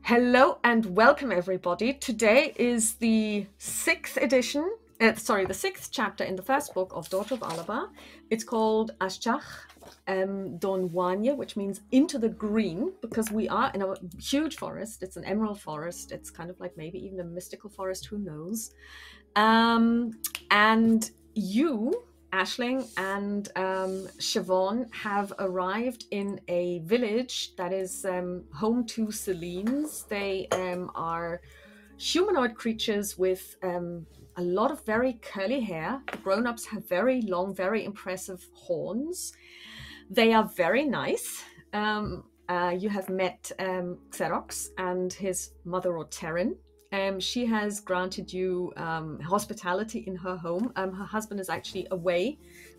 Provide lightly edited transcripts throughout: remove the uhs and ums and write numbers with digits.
Hello and welcome everybody. Today is the the sixth chapter in the first book of Daughter of Alba. It's called A-steach, don Uaine, which means into the green, because we are in a huge forest. It's an emerald forest. It's kind of like maybe even a mystical forest, who knows. And you, Aisling and Siobhan, have arrived in a village that is home to Celines. They are humanoid creatures with a lot of very curly hair. The grown-ups have very long, very impressive horns. They are very nice. You have met Xerox and his mother, or Terran. She has granted you hospitality in her home. Her husband is actually away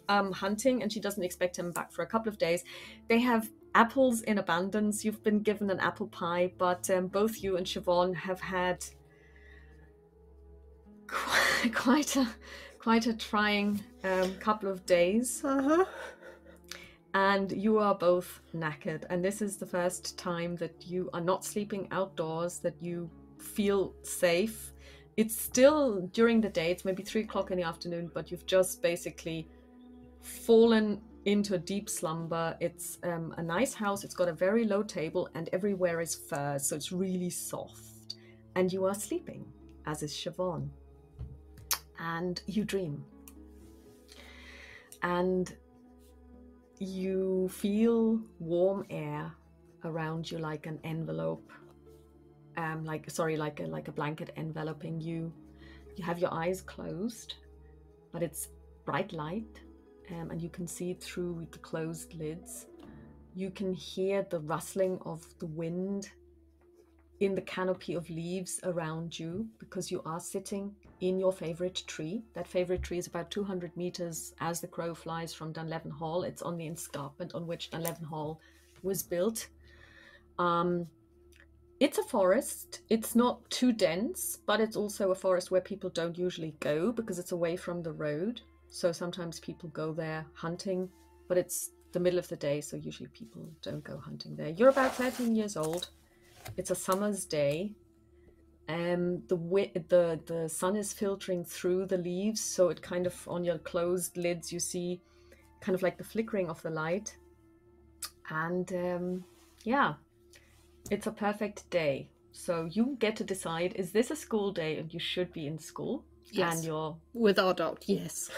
hunting, and she doesn't expect him back for a couple of days. They have apples in abundance. You've been given an apple pie, but both you and Siobhan have had quite a trying couple of days. And you are both knackered, and this is the first time that you are not sleeping outdoors, that you feel safe. It's still during the day, it's maybe 3 o'clock in the afternoon, but you've just basically fallen into a deep slumber. It's a nice house. It's got a very low table and everywhere is fur, so it's really soft. And you are sleeping, as is Siobhan. And you dream. And you feel warm air around you, like an envelope. Like a blanket enveloping you. You have your eyes closed, but it's bright light, and you can see through the closed lids. You can hear the rustling of the wind in the canopy of leaves around you, because you are sitting in your favorite tree. That favorite tree is about 200 meters as the crow flies from Dunleven Hall. It's on the escarpment on which Dunleven Hall was built. It's a forest. It's not too dense, but it's also a forest where people don't usually go because it's away from the road. So sometimes people go there hunting, but it's the middle of the day, so usually people don't go hunting there. You're about 13 years old. It's a summer's day. The sun is filtering through the leaves, so it kind of, on your closed lids, you see kind of like the flickering of the light. And yeah. It's a perfect day. So you get to decide, is this a school day and you should be in school? Yes, and you're... without doubt, yes.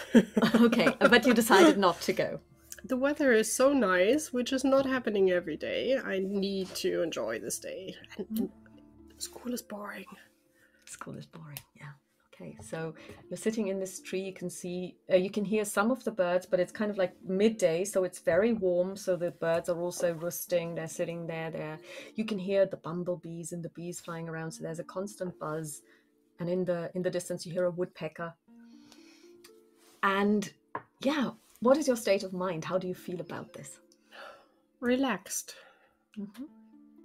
Okay, but you decided not to go. The weather is so nice, which is not happening every day. I need to enjoy this day. And school is boring. School is boring, yeah. Okay, so you're sitting in this tree. You can see, you can hear some of the birds, but it's kind of like midday, so it's very warm. So the birds are also roosting. They're sitting there. You can hear the bumblebees and the bees flying around. So there's a constant buzz, and in the distance you hear a woodpecker. And yeah, what is your state of mind? How do you feel about this? Relaxed.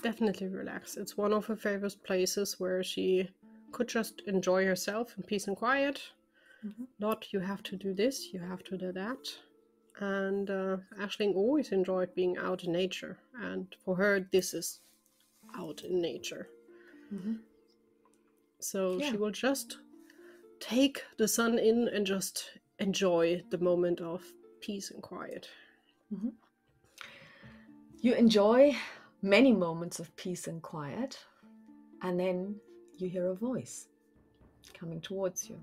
Definitely relaxed. It's one of her favorite places where she could just enjoy herself in peace and quiet. Not, you have to do this, you have to do that. And Aisling always enjoyed being out in nature, and for her this is out in nature. So Yeah. she will just take the sun in and just enjoy the moment of peace and quiet. You enjoy many moments of peace and quiet, and then you hear a voice coming towards you.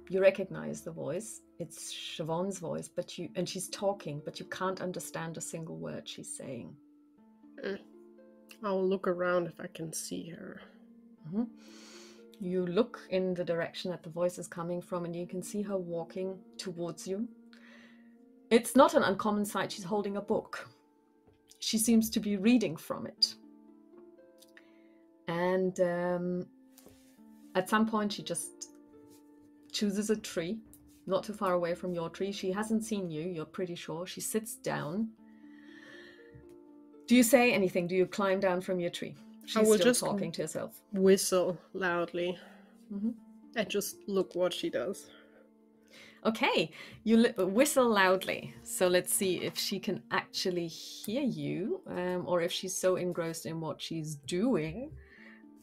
You recognize the voice. It's Siobhan's voice, and she's talking, but you can't understand a single word she's saying. I'll look around if I can see her. You look in the direction that the voice is coming from, and you can see her walking towards you. It's not an uncommon sight. She's holding a book. She seems to be reading from it. And at some point she just chooses a tree, not too far away from your tree. She hasn't seen you, you're pretty sure. She sits down. Do you say anything? Do you climb down from your tree? She's still just talking to herself. Whistle loudly and just look what she does. Okay, you whistle loudly. So let's see if she can actually hear you, or if she's so engrossed in what she's doing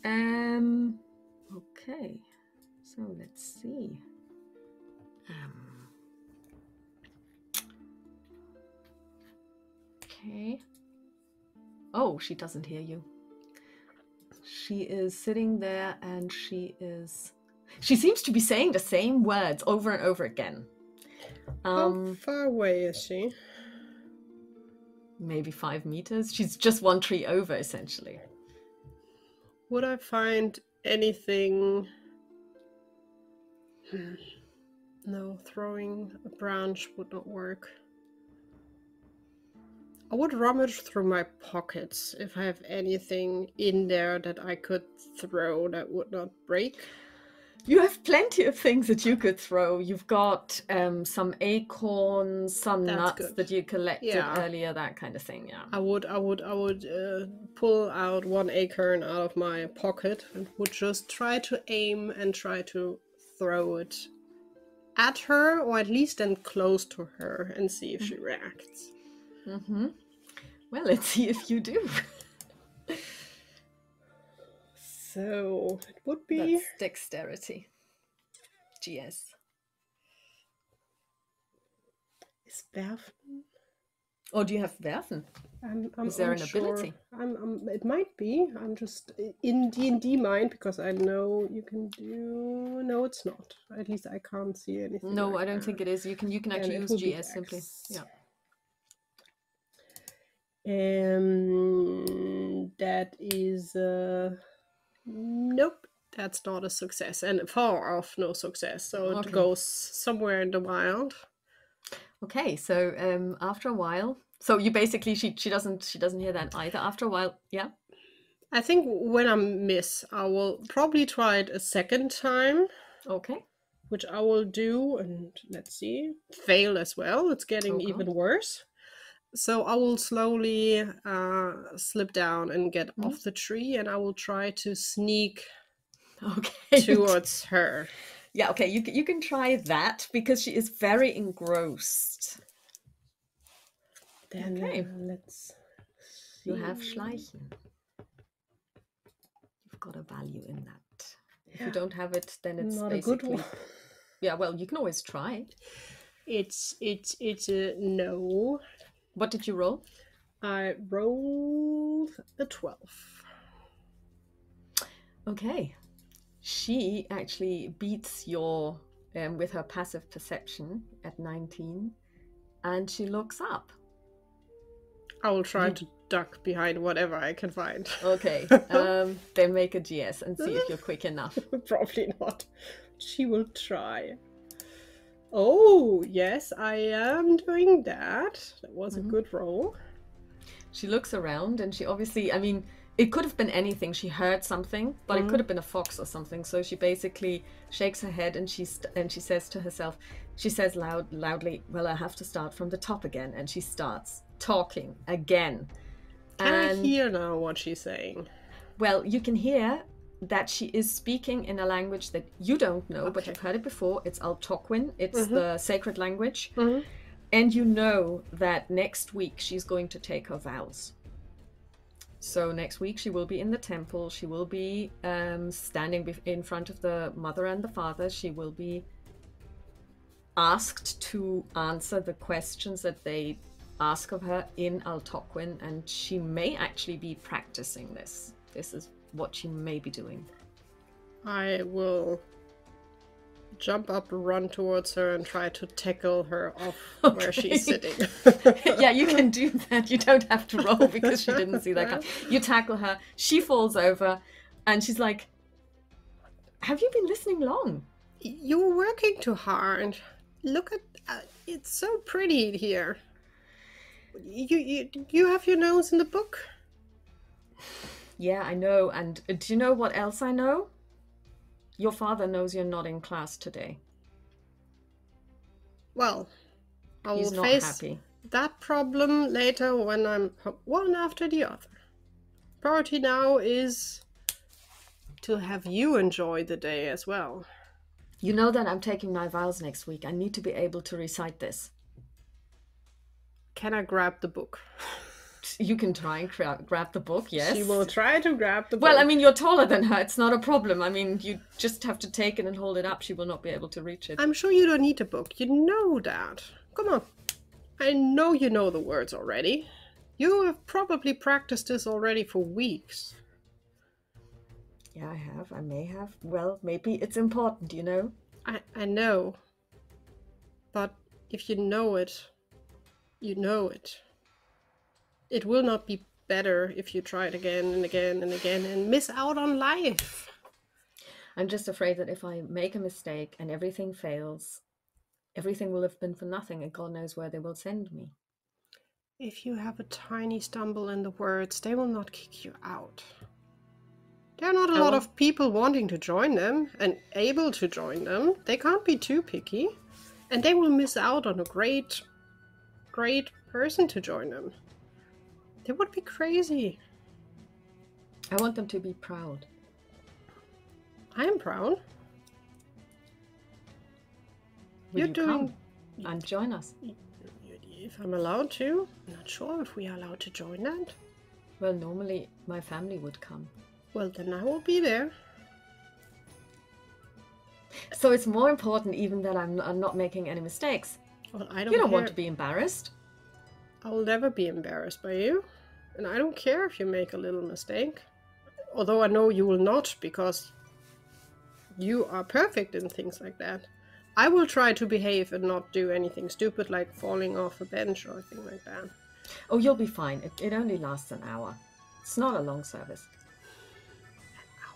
Okay. So let's see. Okay. Oh, she doesn't hear you. She is sitting there and she seems to be saying the same words over and over again. How far away is she? Maybe 5 meters. She's just one tree over, essentially. Would I find anything? No, throwing a branch would not work. I would rummage through my pockets if I have anything in there that I could throw that would not break. You have plenty of things that you could throw. You've got some acorns, some nuts that you collected earlier, that kind of thing. Yeah. I would pull out one acorn out of my pocket and would just try to aim and try to throw it at her, or at least then close to her, and see if she reacts. Mm-hmm. Well, let's see if you do. So it would be... That's dexterity. GS. Is werfen? Oh, do you have werfen? Is there an ability? It might be. I'm just in D&D mind, because I know you can do... No, it's not. At least I can't see anything. No, I don't think it is. You can actually use GS simply. Yeah. That is... Nope, that's not a success, and far off no success. So it goes somewhere in the wild. Okay, so after a while, so you basically she doesn't hear that either. After a while, yeah. I think when I miss, I will probably try it a second time. Okay. Which I will do, and let's see, fail as well. It's getting even worse. So I will slowly slip down and get off the tree, and I will try to sneak towards her. Yeah, okay, you can try that, because she is very engrossed. Then let's see. You have Schleichen. You've got a value in that. If you don't have it, then it's not basically... a good one. Yeah, well, you can always try. It's a no. What did you roll? I rolled a 12. Okay. She actually beats your, with her passive perception at 19, and she looks up. I will try to duck behind whatever I can find. Okay. Then make a GS and see if you're quick enough. Probably not. She will try. Oh, yes, I am doing that. That was a good roll. She looks around, and she obviously, I mean, it could have been anything. She heard something, but it could have been a fox or something. So she basically shakes her head, and she says to herself, she says loudly, well, I have to start from the top again. And she starts talking again. Can I hear now what she's saying? Well, you can hear that she is speaking in a language that you don't know, but you've heard it before. It's Altoquin. It's the sacred language. And you know that next week she's going to take her vows. So next week she will be in the temple. She will be standing in front of the mother and the father. She will be asked to answer the questions that they ask of her in Altoquin, and she may actually be practicing this. This is what she may be doing. I will jump up, run towards her, and try to tackle her off where she's sitting. Yeah, you can do that. You don't have to roll because she didn't see that card. You tackle her, she falls over, and she's like, have you been listening long? You were working too hard. Look at it's so pretty here. You have your nose in the book? Yeah, I know. And do you know what else I know? Your father knows you're not in class today. Well, I He's will not face happy. that problem later when I'm one after the other. Priority now is to have you enjoy the day as well. You know that I'm taking my vows next week. I need to be able to recite this. Can I grab the book? You can try and grab the book, yes. She will try to grab the book. Well, I mean, you're taller than her. It's not a problem. I mean, you just have to take it and hold it up. She will not be able to reach it. I'm sure you don't need a book. You know that. Come on. I know you know the words already. You have probably practiced this already for weeks. Yeah, I have. I may have. Well, maybe it's important, you know? I know. But if you know it, you know it. It will not be better if you try it again and again and again and miss out on life. I'm just afraid that if I make a mistake and everything fails, everything will have been for nothing, and God knows where they will send me. If you have a tiny stumble in the words, they will not kick you out. There are not a lot of people wanting to join them and able to join them. They can't be too picky. And they will miss out on a great person to join them. They would be crazy. I want them to be proud. I am proud. Will you come and join us? If I'm allowed to. I'm not sure if we are allowed to join that. Well, normally my family would come. Well, then I will be there. So it's more important even that I'm not making any mistakes. Well, I don't You don't care. want to be embarrassed. I will never be embarrassed by you. And I don't care if you make a little mistake. Although I know you will not, because you are perfect in things like that. I will try to behave and not do anything stupid like falling off a bench or a thing like that. Oh, you'll be fine. It only lasts an hour. It's not a long service.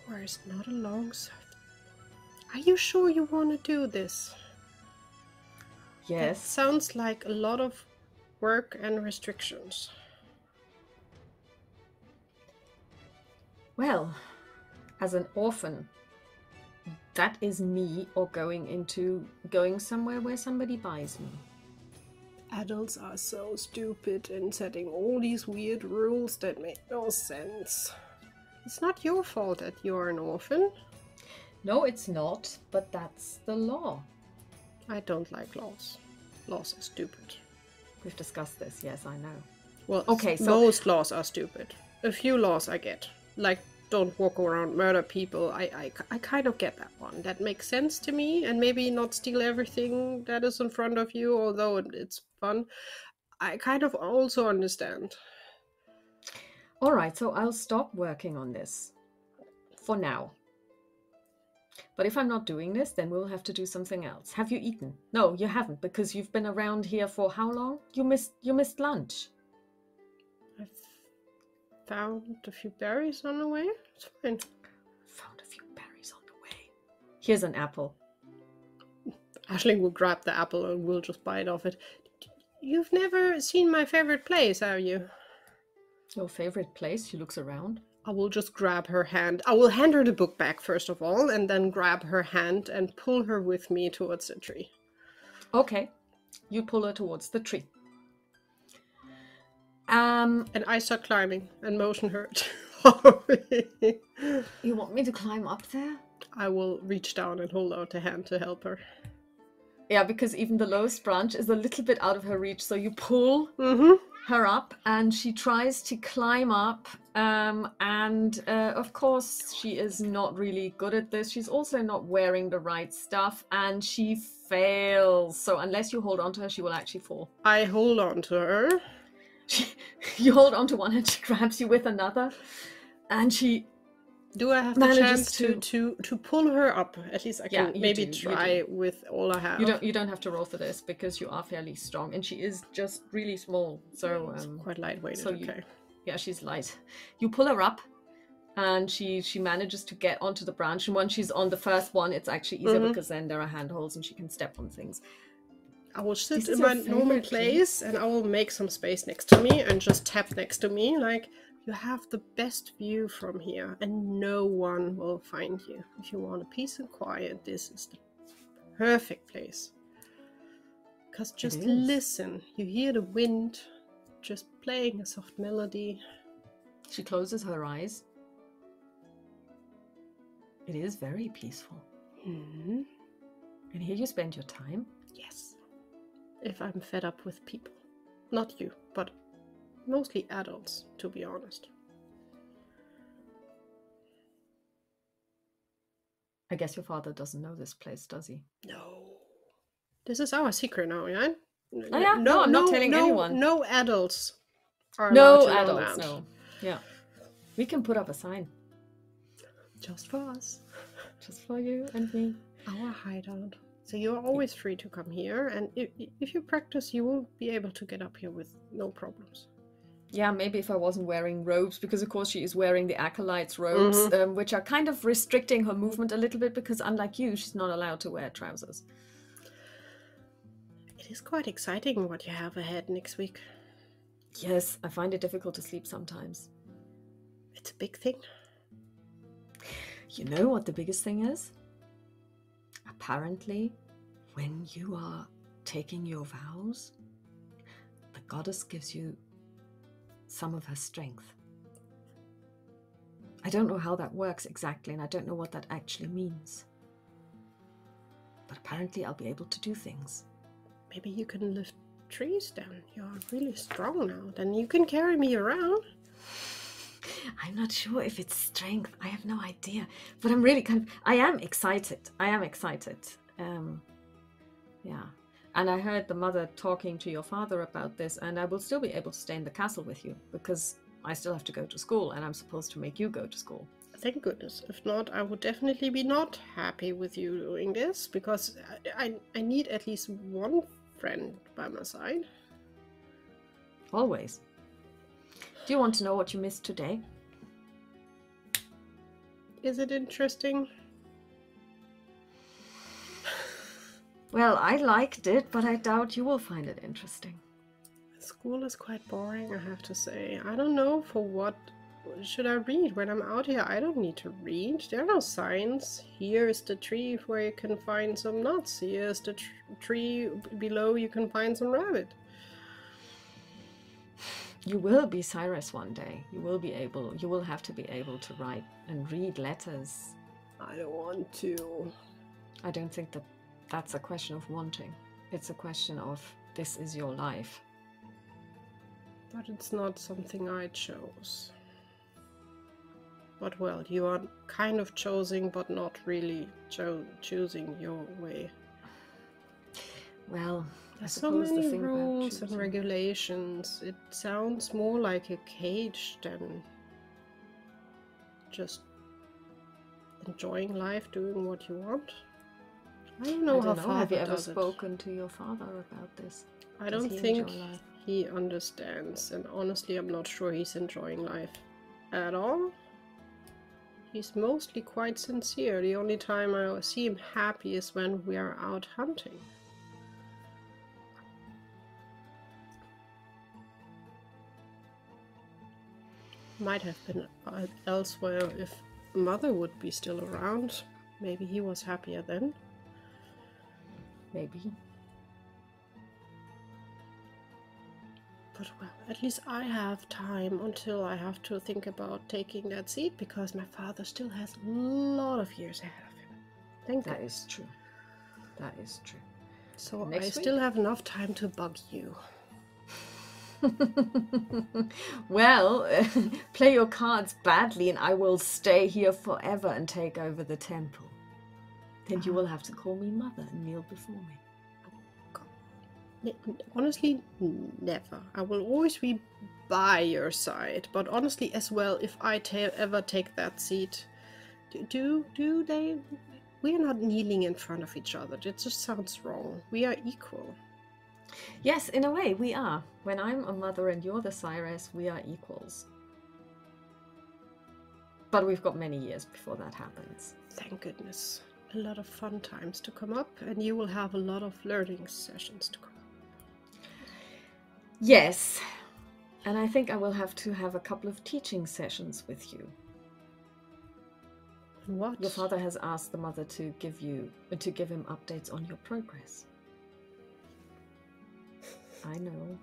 An hour is not a long service. Are you sure you want to do this? Yes. It sounds like a lot of work and restrictions. Well, as an orphan, that is me or going somewhere where somebody buys me. Adults are so stupid in setting all these weird rules that make no sense. It's not your fault that you're an orphan. No, it's not, but that's the law. I don't like laws. Laws are stupid. We've discussed this, yes, I know. Well, okay, so most laws are stupid. A few laws I get. Like, don't walk around, murder people. I kind of get that one. That makes sense to me. And maybe not steal everything that is in front of you, although it's fun. I kind of also understand. All right, so I'll stop working on this. For now. But if I'm not doing this, then we'll have to do something else. Have you eaten? No, you haven't, because you've been around here for how long? You missed lunch. I've found a few berries on the way. It's fine. Found a few berries on the way. Here's an apple. Aisling will grab the apple and we'll just bite off it. You've never seen my favorite place, have you? Your favorite place? She looks around. I will just grab her hand. I will hand her the book back first of all, and then grab her hand and pull her with me towards the tree. Okay. You pull her towards the tree. And I start climbing and motion her to follow me. You want me to climb up there? I will reach down and hold out a hand to help her. Yeah, because even the lowest branch is a little bit out of her reach, so you pull her up, and she tries to climb up, and of course she is not really good at this. She's also not wearing the right stuff, and she fails. So unless you hold on to her, she will actually fall. I hold on to her. You hold on to one and she grabs you with another, and she do I have the chance to pull her up? At least I can maybe try with all I have. You don't have to roll for this because you are fairly strong, and she is just really small. So it's quite lightweight. So okay. Yeah, she's light. You pull her up, and she manages to get onto the branch. And once she's on the first one, it's actually easier because then there are handholds and she can step on things. I will sit in my normal place and I will make some space next to me and just tap next to me like, you have the best view from here and no one will find you. If you want a peace and quiet, this is the perfect place. Because just listen. You hear the wind just playing a soft melody. She closes her eyes. It is very peaceful. Mm-hmm. And here you spend your time? Yes. If I'm fed up with people. Not you, but Mostly adults, to be honest. I guess your father doesn't know this place, does he? No. This is our secret now, yeah? Oh yeah, no, I'm not telling anyone. No adults are allowed No to know adults, that. no. Yeah. We can put up a sign. Just for us. Just for you and me. Our hideout. So you're always free to come here, and if you practice, you will be able to get up here with no problems. Yeah, maybe if I wasn't wearing robes, because of course she is wearing the acolyte's robes, which are kind of restricting her movement a little bit, because unlike you, she's not allowed to wear trousers. It is quite exciting what you have ahead next week. Yes, I find it difficult to sleep sometimes. It's a big thing. You know what the biggest thing is? Apparently, when you are taking your vows, the goddess gives you some of her strength. I don't know how that works exactly, and I don't know what that actually means. But apparently I'll be able to do things. Maybe you can lift trees down. You're really strong now. Then you can carry me around. I'm not sure if it's strength. I have no idea. But I'm really I am excited. Yeah. And I heard the mother talking to your father about this, and I will still be able to stay in the castle with you, because I still have to go to school, and I'm supposed to make you go to school. Thank goodness. If not, I would definitely be not happy with you doing this, because I need at least one friend by my side. Always. Do you want to know what you missed today? Is it interesting? Well, I liked it, but I doubt you will find it interesting. School is quite boring, I have to say. I don't know for what should I read when I'm out here. I don't need to read. There are no signs. Here is the tree where you can find some nuts. Here is the tree below you can find some rabbit. You will be Cyrus one day. You will have to be able to write and read letters. I don't want to. I don't think that's a question of wanting. It's a question of this is your life. But it's not something I chose. But well, you are kind of choosing, but not really choosing your way. Well, there's so many rules and regulations. It sounds more like a cage than just enjoying life, doing what you want. I don't know how far. Have you ever spoken to your father about this? I don't think he understands, and honestly, I'm not sure he's enjoying life at all. He's mostly quite sincere. The only time I see him happy is when we are out hunting. Might have been elsewhere if Mother would be still around. Maybe he was happier then. Maybe. But well, at least I have time until I have to think about taking that seat, because my father still has a lot of years ahead of him. Thank God. That is true. That is true. So I still have enough time to bug you. Well, play your cards badly and I will stay here forever and take over the temple. Then you will have to call me mother and kneel before me. Honestly, never. I will always be by your side. But honestly, as well, if I ever take that seat, do they? We are not kneeling in front of each other. It just sounds wrong. We are equal. Yes, in a way, we are. When I'm a mother and you're the Cyrus, we are equals. But we've got many years before that happens. Thank goodness. A lot of fun times to come up, and you will have a lot of learning sessions to come up. Yes, and I think I will have to have a couple of teaching sessions with you. What? Your father has asked the mother to give him updates on your progress. I know.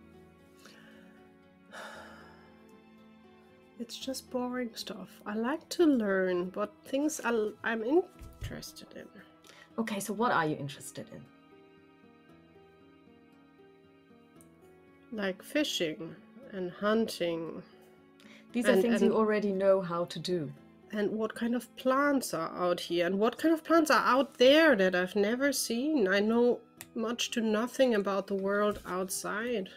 It's just boring stuff. I like to learn, but things I'm interested in. Okay, so what are you interested in? Like fishing and hunting. These are things you already know how to do. And what kind of plants are out here, and what kind of plants are out there that I've never seen. I know much to nothing about the world outside.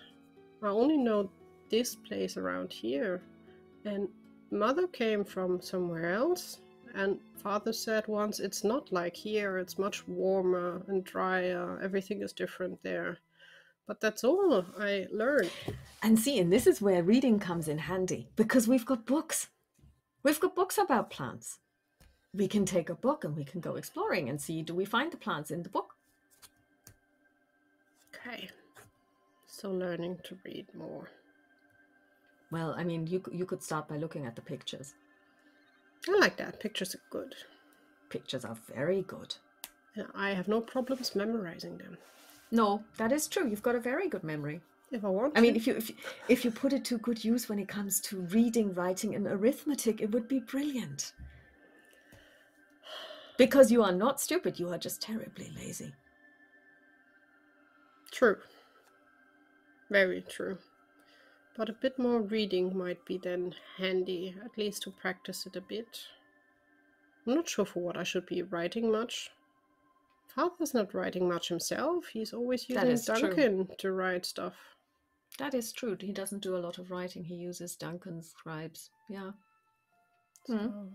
I only know this place around here. And Mother came from somewhere else, and Father said once it's not like here, it's much warmer and drier, everything is different there. But that's all I learned. And see, and this is where reading comes in handy, because we've got books. We've got books about plants. We can take a book and we can go exploring and see, do we find the plants in the book? Okay. So learning to read more. Well, I mean, you could start by looking at the pictures. I like that. Pictures are good. Pictures are very good. Yeah, I have no problems memorizing them. No, that is true. You've got a very good memory. If I want to. I mean, if you put it to good use when it comes to reading, writing, and arithmetic, it would be brilliant. Because you are not stupid, you are just terribly lazy. True. Very true. But a bit more reading might be then handy, at least to practice it a bit. I'm not sure for what I should be writing much. Father's not writing much himself. He's always using Duncan to write stuff. That is true. He doesn't do a lot of writing. He uses Duncan's scribes. Yeah. So.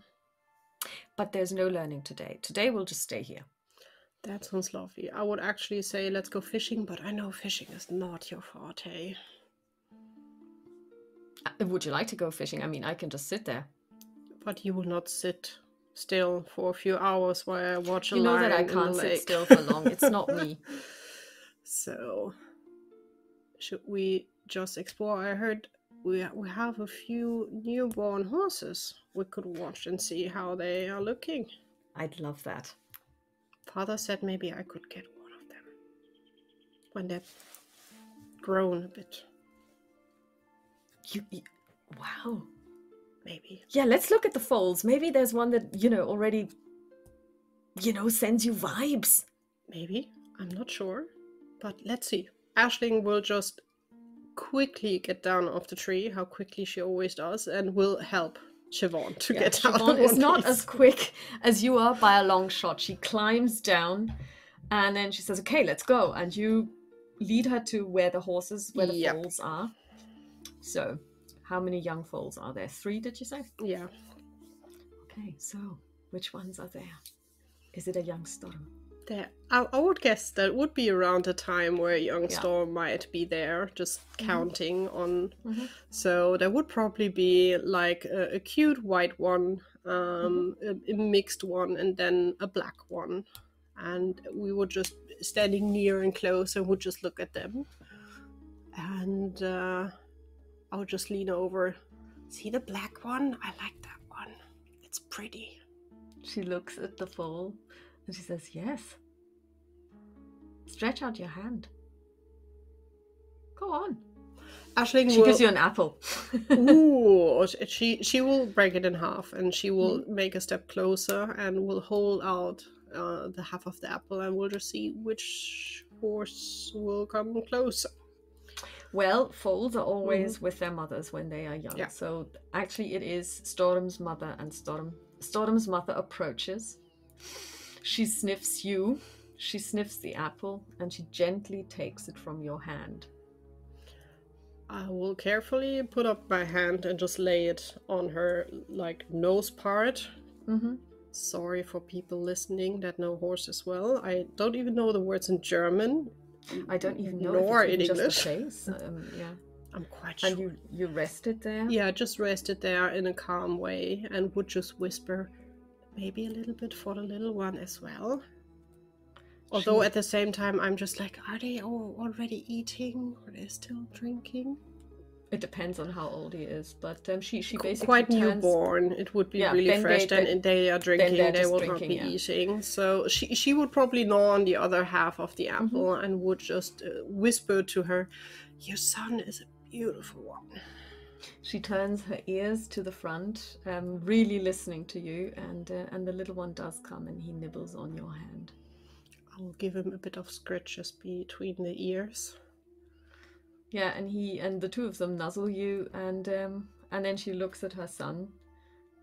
But there's no learning today. Today we'll just stay here. That sounds lovely. I would actually say let's go fishing, but I know fishing is not your forte. Would you like to go fishing? I mean, I can just sit there. But you will not sit still for a few hours while I watch a line. You know that I can't sit still for long. It's not me. So, should we just explore? I heard we have a few newborn horses we could watch and see how they are looking. I'd love that. Father said maybe I could get one of them when they're grown a bit. Wow. Maybe. Yeah, let's look at the foals. Maybe there's one that, already, sends you vibes. Maybe. I'm not sure. But let's see. Aisling will just quickly get down off the tree, how quickly she always does, and will help Siobhan to get out. Siobhan is not as quick as you are by a long shot. She climbs down and then she says, okay, let's go. And you lead her to where the foals are. So, how many young foals are there? 3, did you say? Yeah. Okay, so which ones are there? Is it a young storm? There, I would guess that would be around the time where young storm might be there, just counting on. So there would probably be like a cute white one, a mixed one, and then a black one. And we would just standing near and close and would just look at them. And I would just lean over. See the black one? I like that one. It's pretty. She looks at the foal and she says, yes. Stretch out your hand. Go on. Aisling she gives you an apple. Ooh, she will break it in half and she will make a step closer and will hold out the half of the apple and we'll just see which horse will come closer. Well, foals are always with their mothers when they are young. Yeah. So actually it is Storm's mother, and Storm's mother approaches. She sniffs you. She sniffs the apple and she gently takes it from your hand. I will carefully put up my hand and just lay it on her nose part. Sorry for people listening that know horses well. I don't even know the words in German. I don't even know nor if it's in English. Just a face. Yeah. I'm quite sure. And you rested there? Yeah, just rested there in a calm way and would just whisper maybe a little bit for the little one as well. Although at the same time I'm just like, are they all already eating? Are they still drinking? It depends on how old he is, but she basically quite newborn. It would be really fresh. Then they are drinking. They will not be eating. So she would probably gnaw on the other half of the apple and would just whisper to her, "Your son is a beautiful one." She turns her ears to the front, really listening to you, and the little one does come and he nibbles on your hand. I will give him a bit of scratches between the ears. Yeah, and the two of them nuzzle you, and then she looks at her son,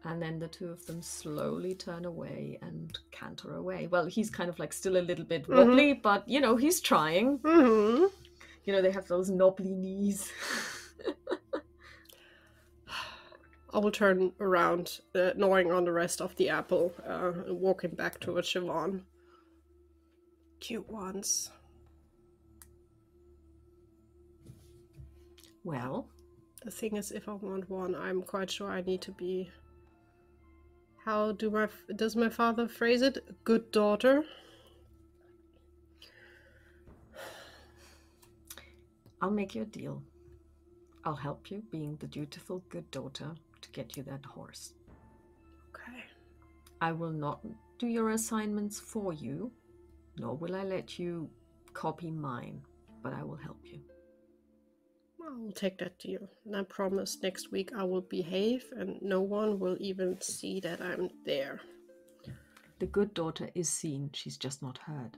and then the two of them slowly turn away and canter away. Well, he's kind of like still a little bit wobbly, but you know, he's trying. You know, they have those knobbly knees. I will turn around, gnawing on the rest of the apple, walking back towards Siobhan. Cute ones. Well, the thing is, if I want one, I'm quite sure I need to be... How does my father phrase it? Good daughter? I'll make you a deal. I'll help you, being the dutiful good daughter, to get you that horse. Okay. I will not do your assignments for you, nor will I let you copy mine, but I will help you. I will take that deal. And I promise next week I will behave and no one will even see that I'm there. The good daughter is seen, she's just not heard.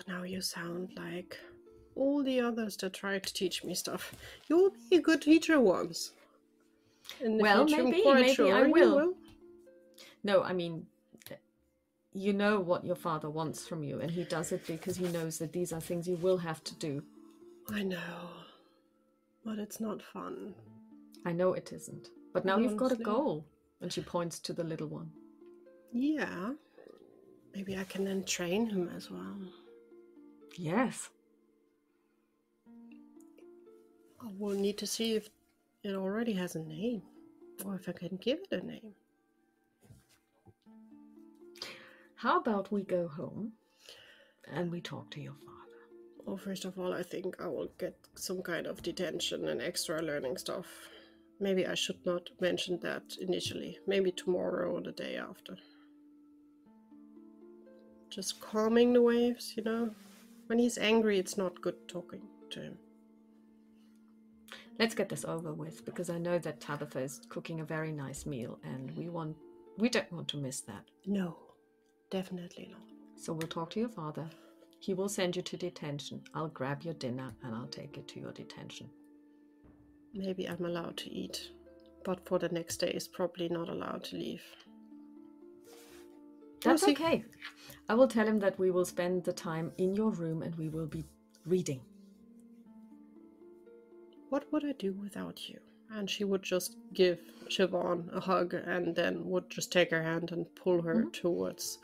Now you sound like all the others that tried to teach me stuff. You'll be a good teacher once. In the future, maybe I will. No, I mean, you know what your father wants from you, and he does it because he knows that these are things you will have to do. I know, but it's not fun. I know it isn't. But now you've got a goal. And she points to the little one. Yeah. Maybe I can then train him as well. Yes. I will need to see if it already has a name, or if I can give it a name. How about we go home and we talk to your father? Well, first of all, I think I will get some kind of detention and extra learning stuff. Maybe I should not mention that initially. Maybe tomorrow or the day after. Just calming the waves, you know? When he's angry, it's not good talking to him. Let's get this over with, because I know that Tabitha is cooking a very nice meal, and we don't want to miss that. No, definitely not. So we'll talk to your father. He will send you to detention. I'll grab your dinner and I'll take you to your detention. Maybe I'm allowed to eat, but for the next day is probably not allowed to leave. That's okay. I will tell him that we will spend the time in your room and we will be reading. What would I do without you? And she would just give Siobhan a hug and then would just take her hand and pull her towards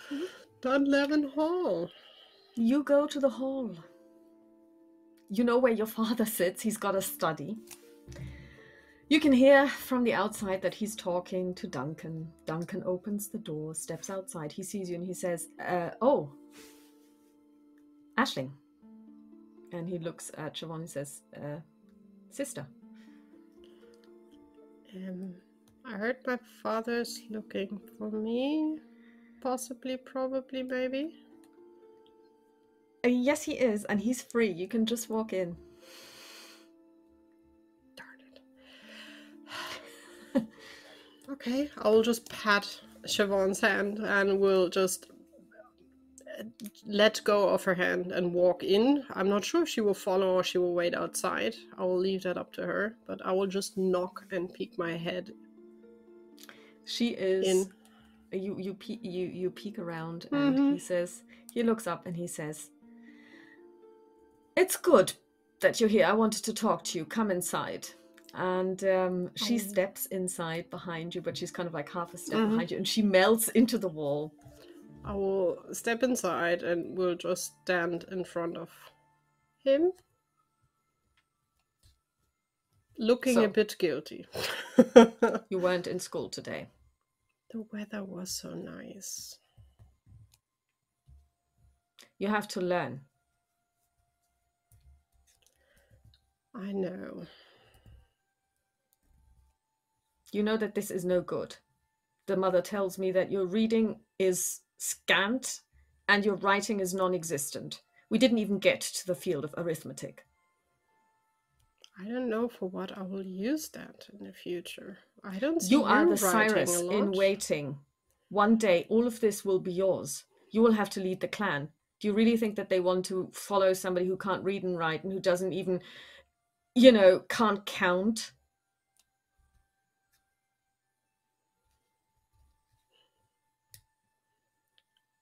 Dunlevin Hall. You go to the hall. You know where your father sits. He's got a study. You can hear from the outside that he's talking to Duncan. Duncan opens the door, steps outside. He sees you and he says, oh, Aisling. And he looks at Siobhan and says, sister. I heard my father's looking for me. Possibly, probably, maybe. Yes, he is, and he's free. You can just walk in. Darn it. Okay, I'll just pat Siobhan's hand and we'll just let go of her hand and walk in. I'm not sure if she will follow or she will wait outside. I will leave that up to her, but I will just knock and peek my head. She is in. You peek around, and he looks up and he says, "It's good that you're here. I wanted to talk to you. Come inside." And she steps inside behind you, but she's kind of like half a step behind you, and she melts into the wall. I will step inside and we'll just stand in front of him, looking a bit guilty. You weren't in school today. The weather was so nice. You have to learn. I know. You know that this is no good. The mother tells me that your reading is scant and your writing is non-existent. We didn't even get to the field of arithmetic. I don't know for what I will use that in the future. I don't see you are the Cyrus in waiting. One day all of this will be yours. You will have to lead the clan. Do you really think that they want to follow somebody who can't read and write and who doesn't even, you know, can't count?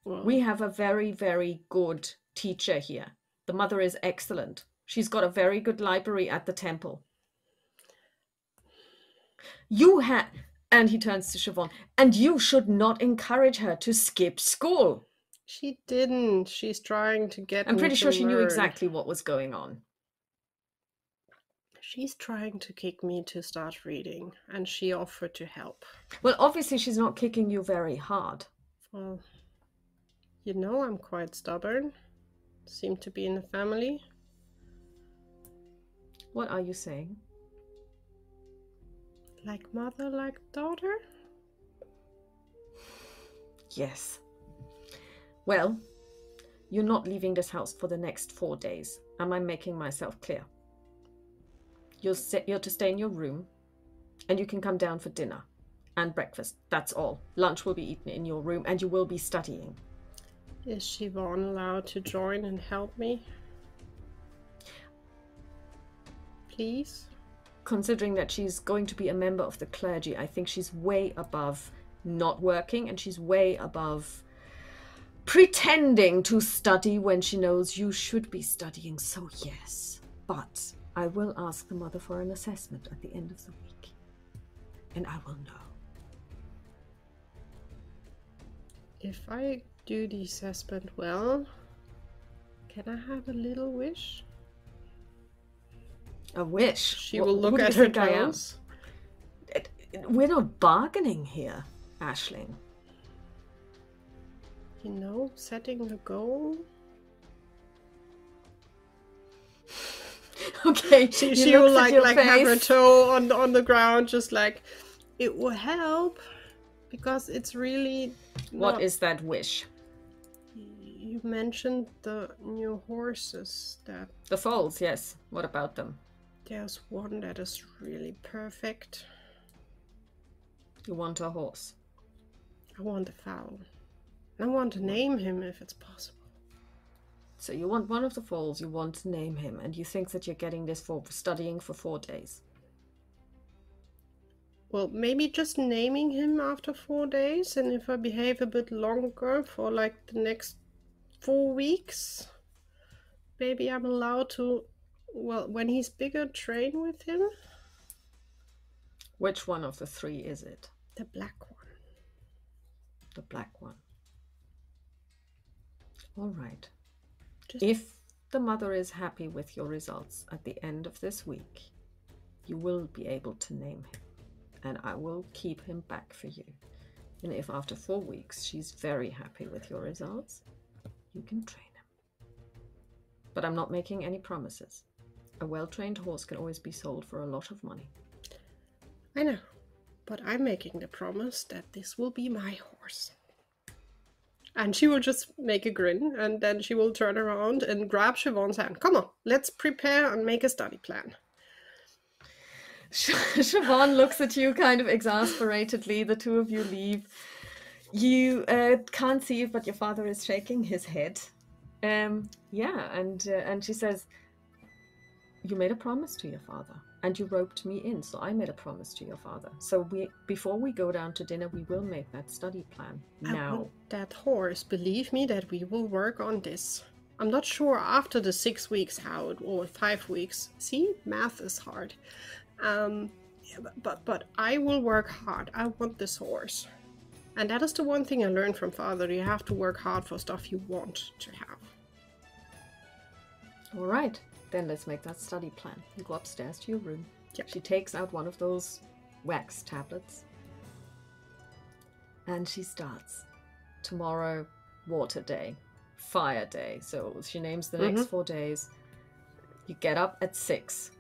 Well, we have a very, very good teacher here. The mother is excellent. She's got a very good library at the temple. And he turns to Siobhan, and you should not encourage her to skip school. She didn't. She's trying to get I'm me pretty to sure she knew learn. exactly what was going on. She's trying to kick me to start reading, and she offered to help. Well, obviously she's not kicking you very hard. Well, you know I'm quite stubborn. Seem to be in the family. What are you saying? Like mother, like daughter? Yes. Well, you're not leaving this house for the next 4 days. Am I making myself clear? You're to stay in your room, and you can come down for dinner and breakfast. That's all. Lunch will be eaten in your room, and you will be studying. Is Siobhan allowed to join and help me? Please? Considering that she's going to be a member of the clergy, I think she's way above not working, and she's way above pretending to study when she knows you should be studying. So yes, but I will ask the mother for an assessment at the end of the week, and I will know. If I do the assessment well, can I have a little wish? A wish? She will look at her toes. We're not bargaining here, Aisling. You know, setting a goal. Okay, she will like have her toe on the ground, just like, it will help because it's really. What is that wish? You mentioned the new horses that. The foals, yes. What about them? There's one that is really perfect. You want a horse? I want a foal. I want to name him if it's possible. So you want one of the foals, you want to name him, and you think that you're getting this for studying for 4 days? Well, maybe just naming him after 4 days, and if I behave a bit longer for like the next 4 weeks, maybe I'm allowed to, well, when he's bigger, train with him. Which one of the 3 is it? The black one. The black one. All right. If the mother is happy with your results at the end of this week, you will be able to name him, and I will keep him back for you. And if after 4 weeks she's very happy with your results, you can train him. But I'm not making any promises. A well-trained horse can always be sold for a lot of money. I know, but I'm making the promise that this will be my horse. And she will just make a grin, and then she will turn around and grab Siobhan's hand. Come on, let's prepare and make a study plan. Siobhan looks at you kind of exasperatedly. The two of you leave. You can't see it, but your father is shaking his head. Yeah, and she says, you made a promise to your father, and you roped me in, so I made a promise to your father. So before we go down to dinner, we will make that study plan now. I want that horse. Believe me that we will work on this. I'm not sure after the 6 weeks how it, or 5 weeks. See, math is hard. But I will work hard. I want this horse. And that is the one thing I learned from father. You have to work hard for stuff you want to have. All right. Then let's make that study plan. You go upstairs to your room. Yep. She takes out one of those wax tablets. And she starts. Tomorrow, water day. Fire day. So she names the next 4 days. You get up at 6.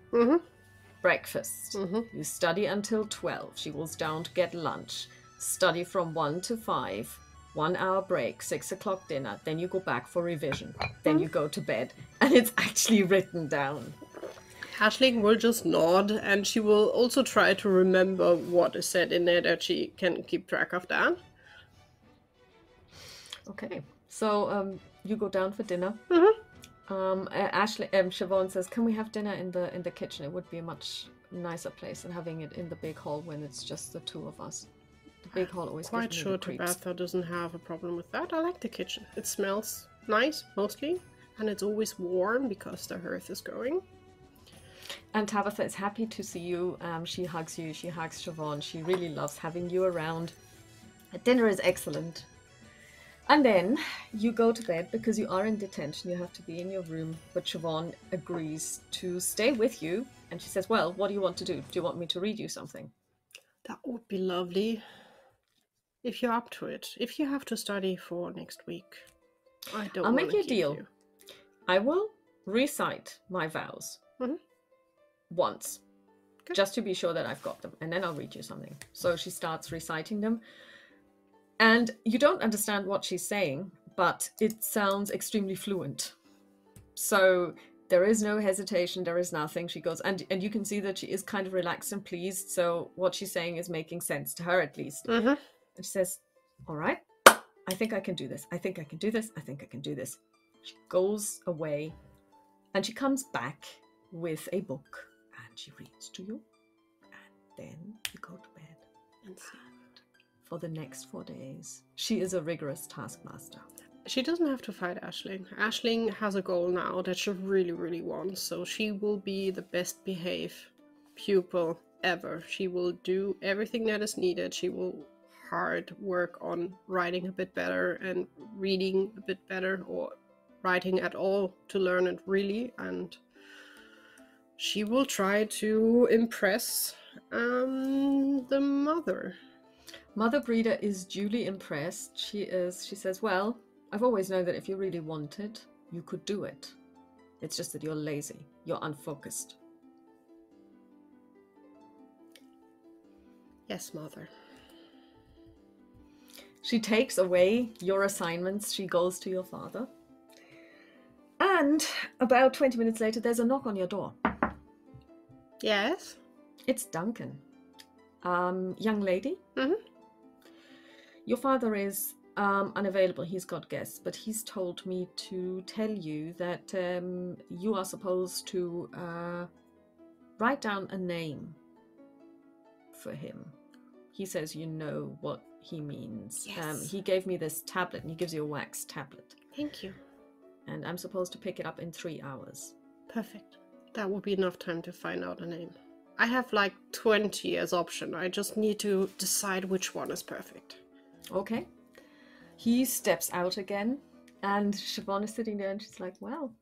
Breakfast. You study until 12. She goes down to get lunch. Study from 1 to 5. 1 hour break, 6 o'clock dinner, then you go back for revision, then you go to bed, and it's actually written down. Aisling will just nod, and she will also try to remember what is said in there, that she can keep track of that. Okay, So you go down for dinner. Siobhan says, "Can we have dinner in the kitchen? It would be a much nicer place than having it in the big hall when it's just the two of us. The big hall always gives me Quite sure the creeps." Tabitha doesn't have a problem with that. I like the kitchen. It smells nice, mostly, and it's always warm because the hearth is going. And Tabitha is happy to see you. She hugs you. She hugs Siobhan. She really loves having you around. Dinner is excellent. And then you go to bed because you are in detention. You have to be in your room. But Siobhan agrees to stay with you. And she says, "Well, what do you want to do? Do you want me to read you something?" That would be lovely. If you're up to it. If you have to study for next week, I don't I'll want make to you a keep deal. you. I will recite my vows once, Good. just to be sure that I've got them. And then I'll read you something. So she starts reciting them. And you don't understand what she's saying, but it sounds extremely fluent. So there is no hesitation. There is nothing. She goes, and you can see that she is kind of relaxed and pleased. So what she's saying is making sense to her, at least. And she says, "All right, I think I can do this. I think I can do this. I think I can do this." She goes away and she comes back with a book and she reads to you. And then you go to bed. And for the next 4 days, she is a rigorous taskmaster. She doesn't have to fight Aisling. Aisling has a goal now that she really, really wants. So she will be the best behaved pupil ever. She will do everything that is needed. She will hard work on writing a bit better and reading a bit better, or writing at all, to learn it really. And she will try to impress the mother. Mother Breeder is duly impressed. She says, "Well, I've always known that if you really wanted, you could do it. It's just that you're lazy. You're unfocused." Yes, mother. She takes away your assignments. She goes to your father. And about 20 minutes later, there's a knock on your door. Yes? It's Duncan. Young lady. Your father is unavailable. He's got guests, but he's told me to tell you that you are supposed to write down a name for him. He says you know what he means. Yes. He gave me this tablet, and he gives you a wax tablet. Thank you. And I'm supposed to pick it up in 3 hours. Perfect. That will be enough time to find out a name. I have like 20 as option. I just need to decide which one is perfect. Okay. He steps out again, and Siobhan is sitting there, and she's like, "Well,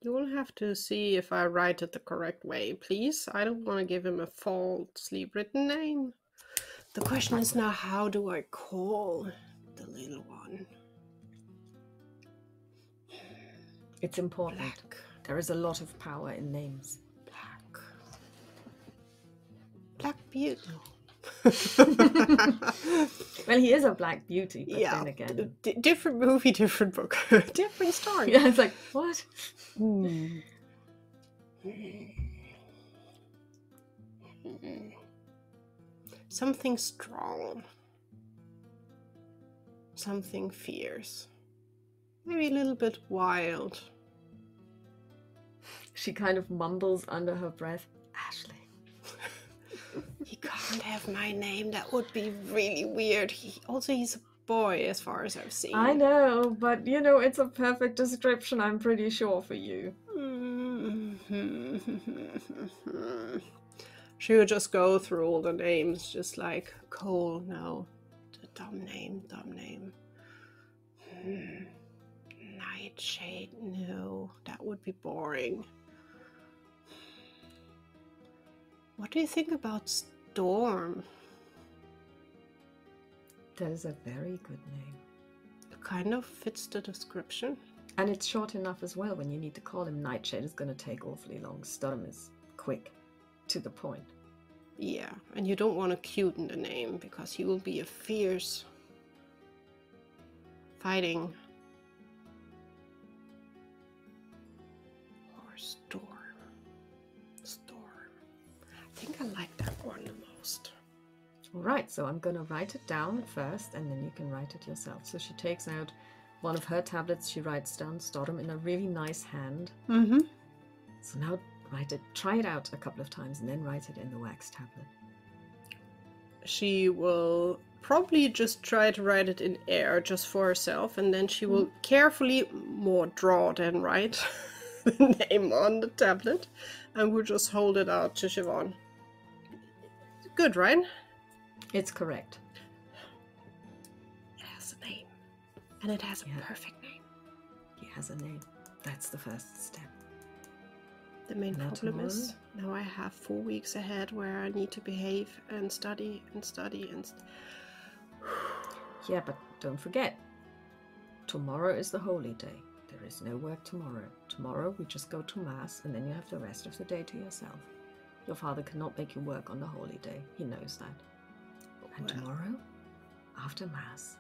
You will have to see if I write it the correct way, please. I don't want to give him a falsely written name. The question is now, how do I call the little one? it's important. Black. There is a lot of power in names." Black Beauty. Well, he is a black beauty, but Yeah, then again... different movie, different book. Different story. Yeah, it's like, what? Something strong. Something fierce. Maybe a little bit wild. She kind of mumbles under her breath, "Ashley." He can't have my name. That would be really weird. He's a boy, as far as I've seen. I know, but you know, it's a perfect description, I'm pretty sure, for you. She would just go through all the names, just like Cole. No, the dumb name. Nightshade. No, that would be boring. What do you think about Storm? That is a very good name. It kind of fits the description. And it's short enough as well. When you need to call him Nightshade, it's going to take awfully long. Storm is quick, to the point. Yeah, and you don't want to cuten the name, because he will be a fierce fighting. Or Storm. I think I like that one the most. All right, so I'm going to write it down first, and then you can write it yourself. So she takes out one of her tablets. She writes down Storm in a really nice hand. Mm-hmm. So now try it out a couple of times, and then write it in the wax tablet. She will probably just try to write it in air just for herself, and then she will carefully more draw than write the name on the tablet, and we'll just hold it out to Siobhan. Good, right? It's correct. It has a name, and it has a perfect name. It has a name. That's the first step. The main problem is now I have 4 weeks ahead where I need to behave and study and study and Yeah, but don't forget, tomorrow is the holy day. There is no work tomorrow. Tomorrow we just go to Mass, and then you have the rest of the day to yourself. Your father cannot make you work on the holy day. He knows that. And tomorrow, after Mass,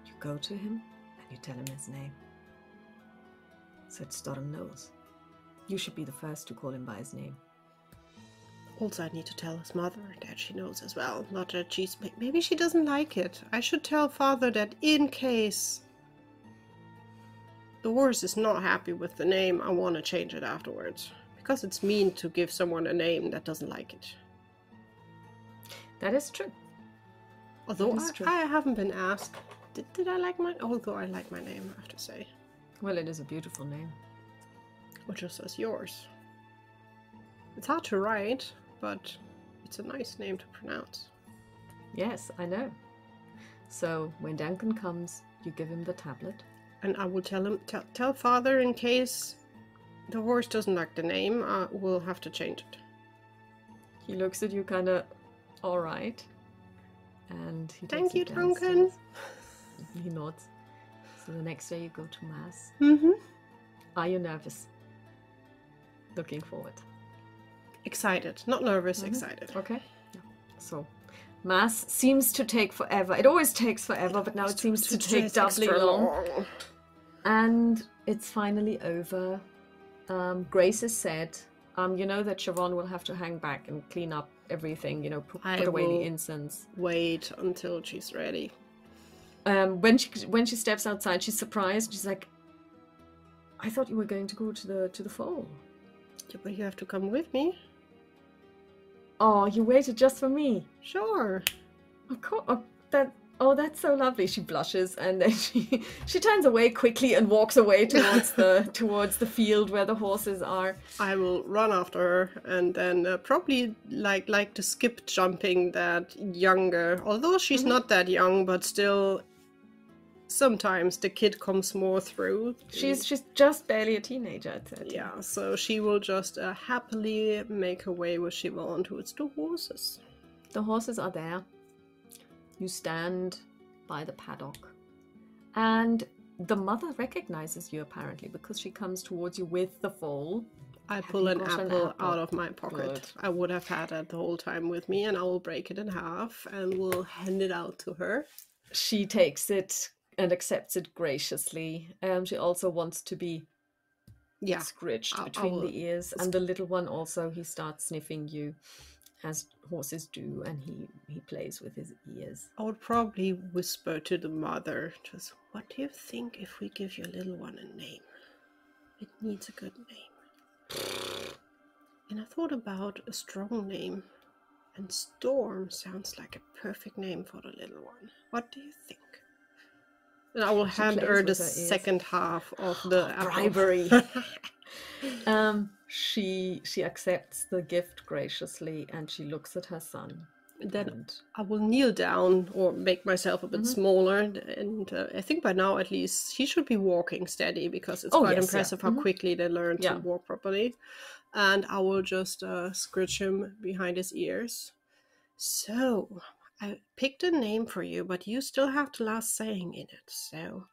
you go to him and you tell him his name. So Storm knows. You should be the first to call him by his name. Also, I need to tell his mother that she knows as well. Not that she's... Maybe she doesn't like it. I should tell father that in case the horse is not happy with the name, I want to change it afterwards. Because it's mean to give someone a name that doesn't like it. That is true. Although I haven't been asked. Did I like my... Although I like my name, I have to say. Well, it is a beautiful name. Or just as yours. It's hard to write, but it's a nice name to pronounce. Yes, I know. So when Duncan comes, you give him the tablet. And I will tell him, tell father in case the horse doesn't like the name, we'll have to change it. He looks at you kind of, all right. And he Thank takes you, it Duncan. downstairs. He nods. So the next day you go to Mass. Mm-hmm. Are you nervous? Looking forward. Excited. Not nervous, excited. Okay. Yeah. So Mass seems to take forever. It always takes forever, but now it seems to take doubly long. And it's finally over. Grace has said, you know that Siobhan will have to hang back and clean up everything, you know, put away the incense. Wait until she's ready. When she steps outside, she's surprised. She's like, I thought you were going to go to the fall. Yeah, but you have to come with me. Oh, you waited just for me. Sure. Of course. That's so lovely. She blushes, and then she turns away quickly and walks away towards the field where the horses are. I will run after her, and then probably like to skip jumping that younger. Although she's not that young, but still, sometimes the kid comes more through. She's just barely a teenager at 13. Yeah, so she will just happily make her way with Siobhan towards the horses. The horses are there. You stand by the paddock, and the mother recognizes you apparently because she comes towards you with the foal. I pull an apple out of my pocket. Good. I would have had it the whole time with me, and I will break it in half and will hand it out to her. She takes it and accepts it graciously. She also wants to be scritched between the ears, and the little one also, he starts sniffing you as horses do, and he plays with his ears. I would probably whisper to the mother, just, what do you think if we give your little one a name? It needs a good name. And I thought about a strong name, and Storm sounds like a perfect name for the little one. What do you think? And I will hand her the second half of the bribery. She accepts the gift graciously, and she looks at her son. Then I will kneel down or make myself a bit smaller, and I think by now at least he should be walking steady, because it's quite impressive how quickly they learn to walk properly. And I will just scritch him behind his ears. So, I picked a name for you, but you still have the last saying in it. So,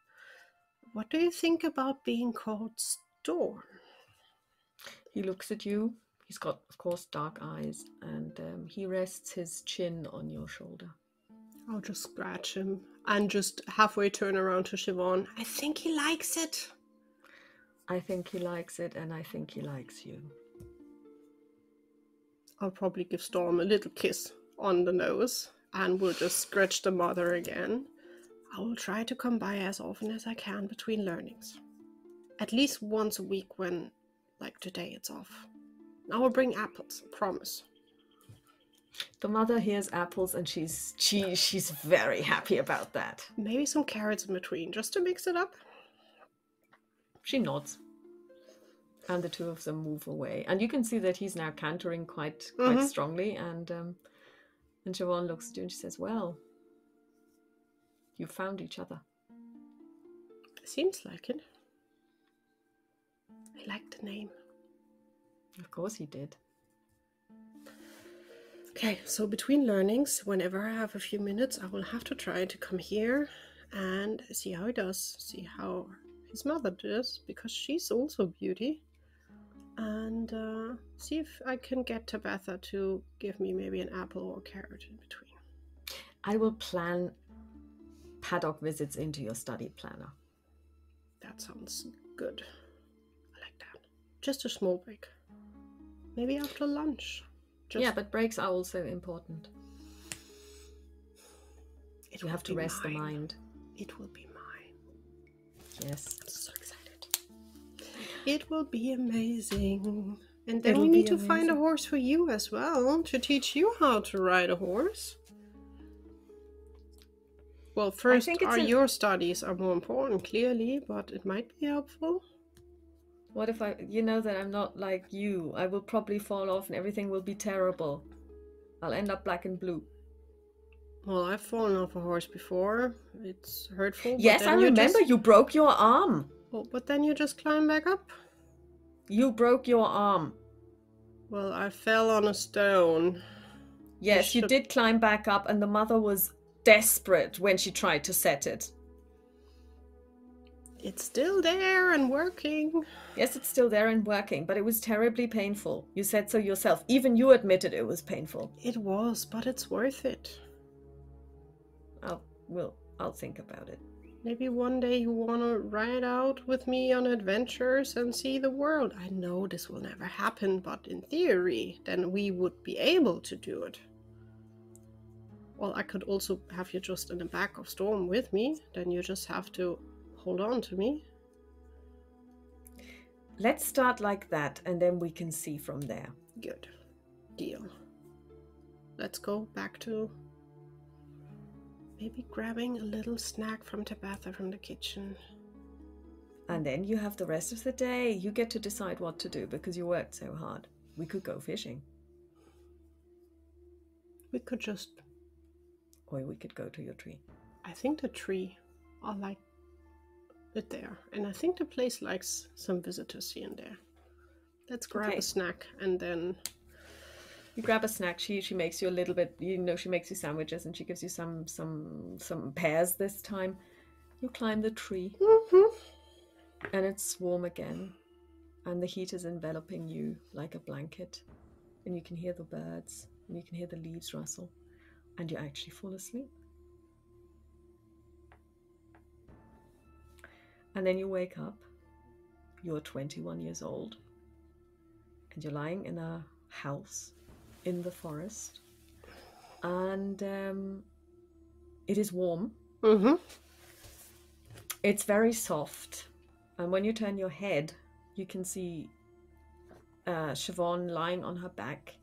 what do you think about being called Storm? He looks at you. He's got, of course, dark eyes, and he rests his chin on your shoulder. I'll just scratch him and just halfway turn around to Siobhan. I think he likes it. I think he likes it, and I think he likes you. I'll probably give Storm a little kiss on the nose and will just scratch the mother again. I will try to come by as often as I can between learnings. At least once a week when, like today, it's off. I will bring apples, I promise. The mother hears apples and she's very happy about that. Maybe some carrots in between, just to mix it up. She nods. And the two of them move away. And you can see that he's now cantering quite strongly. And Siobhan looks at you and she says, well, you found each other. Seems like it. I like the name. Of course he did. Okay, so between learnings, whenever I have a few minutes, I will have to try to come here and see how he does. See how his mother does, because she's also a beauty. And see if I can get Tabitha to give me maybe an apple or a carrot in between. I will plan paddock visits into your study planner. That sounds good. I like that. Just a small break. Maybe after lunch. Yeah, but breaks are also important. You have to rest the mind. It will be mine. Yes. I'm so excited. It will be amazing. And then we need to find a horse for you as well, to teach you how to ride a horse. Well, first, your studies are more important, clearly, but it might be helpful. What if you know that I'm not like you? I will probably fall off and everything will be terrible. I'll end up black and blue. Well, I've fallen off a horse before. It's hurtful. Yes, I remember you broke your arm. Oh, but then you just climb back up. You broke your arm. Well, I fell on a stone. Yes, you did climb back up, and the mother was desperate when she tried to set it. It's still there and working. Yes, it's still there and working, but it was terribly painful. You said so yourself. Even you admitted it was painful. It was, but it's worth it. I'll think about it. Maybe one day you want to ride out with me on adventures and see the world. I know this will never happen, but in theory, then we would be able to do it. Well, I could also have you just in the back of Storm with me. Then you just have to hold on to me. Let's start like that, and then we can see from there. Good. Deal. Let's go back to maybe grabbing a little snack from Tabitha from the kitchen. And then you have the rest of the day. You get to decide what to do because you worked so hard. We could go fishing. We could just... Or we could go to your tree. I think the tree, I like it there. And I think the place likes some visitors here and there. Let's grab a snack and then... You grab a snack. She makes you a little bit, she makes you sandwiches and she gives you some pears this time. You climb the tree. And it's warm again. And the heat is enveloping you like a blanket. And you can hear the birds. And you can hear the leaves rustle. And you actually fall asleep. And then you wake up. You're 21 years old. And you're lying in a house in the forest. And it is warm. It's very soft. And when you turn your head, you can see Siobhan lying on her back.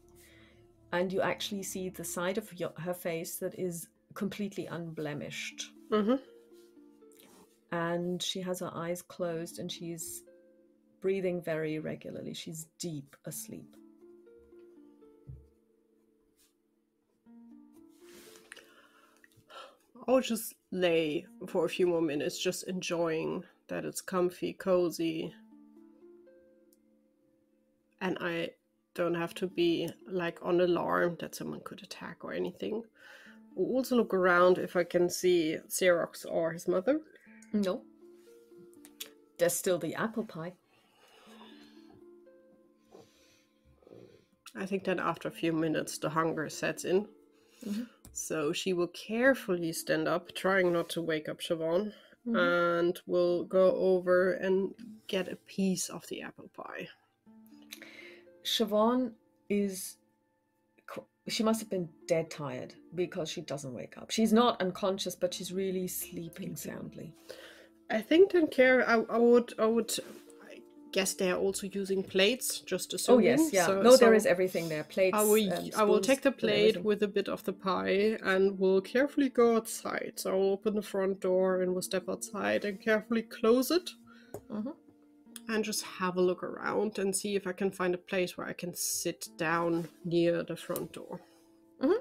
And you actually see the side of her face that is completely unblemished. And she has her eyes closed and she's breathing very irregularly. She's deep asleep. I'll just lay for a few more minutes, just enjoying that it's comfy, cozy. And I don't have to be like on alarm that someone could attack or anything. I'll also look around if I can see Xerox or his mother. No. There's still the apple pie. I think that after a few minutes the hunger sets in. So she will carefully stand up, trying not to wake up Siobhan, and will go over and get a piece of the apple pie. Siobhan she must have been dead tired because she doesn't wake up. She's not unconscious, but she's really sleeping soundly. I think then I would guess they are also using plates, just assuming. Oh yes, yeah. No, there is everything there. Plates. I will take the plate with a bit of the pie and will carefully go outside. So I'll open the front door and we'll step outside and carefully close it. And just have a look around and see if I can find a place where I can sit down near the front door.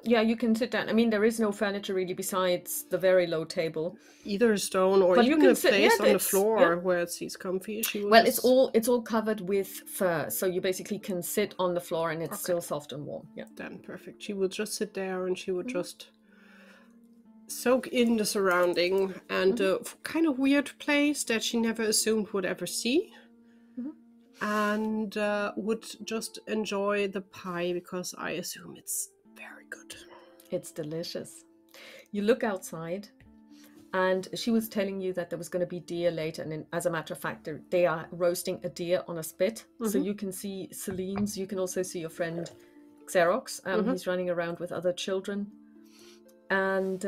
Yeah, you can sit down. I mean, there is no furniture really besides the very low table. Either a stone or even a place on the floor where it's comfy. Well, it's all covered with fur, so you basically can sit on the floor and it's still soft and warm. Yeah. Then perfect. She would just sit there and she would just soak in the surrounding and the kind of weird place that she never assumed would ever see. And would just enjoy the pie because I assume it's very good. It's delicious. You look outside and she was telling you that there was going to be deer later, and as a matter of fact they are roasting a deer on a spit. So you can see Celine's, you can also see your friend Xerox. He's running around with other children, and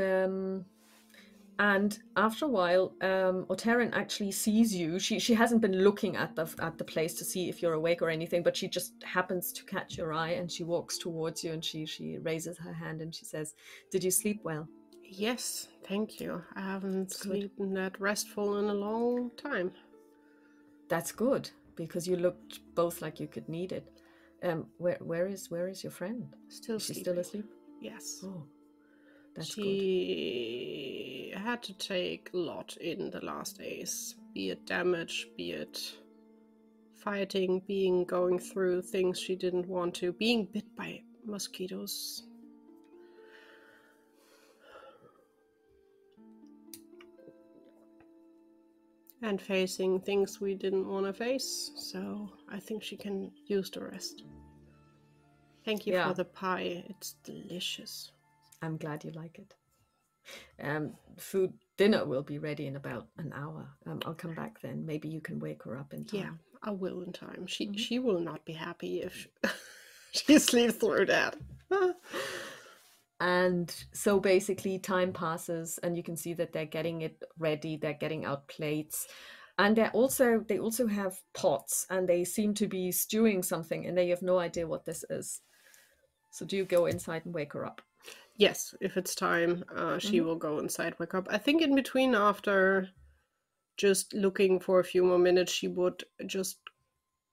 after a while, Oterin actually sees you. She hasn't been looking at the place to see if you're awake or anything, but she just happens to catch your eye, and she walks towards you, and she raises her hand and she says, "Did you sleep well?" Yes, thank you. I haven't slept that restful in a long time. That's good, because you looked both like you could need it. Where is your friend? Still is she still asleep? Yes. Oh. She had to take a lot in the last days, be it damage, be it fighting, going through things she didn't want to, being bit by mosquitoes. And facing things we didn't want to face, so I think she can use the rest. Thank you for the pie, it's delicious. I'm glad you like it. Dinner will be ready in about an hour. I'll come back then. Maybe you can wake her up in time. Yeah, I will in time. She will not be happy if she sleeps through that. And so basically time passes and you can see that they're getting it ready. They're getting out plates. And they also have pots, and they seem to be stewing something, and they have no idea what this is. So do you go inside and wake her up? Yes, if it's time, she will go inside, wake up. I think in between, after just looking for a few more minutes, she would just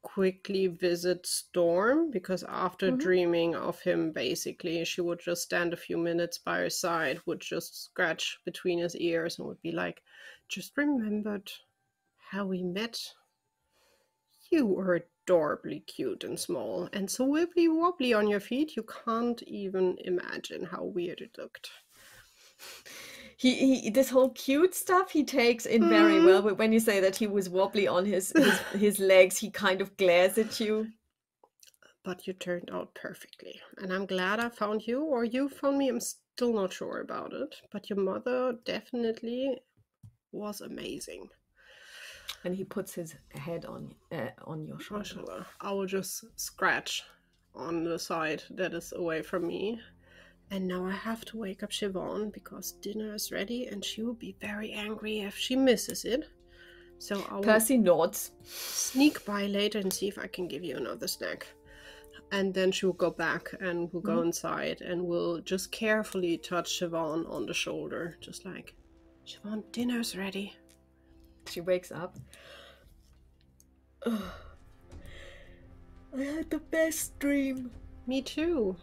quickly visit Storm, because after dreaming of him, basically, she would just stand a few minutes by her side, would just scratch between his ears and would be like, "Just remembered how we met. You were adorably cute and small, and so wibbly wobbly on your feet, you can't even imagine how weird it looked." He this whole cute stuff he takes in very well, but when you say that he was wobbly on his legs, he kind of glares at you. But you turned out perfectly, and I'm glad I found you, or you found me. I'm still not sure about it, but your mother definitely was amazing. And he puts his head on your shoulder. I will just scratch on the side that is away from me. And now I have to wake up Siobhan because dinner is ready, and she will be very angry if she misses it. So I will Percy nods. Sneak by later and see if I can give you another snack. And then she will go back and we'll go inside and we'll just carefully touch Siobhan on the shoulder. Just like, "Siobhan, dinner's ready." She wakes up. Oh, I had the best dream. Me too.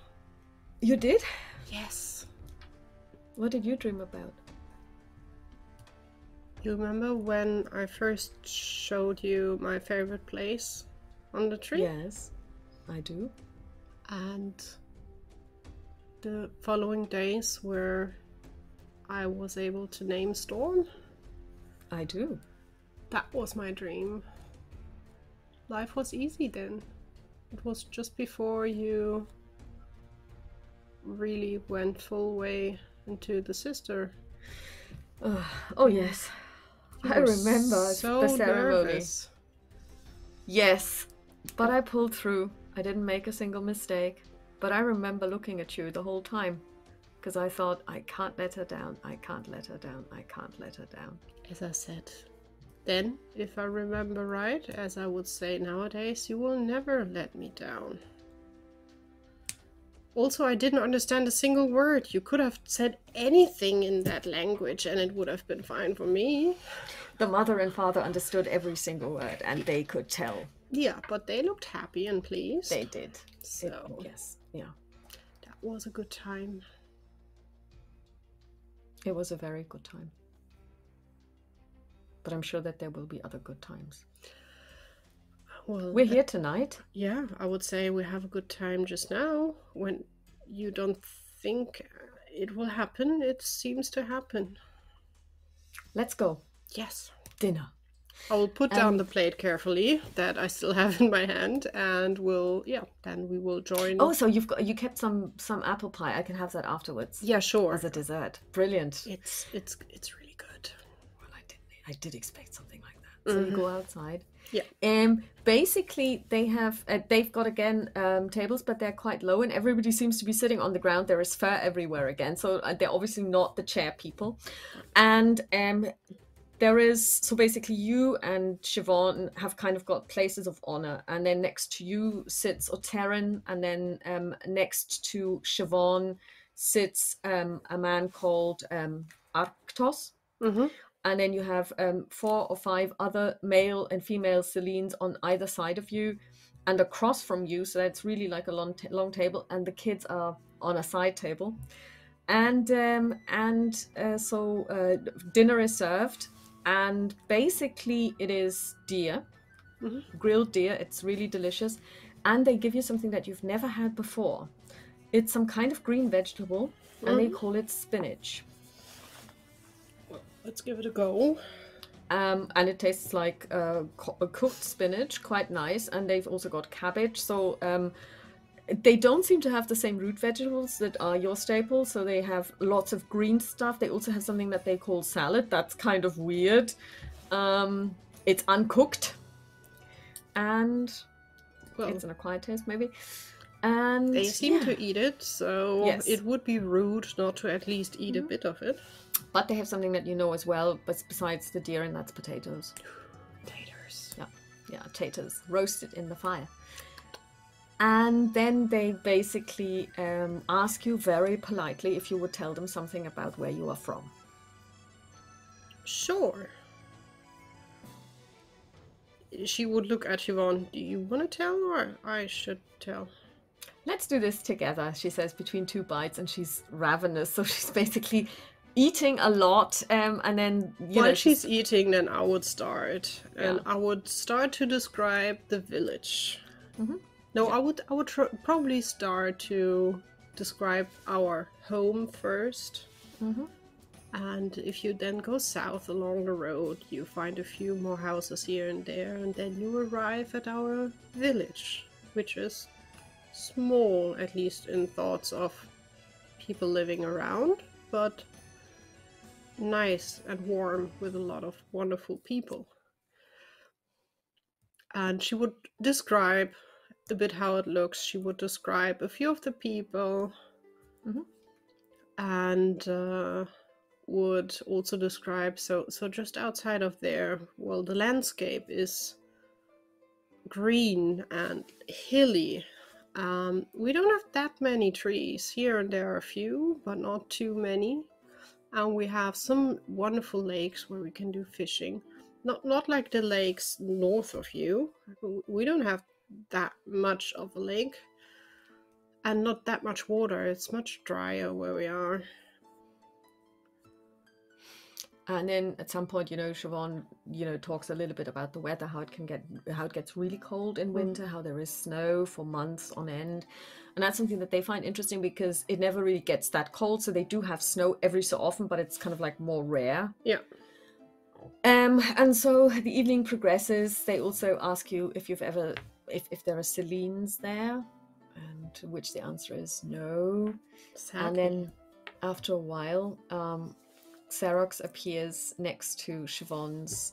You did? Yes. What did you dream about? You remember when I first showed you my favorite place on the tree? Yes, I do. And the following days where I was able to name Storm? I do. That was my dream. Life was easy then. It was just before you really went full way into the sister. Oh yes. I remember so the ceremony. Nervous. Yes, but I pulled through. I didn't make a single mistake. But I remember looking at you the whole time because I thought, I can't let her down. I can't let her down. I can't let her down. As I said, then, if I remember right, as I would say nowadays, you will never let me down. Also, I didn't understand a single word. You could have said anything in that language and it would have been fine for me. The mother and father understood every single word and they could tell. Yeah, but they looked happy and pleased. They did. So, yes, yeah. That was a good time. It was a very good time. But I'm sure that there will be other good times. Well, we're here tonight. Yeah, I would say we have a good time just now. When you don't think it will happen, it seems to happen. Let's go. Yes. Dinner. I will put down the plate carefully that I still have in my hand, and then we will join. Oh, so you kept some apple pie. I can have that afterwards. Yeah, sure. As a dessert. Brilliant. It's really good. Well, I did expect something like that. So you go outside. Yeah. Basically, they've got again tables, but they're quite low, and everybody seems to be sitting on the ground. There is fur everywhere again, so they're obviously not the chair people. And so basically you and Siobhan have kind of got places of honor, and then next to you sits Oterin, and then next to Siobhan sits a man called Arctos. Mm-hmm. And then you have 4 or 5 other male and female Celines on either side of you and across from you. So that's really like a long table. And the kids are on a side table. And so dinner is served. And basically it is deer, grilled deer. It's really delicious. And they give you something that you've never had before. It's some kind of green vegetable, and they call it spinach. Let's give it a go. And it tastes like cooked spinach, quite nice. And they've also got cabbage. So they don't seem to have the same root vegetables that are your staple. So they have lots of green stuff. They also have something that they call salad. That's kind of weird. It's uncooked. And it's an acquired taste, maybe. And they seem to eat it, so it would be rude not to at least eat a bit of it. But they have something that you know as well, but besides the deer, and that's potatoes. Taters. Yeah, taters roasted in the fire. And then they basically ask you very politely if you would tell them something about where you are from. Sure. She would look at Siobhan. Do you want to tell, or I should tell? Let's do this together, she says between 2 bites, and she's ravenous, so she's basically eating a lot, and then while she's eating, then I would start, and I would start to describe the village. No, I would probably start to describe our home first. And if you then go south along the road, you find a few more houses here and there, and then you arrive at our village, which is small, at least in thoughts of people living around, but nice and warm with a lot of wonderful people. And she would describe a bit how it looks. She would describe a few of the people, and would also describe, so just outside of there, well, the landscape is green and hilly. We don't have that many trees. Here and there are a few, but not too many. And we have some wonderful lakes where we can do fishing. Not like the lakes north of you. We don't have that much of a lake. And not that much water. It's much drier where we are. And then at some point, Siobhan, talks a little bit about the weather, how it gets really cold in winter, how there is snow for months on end. And that's something that they find interesting because it never really gets that cold. So they do have snow every so often, but it's kind of like more rare. Yeah. And so the evening progresses. They also ask you if you've ever, if there are Celines there, and to which the answer is no. Sadly. And then after a while, Xerox appears next to Siobhan's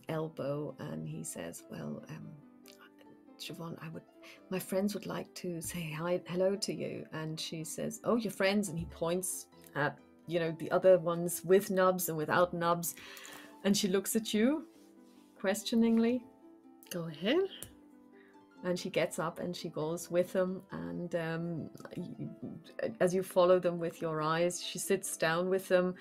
elbow, and he says, well, Siobhan, my friends would like to say hello to you. And she says, oh, your friends? And he points at, the other ones with nubs and without nubs. And she looks at you questioningly. Go ahead. And she gets up and she goes with them. And as you follow them with your eyes, she sits down with them.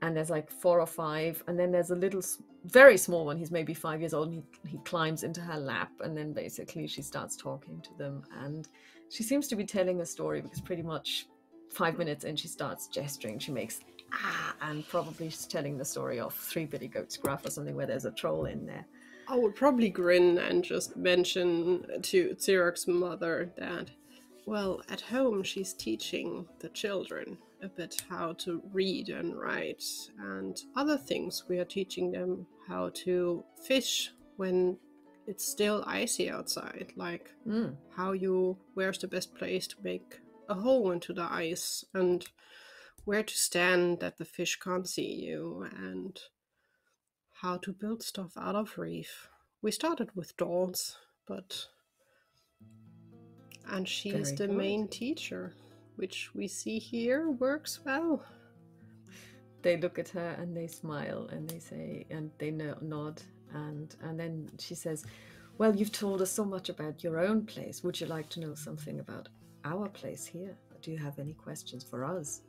And there's like 4 or 5. And then there's a little, very small one. He's maybe 5 years old. And he climbs into her lap. And then basically she starts talking to them. And she seems to be telling a story, because pretty much 5 minutes in, she starts gesturing. She makes, and probably she's telling the story of Three Billy Goats Gruff or something, where there's a troll in there. I would probably grin and just mention to Xerox's mother that, well, at home she's teaching the children a bit how to read and write, and other things. We are teaching them how to fish when it's still icy outside, like where's the best place to make a hole into the ice, and where to stand that the fish can't see you, and how to build stuff out of reef. We started with dolls, and she's the main teacher, which we see here works well. They look at her and they smile and they say, and they nod, and then she says, well, you've told us so much about your own place. Would you like to know something about our place here? Do you have any questions for us?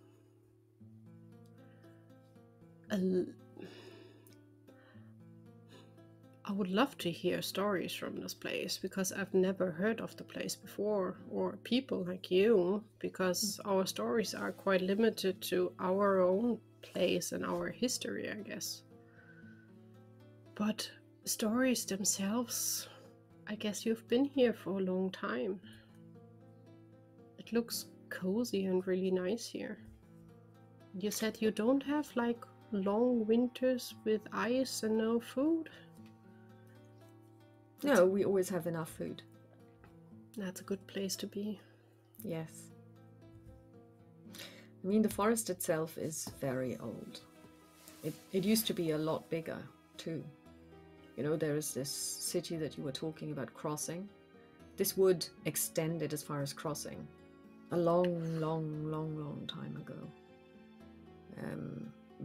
I would love to hear stories from this place, because I've never heard of the place before, or people like you, because our stories are quite limited to our own place and our history, I guess. But stories themselves, I guess you've been here for a long time. It looks cozy and really nice here. You said you don't have like long winters with ice and no food? No, we always have enough food. That's a good place to be. Yes. I mean, the forest itself is very old. It used to be a lot bigger too. There is this city that you were talking about crossing. This wood extended as far as crossing a long, long, long, long time ago.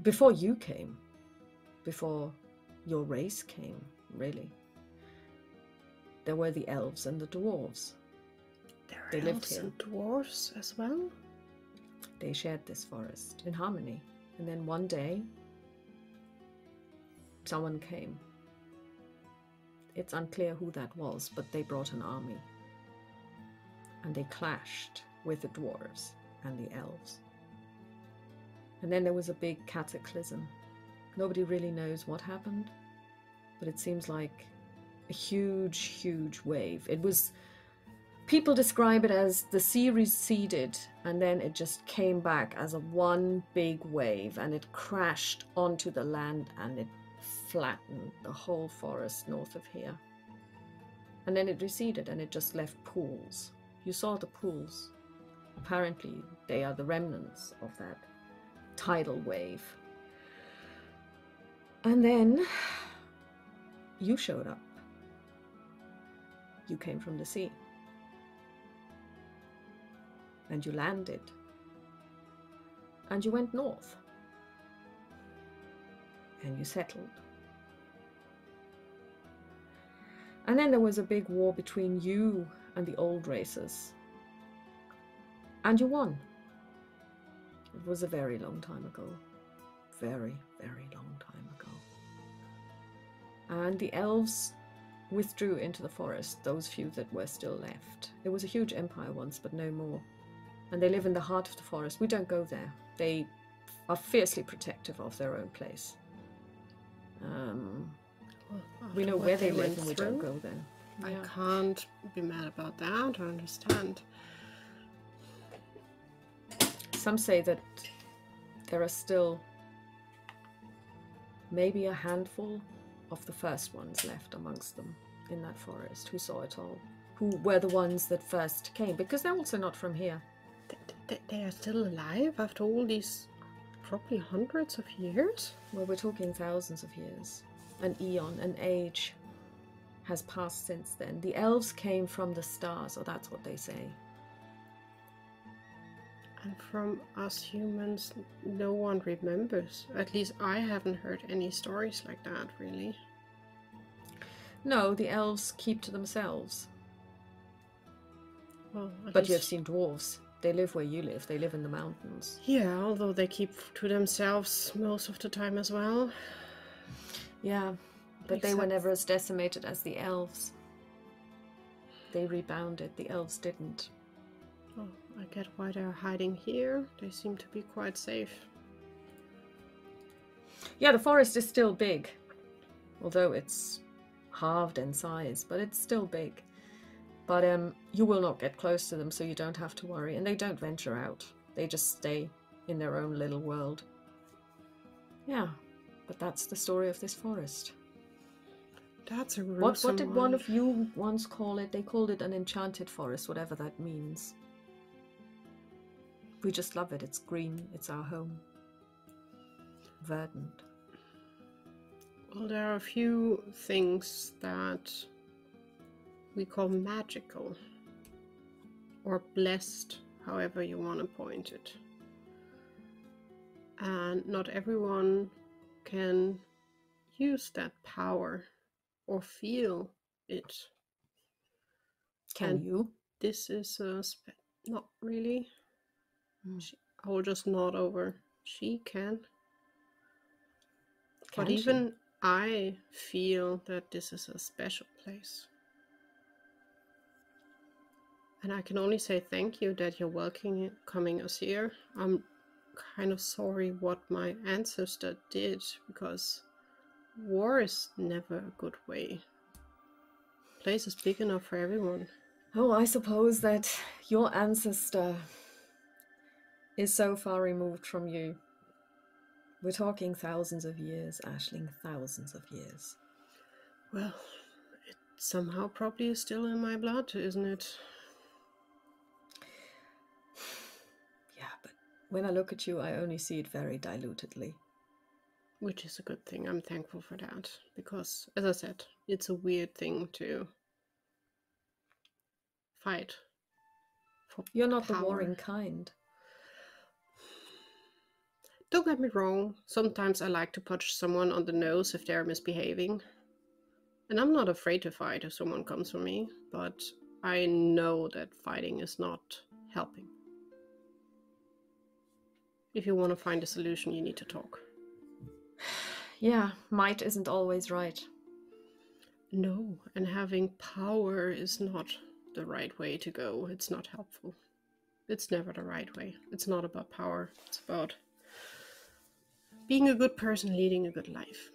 Before you came. Before your race came, really. There were the elves and the dwarves. There are elves and dwarves as well? They shared this forest in harmony. And then one day, someone came. It's unclear who that was, but they brought an army. And they clashed with the dwarves and the elves. And then there was a big cataclysm. Nobody really knows what happened, but it seems like a huge, huge wave. People describe it as the sea receded and then it just came back as a one big wave, and it crashed onto the land and it flattened the whole forest north of here. And then it receded and it just left pools. You saw the pools. Apparently they are the remnants of that tidal wave. And then you showed up. You came from the sea. And you landed. And you went north. And you settled. And then there was a big war between you and the old races. And you won. It was a very long time ago. Very, very long time ago. And the elves withdrew into the forest, those few that were still left. It was a huge empire once, but no more. And they live in the heart of the forest. We don't go there. They are fiercely protective of their own place. We know where they live and we don't go there. I can't be mad about that. I understand. Some say that there are still maybe a handful of the first ones left amongst them in that forest who saw it all, who were the ones that first came, because they're also not from here. They are still alive after all these probably hundreds of years? Well, we're talking thousands of years. An eon, an age. has passed since then. The elves came from the stars, or that's what they say. And from us humans, no one remembers. At least I haven't heard any stories like that, really. No, the elves keep to themselves. Well, but you have seen dwarves. They live where you live. They live in the mountains. Yeah, although they keep to themselves most of the time as well. Yeah, but they were never as decimated as the elves. They rebounded. The elves didn't. Oh, I get why they're hiding here. They seem to be quite safe. Yeah, the forest is still big. Although it's halved in size, but it's still big. But you will not get close to them, so you don't have to worry. And they don't venture out. They just stay in their own little world. Yeah, but that's the story of this forest. That's a gruesome What did one of you once call it? They called it an enchanted forest, whatever that means. We just love it. It's green. It's our home. Verdant. Well, there are a few things that we call magical or blessed, however you want to point it. And not everyone can use that power or feel it. Can you? This is not really. I will just nod over. She can. But even I feel that this is a special place. And I can only say thank you that you're welcoming us here. I'm kind of sorry what my ancestor did, because war is never a good way. The place is big enough for everyone. Oh, I suppose that your ancestor is so far removed from you. We're talking thousands of years, Aisling, thousands of years. Well, it somehow probably is still in my blood, isn't it? Yeah, but when I look at you, I only see it very dilutedly. Which is a good thing. I'm thankful for that. Because, as I said, it's a weird thing to fight for You're not power. the warring kind. Don't get me wrong. Sometimes I like to punch someone on the nose if they're misbehaving. And I'm not afraid to fight if someone comes for me. But I know that fighting is not helping. If you want to find a solution, you need to talk. Yeah, might isn't always right. No, and having power is not the right way to go. It's not helpful. It's never the right way. It's not about power. It's about being a good person, leading a good life.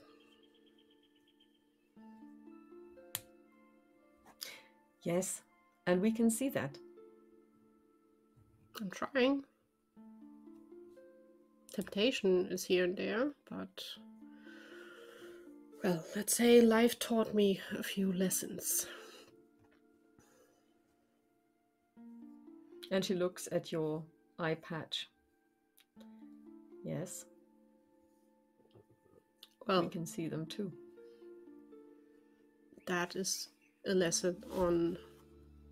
Yes, and we can see that. I'm trying. Temptation is here and there, but... well, let's say life taught me a few lessons. And she looks at your eye patch. Yes. Well, we can see them too. That is a lesson on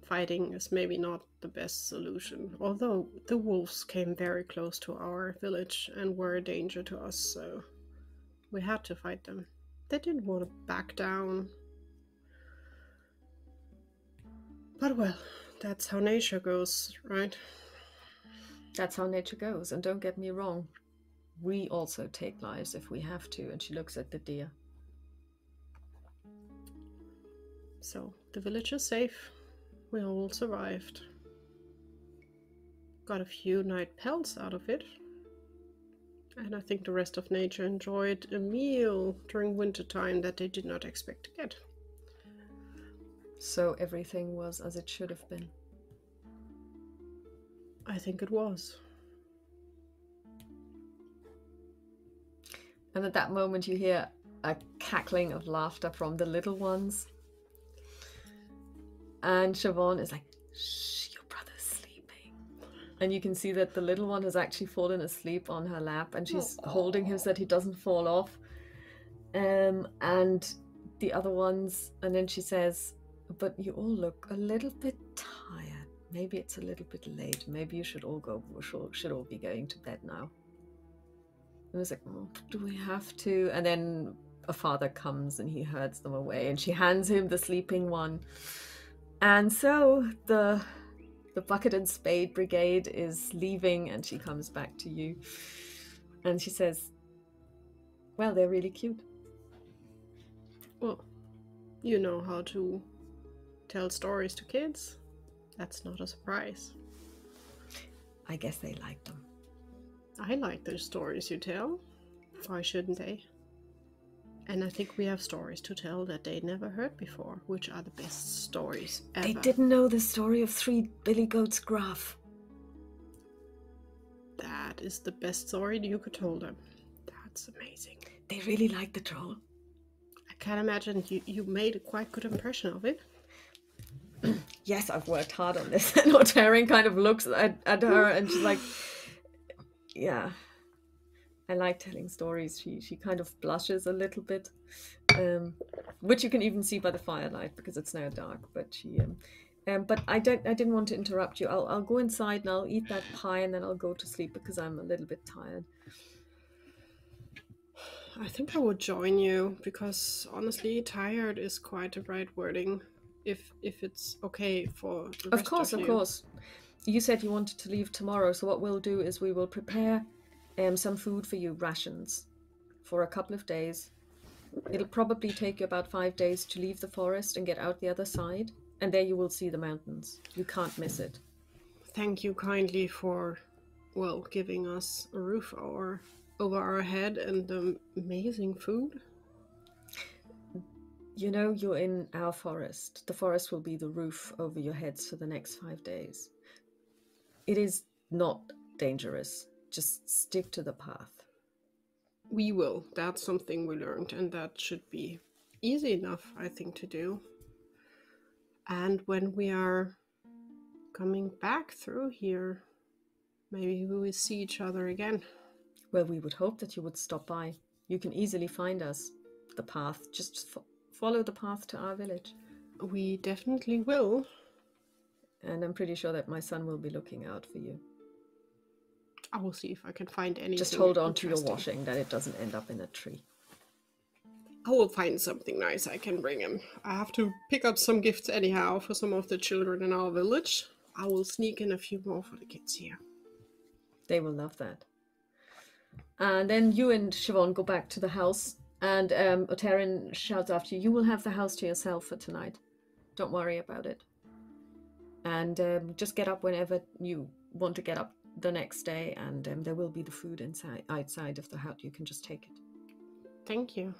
fighting is maybe not the best solution. Although the wolves came very close to our village and were a danger to us, so we had to fight them. They didn't want to back down. But well, that's how nature goes, right? That's how nature goes, and don't get me wrong. We also take lives if we have to, and she looks at the deer. So, the village is safe. We all survived. Got a few night pelts out of it. And I think the rest of nature enjoyed a meal during winter time that they did not expect to get. So everything was as it should have been. I think it was. And at that moment you hear a cackling of laughter from the little ones. And Siobhan is like, shh, your brother's sleeping. And you can see that the little one has actually fallen asleep on her lap, and she's holding him so that he doesn't fall off. And the other ones, and then she says, but you all look a little bit tired. Maybe it's a little bit late. Maybe you should all be going to bed now. And I was like, oh, do we have to? And then a father comes and he herds them away, and she hands him the sleeping one. And so the bucket and spade brigade is leaving, and she comes back to you. And she says, well, they're really cute. Well, you know how to tell stories to kids. That's not a surprise. I guess they like them. I like the stories you tell. Why shouldn't they? And I think we have stories to tell that they never heard before, which are the best stories ever. They didn't know the story of 3 billy goats Graf. That is the best story you could tell them. That's amazing. They really like the troll. I can imagine you made a quite good impression of it. Yes, I've worked hard on this. And Otarian kind of looks at her and she's like, yeah, I like telling stories. She kind of blushes a little bit, which you can even see by the firelight because it's now dark. But but I didn't want to interrupt you. I'll go inside and I'll eat that pie and then I'll go to sleep because I'm a little bit tired. I think I would join you because honestly, tired is quite the right wording. If it's okay for the rest of you. Of course. You said you wanted to leave tomorrow, so what we'll do is we will prepare some food for you, rations, for a couple of days. It'll probably take you about 5 days to leave the forest and get out the other side, and there you will see the mountains. You can't miss it. Thank you kindly for, well, giving us a roof over our head and amazing food. You know, you're in our forest. The forest will be the roof over your heads for the next 5 days. It is not dangerous. Just stick to the path. We will. That's something we learned, and that should be easy enough, I think, to do. And when we are coming back through here, maybe we will see each other again. Well, we would hope that you would stop by. You can easily find us. The path. Just follow the path to our village. We definitely will. And I'm pretty sure that my son will be looking out for you. I will see if I can find anything. Just hold on to your washing, that it doesn't end up in a tree. I will find something nice I can bring him. I have to pick up some gifts anyhow for some of the children in our village. I will sneak in a few more for the kids here. They will love that. And then you and Siobhan go back to the house, and Otarian shouts after you, you will have the house to yourself for tonight. Don't worry about it. And just get up whenever you want to get up the next day, and there will be the food outside of the hut. You can just take it. Thank you.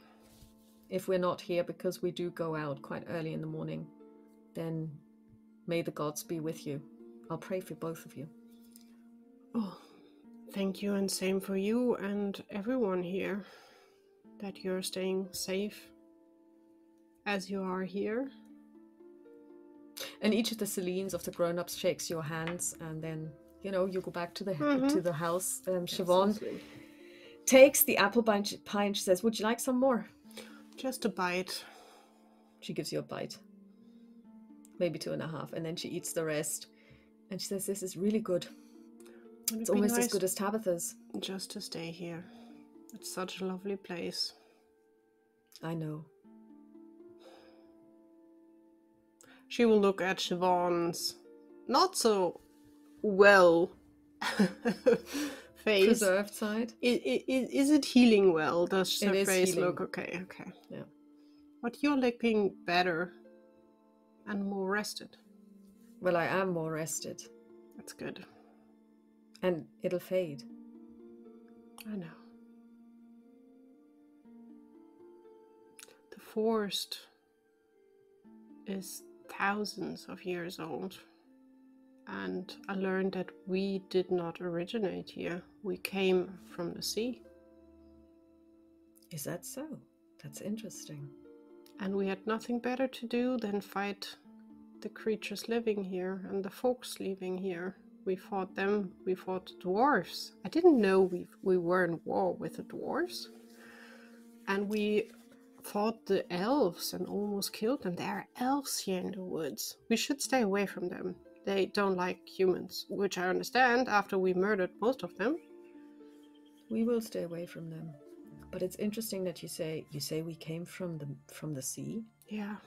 If we're not here, because we do go out quite early in the morning, then may the gods be with you. I'll pray for both of you. Oh, thank you, and same for you and everyone here, that you're staying safe as you are here. And each of the Celines of the grown-ups shakes your hands, and then, you know, you go back to the house. Siobhan takes the apple pie and she says, would you like some more? Just a bite. She gives you a bite. Maybe 2.5, and then she eats the rest. And she says, this is really good. It's almost as good as Tabitha's. Just to stay here. It's such a lovely place. I know. She will look at Siobhan's not so well face. Preserved side. Is it healing well? Does her face healing. look okay? Okay. Yeah. But you're looking better and more rested. Well, I am more rested. That's good. And it'll fade. I know. The forest is thousands of years old, and I learned that we did not originate here. We came from the sea. Is that so? That's interesting. And we had nothing better to do than fight the creatures living here and the folks living here. We fought them, we fought the dwarves. I didn't know we were in war with the dwarves. And we fought the elves and almost killed them. There are elves here in the woods. We should stay away from them. They don't like humans, which I understand after we murdered most of them. We will stay away from them. But it's interesting that you say we came from the sea. Yeah.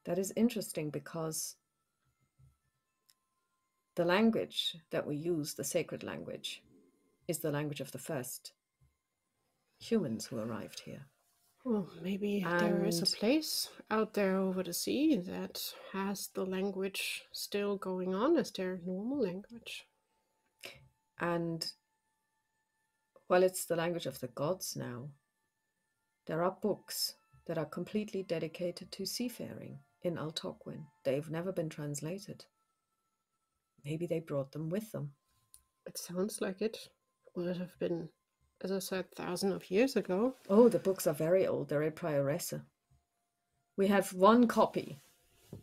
That is interesting because the language that we use, the sacred language, is the language of the first humans who arrived here. Well, maybe there is a place out there over the sea that has the language still going on as their normal language. And well, it's the language of the gods now. There are books that are completely dedicated to seafaring in Altoquin. They've never been translated. Maybe they brought them with them. It sounds like it would have been, as I said, thousands of years ago. Oh, the books are very old. They're a prioressa. We have one copy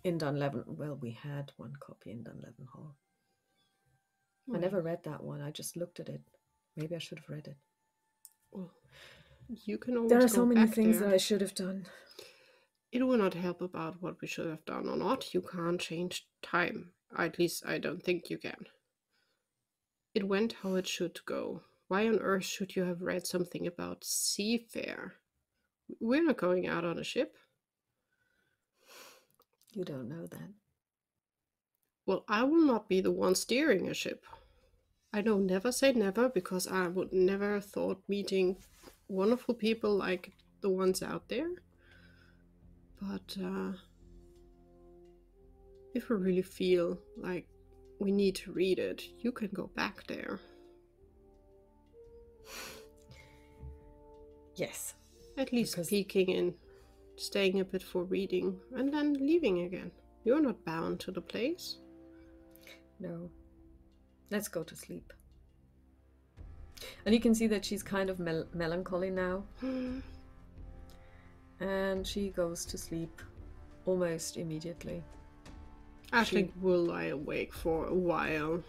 in Dunlevin. Well, we had one copy in Dunlevin Hall. I never read that one. I just looked at it. Maybe I should have read it. Well, you can always there are go so many back things there. that I should have done. It will not help about what we should have done or not. You can't change time. At least I don't think you can. It went how it should go. Why on earth should you have read something about seafare? We're not going out on a ship. You don't know that. Well, I will not be the one steering a ship. I know never say never, because I would never have thought meeting wonderful people like the ones out there. But if we really feel like we need to read it, you can go back there. Yes. At least peeking in, staying a bit for reading, and then leaving again. You're not bound to the place. No. Let's go to sleep. And you can see that she's kind of melancholy now. And she goes to sleep almost immediately. Aisling will lie awake for a while.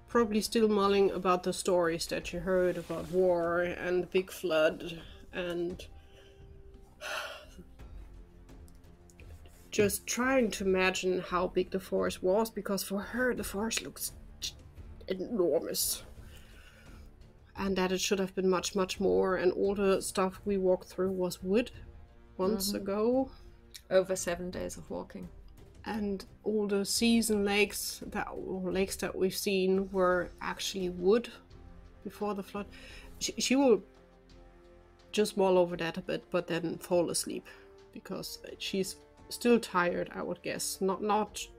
Probably still mulling about the stories that she heard about war and the big flood and just trying to imagine how big the forest was, because for her the forest looks enormous. And that it should have been much, much more, and all the stuff we walked through was wood months ago. Over 7 days of walking. And all the seas and lakes that we've seen were actually wood before the flood. She will just mull over that a bit, but then fall asleep, because she's still tired, I would guess. Not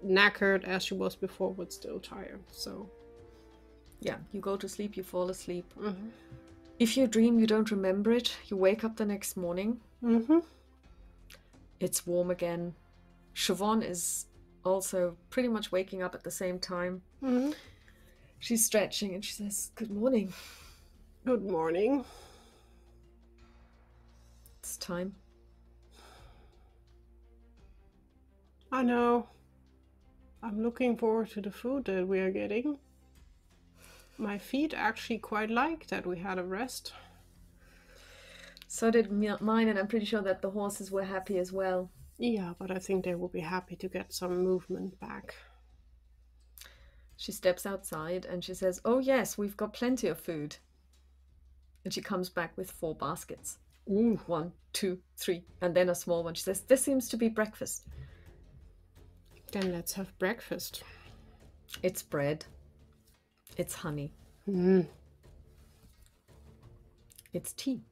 knackered as she was before, but still tired. So yeah, you go to sleep, you fall asleep. If you dream, you don't remember it. You wake up the next morning. It's warm again. Siobhan is also pretty much waking up at the same time. She's stretching and she says, "Good morning." Good morning. It's time. I know. I'm looking forward to the food that we are getting. My feet actually quite like that we had a rest. So did mine, and I'm pretty sure that the horses were happy as well. Yeah, but I think they will be happy to get some movement back. She steps outside and she says, "Oh yes, we've got plenty of food." And she comes back with 4 baskets. Ooh. 1, 2, 3, and then a small one. She says, "This seems to be breakfast." Then let's have breakfast. It's bread. It's honey. It's tea.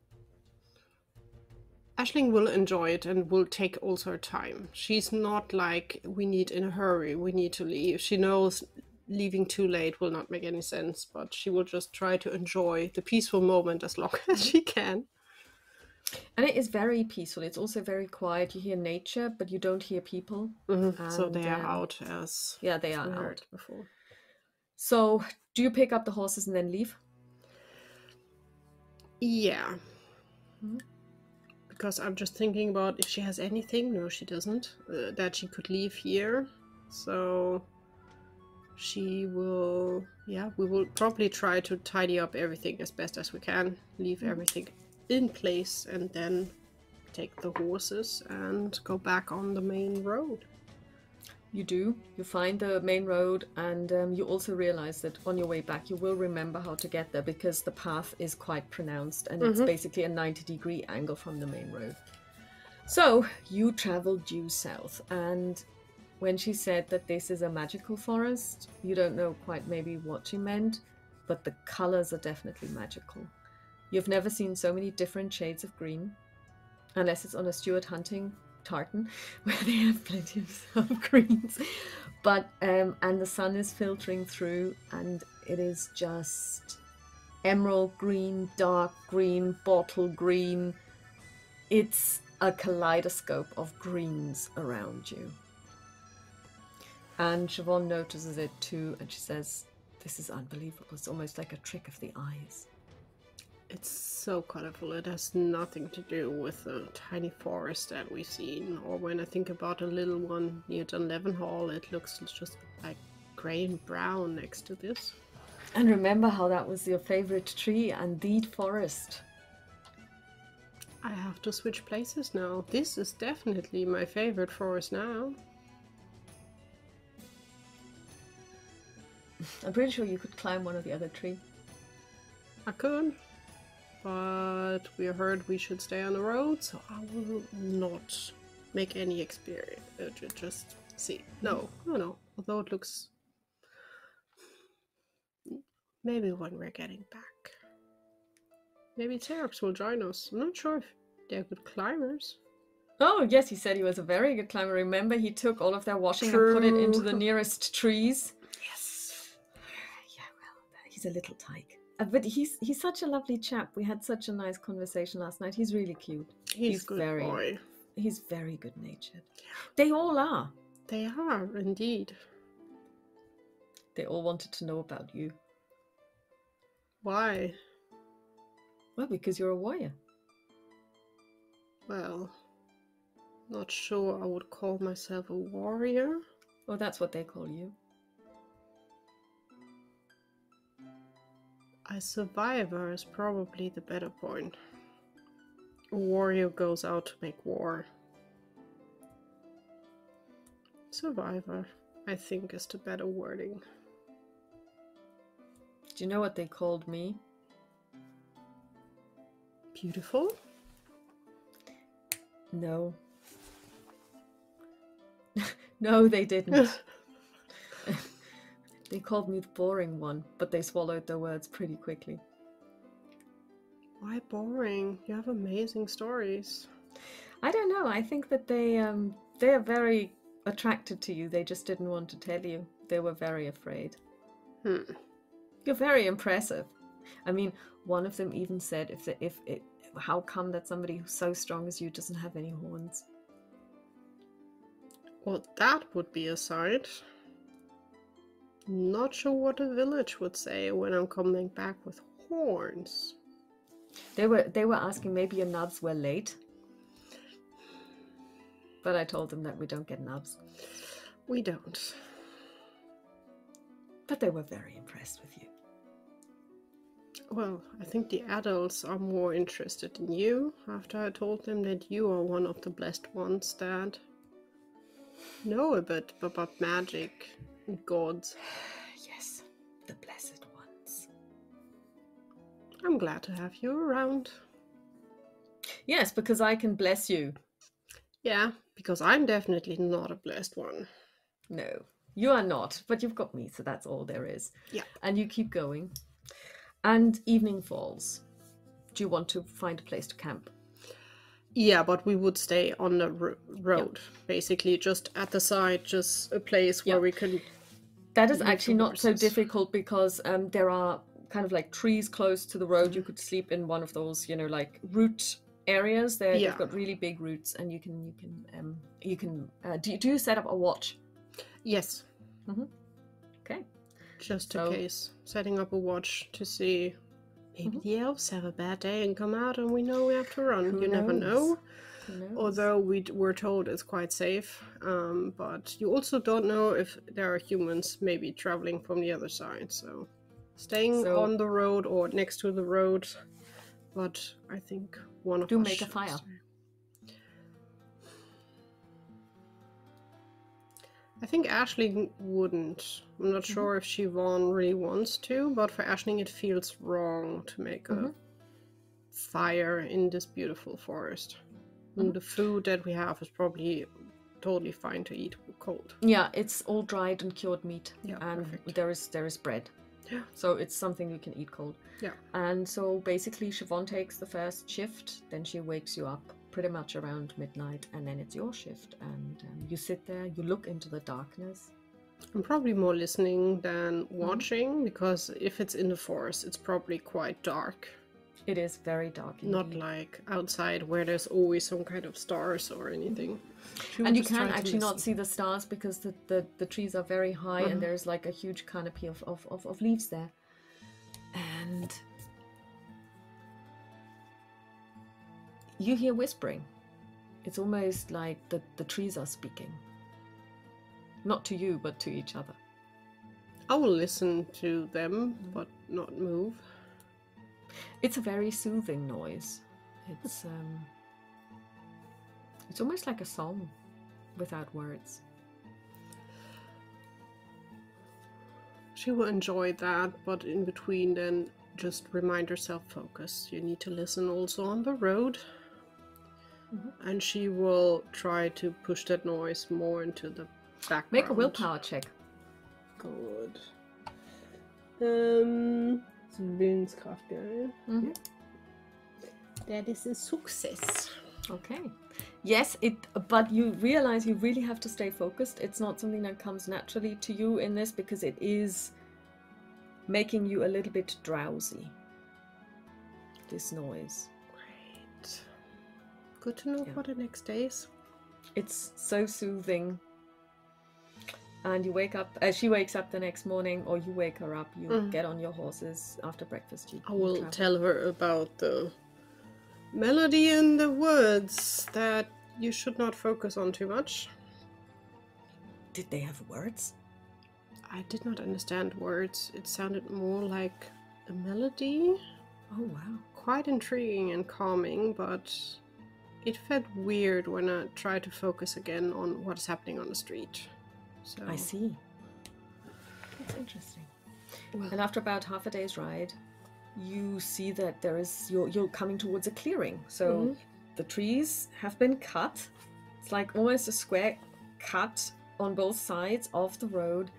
Aisling will enjoy it and will take also her time. She's not like, we need in a hurry, we need to leave. She knows leaving too late will not make any sense, but she will just try to enjoy the peaceful moment as long as she can. And it is very peaceful. It's also very quiet. You hear nature, but you don't hear people. So they are out as... Yeah, they are heard out. Before. So, do you pick up the horses and then leave? Yeah. Because I'm just thinking about if she has anything. No, she doesn't. That she could leave here. So she will... Yeah, we will probably try to tidy up everything as best as we can. Leave everything in place and then take the horses and go back on the main road. You do. You find the main road, and you also realize that on your way back you will remember how to get there, because the path is quite pronounced and it's basically a 90-degree angle from the main road. So you travel due south, and when she said that this is a magical forest, you don't know quite maybe what she meant, but the colors are definitely magical. You've never seen so many different shades of green, unless it's on a Stewart hunting tartan, where they have plenty of greens. But and the sun is filtering through, and it is just emerald green, dark green, bottle green. It's a kaleidoscope of greens around you. And Siobhan notices it too, and she says, "This is unbelievable. It's almost like a trick of the eyes." It's so colorful. It has nothing to do with the tiny forest that we've seen. Or when I think about a little one near Dunlevin Hall, it looks just like grey and brown next to this. And remember how that was your favorite tree and the forest. I have to switch places now. This is definitely my favorite forest now. I'm pretty sure you could climb one or the other tree. I could. But we heard we should stay on the road, so I will not make any experience. Just see. No. Although it looks... Maybe when we're getting back. Maybe Terops will join us. I'm not sure if they're good climbers. Oh, yes, he said he was a very good climber. Remember, he took all of their washing and put it into the nearest trees? Yes. Yeah, well, he's a little tyke. But he's such a lovely chap. We had such a nice conversation last night. He's really cute. He's good boy. He's very good-natured. They all are. They are, indeed. They all wanted to know about you. Why? Well, because you're a warrior. Well, not sure I would call myself a warrior. Well, that's what they call you. A survivor is probably the better point. A warrior goes out to make war. Survivor, I think, is the better wording. Do you know what they called me? Beautiful? No. No, they didn't. They called me the boring one, but they swallowed their words pretty quickly. Why boring? You have amazing stories. I don't know. I think that they are very attracted to you. They just didn't want to tell you. They were very afraid. You're very impressive. I mean, one of them even said, how come that somebody who's so strong as you doesn't have any horns? Well, that would be a sight. Not sure what a village would say when I'm coming back with horns. They were asking maybe your nubs were late. But I told them that we don't get nubs. We don't. But they were very impressed with you. Well, I think the adults are more interested in you after I told them that you are one of the blessed ones that know a bit about magic and gods. Yes, the blessed ones. I'm glad to have you around. Yes, because I can bless you. Yeah, because I'm definitely not a blessed one. No, you are not, but you've got me, so that's all there is. Yeah. And you keep going. And evening falls. Do you want to find a place to camp? Yeah, but we would stay on the road, basically, just at the side, just a place where we can... That is actually not so difficult, because there are kind of like trees close to the road. You could sleep in one of those, like root areas. They've got really big roots, and you can do you set up a watch? Yes. Okay. Just in case. Setting up a watch to see maybe the elves have a bad day and come out and we know we have to run. You never know. Although we were told it's quite safe. But you also don't know if there are humans maybe traveling from the other side. So staying on the road or next to the road but I think one of Do us make a should fire. stay. I think Aisling wouldn't. I'm not sure if Siobhan really wants to, but for Aisling it feels wrong to make a fire in this beautiful forest. And the food that we have is probably totally fine to eat cold. Yeah, it's all dried and cured meat. Yeah, and perfect. there is bread. Yeah. So it's something you can eat cold. Yeah. And so basically Siobhan takes the first shift, then she wakes you up pretty much around midnight, and then it's your shift. And you sit there, you look into the darkness. I'm probably more listening than watching, because if it's in the forest, it's probably quite dark. It is very dark indeed. Not like outside where there's always some kind of stars or anything. And you can actually not see the stars because the trees are very high and there's like a huge canopy of leaves there. And you hear whispering. It's almost like the trees are speaking. Not to you, but to each other. I will listen to them, but not move. It's a very soothing noise. It's almost like a song without words. She will enjoy that, but in between then just remind herself focus. You need to listen also on the road. And she will try to push that noise more into the background. Make a willpower check. Good. Willenskraft, gell? Mm-hmm. That is a success. Okay. Yes, but you realize you really have to stay focused. It's not something that comes naturally to you in this, because it is making you a little bit drowsy, this noise. Great. Good to know for the next days. It's so soothing. And you wake up, she wakes up the next morning, or you wake her up, you get on your horses after breakfast. I will tell her about the melody and the words that you should not focus on too much. Did they have words? I did not understand words. It sounded more like a melody. Oh, wow. Quite intriguing and calming, but it felt weird when I tried to focus again on what's happening on the street. So I see. That's interesting. Well, and after about half a day's ride, you see that there is you're coming towards a clearing. So the trees have been cut. It's like almost a square cut on both sides of the road.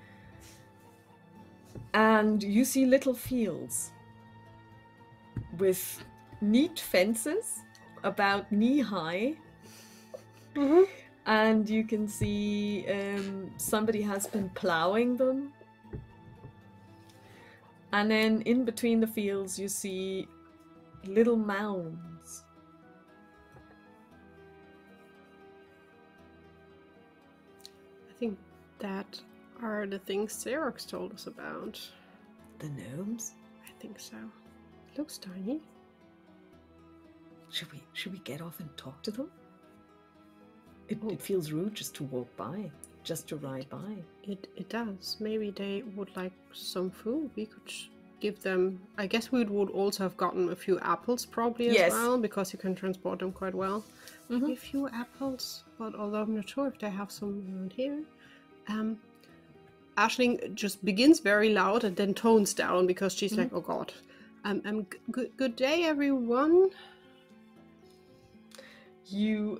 And you see little fields with neat fences about knee high. And you can see somebody has been plowing them. And then in between the fields you see little mounds. I think that are the things Xerox told us about. The gnomes? I think so. Looks tiny. Should we get off and talk to them? It feels rude just to walk by, just to ride by. It does. Maybe they would like some food. We could give them... I guess we would also have gotten a few apples probably as well, because you can transport them quite well. A few apples, but although I'm not sure if they have some around here. Aisling just begins very loud and then tones down because she's like, oh god. Good day, everyone. You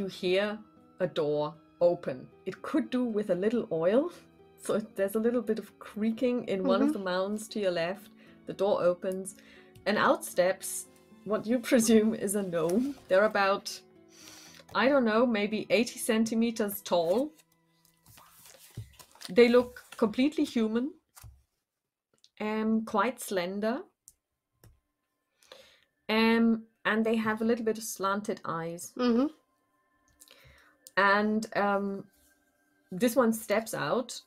hear a door open. It could do with a little oil. So there's a little bit of creaking in one of the mounds to your left. The door opens and out steps what you presume is a gnome. They're about, I don't know, maybe 80 centimeters tall. They look completely human, quite slender. And they have a little bit of slanted eyes. And this one steps out.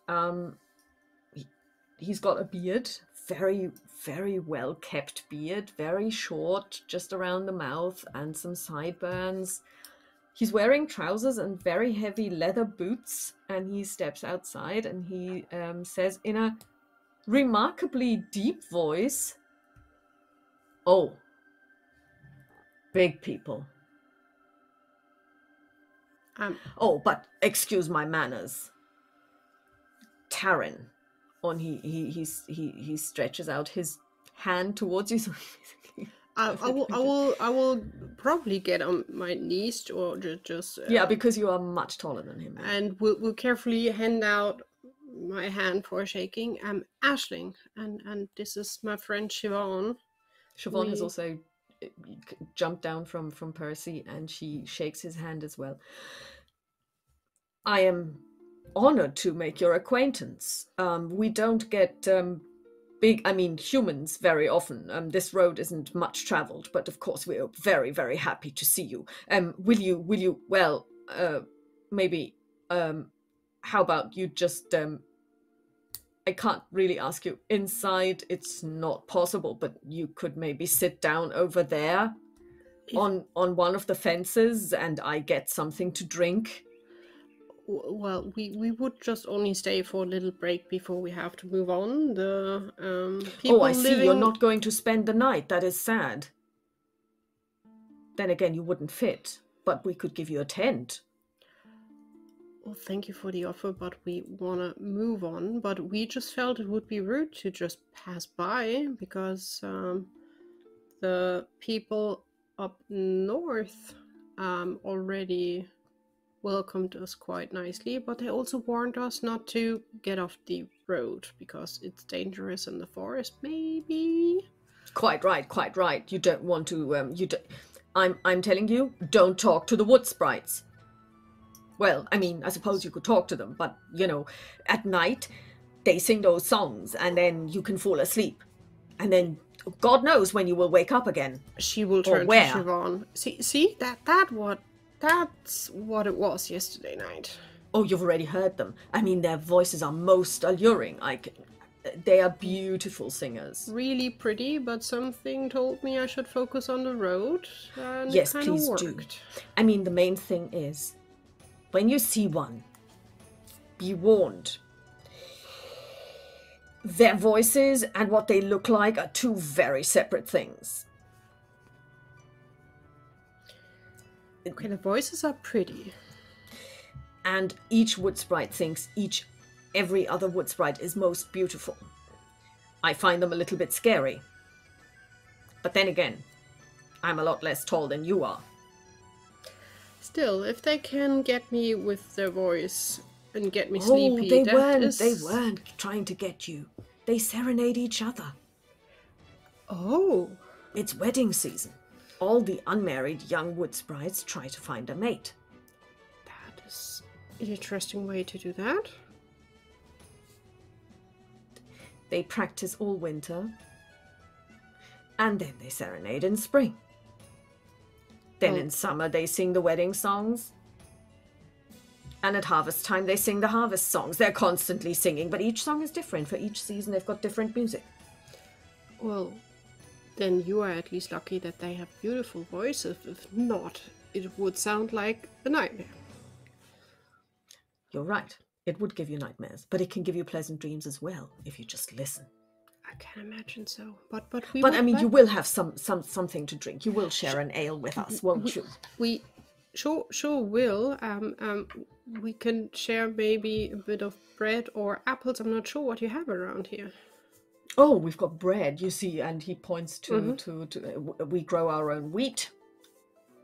He's got a beard, very, very well kept beard, very short, just around the mouth, and some sideburns. He's wearing trousers and very heavy leather boots, and he steps outside and he says in a remarkably deep voice, Oh, big people. Oh, but excuse my manners. Taryn. He stretches out his hand towards you. So I will probably get on my knees or just yeah, because you are much taller than him. And we'll carefully hand out my hand for shaking. I'm Aisling, and this is my friend Siobhan. Siobhan has also jumped down from Percy, and she shakes his hand as well. I am honored to make your acquaintance. We don't get humans very often. This road isn't much traveled, but of course we're very, very happy to see you. Will you, well, maybe, how about you just, I can't really ask you inside, it's not possible, but you could maybe sit down over there on one of the fences and I get something to drink. Well, we would just only stay for a little break before we have to move on. The people I see. You're not going to spend the night. That is sad. Then again, you wouldn't fit, but we could give you a tent. Well, thank you for the offer, but we want to move on. But we just felt it would be rude to just pass by because the people up north already welcomed us quite nicely, but they also warned us not to get off the road because it's dangerous in the forest, maybe. Quite right. You don't want to, I'm telling you, don't talk to the wood sprites. Well, I mean, I suppose you could talk to them, but, at night, they sing those songs, and then you can fall asleep. And then, God knows when you will wake up again. She will turn to Siobhan. See, that's what it was yesterday night. Oh, you've already heard them. I mean, their voices are most alluring. They are beautiful singers. Really pretty, but something told me I should focus on the road. And yes, please do. I mean, the main thing is, when you see one, be warned. Their voices and what they look like are two very separate things. Okay, the voices are pretty. And each wood sprite thinks every other wood sprite is most beautiful. I find them a little bit scary. But then again, I'm a lot less tall than you are. Still, if they can get me with their voice and get me sleepy, they weren't trying to get you. They serenade each other. Oh. It's wedding season. All the unmarried young wood sprites try to find a mate. That is an interesting way to do that. They practice all winter, and then they serenade in spring. Then in summer they sing the wedding songs, and at harvest time they sing the harvest songs. They're constantly singing, but each song is different. For each season they've got different music. Well, then you are at least lucky that they have beautiful voices. If not, it would sound like a nightmare. You're right. It would give you nightmares, but it can give you pleasant dreams as well if you just listen. I can imagine so. But I mean, you will have something to drink. You will share an ale with us, won't you? We sure will. We can share maybe a bit of bread or apples. I'm not sure what you have around here. Oh, we've got bread, you see, and he points to we grow our own wheat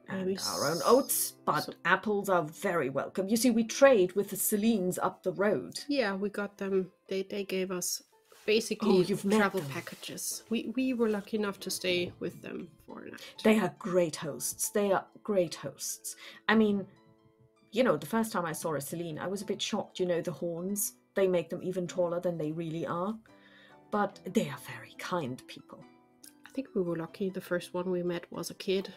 and our own oats, but apples are very welcome. You see, we trade with the Celines up the road. Yeah, we got them. They gave us basically travel packages. We were lucky enough to stay with them for a night. They are great hosts. I mean, the first time I saw a Celine, I was a bit shocked. The horns, they make them even taller than they really are. But they are very kind people. I think we were lucky. The first one we met was a kid.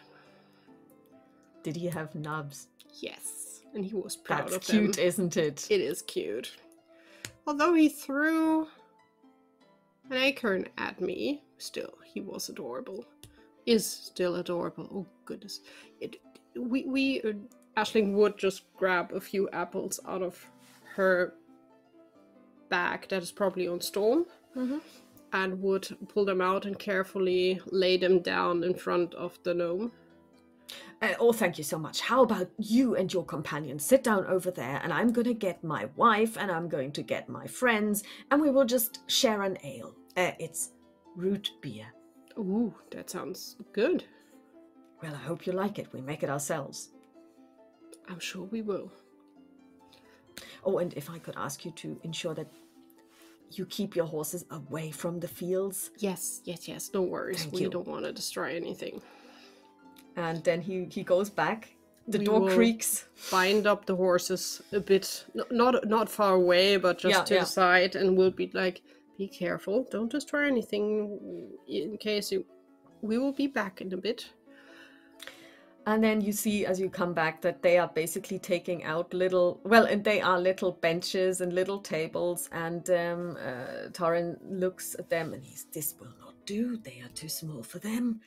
Did he have nubs? Yes, and he was proud of them. That's cute, isn't it? It is cute. Although he threw an acorn at me, still, he was adorable. Is still adorable. Oh, goodness. Aisling would just grab a few apples out of her bag that is probably on Storm. and would pull them out and carefully lay them down in front of the gnome. Oh, thank you so much. How about you and your companion sit down over there, and I'm going to get my wife, and I'm going to get my friends, and we will just share an ale. It's root beer. Ooh, that sounds good. Well, I hope you like it. We make it ourselves. I'm sure we will. Oh, and if I could ask you to ensure that you keep your horses away from the fields. Yes. No worries. Thank we you. don't want to destroy anything. And then he goes back. The We door will creaks. Bind up the horses a bit, not far away, but just to the side, and we'll be like, be careful, don't destroy anything in case we will be back in a bit. And then you see as you come back that they are basically taking out and they are little benches and little tables, and Torin looks at them and this will not do. They are too small for them.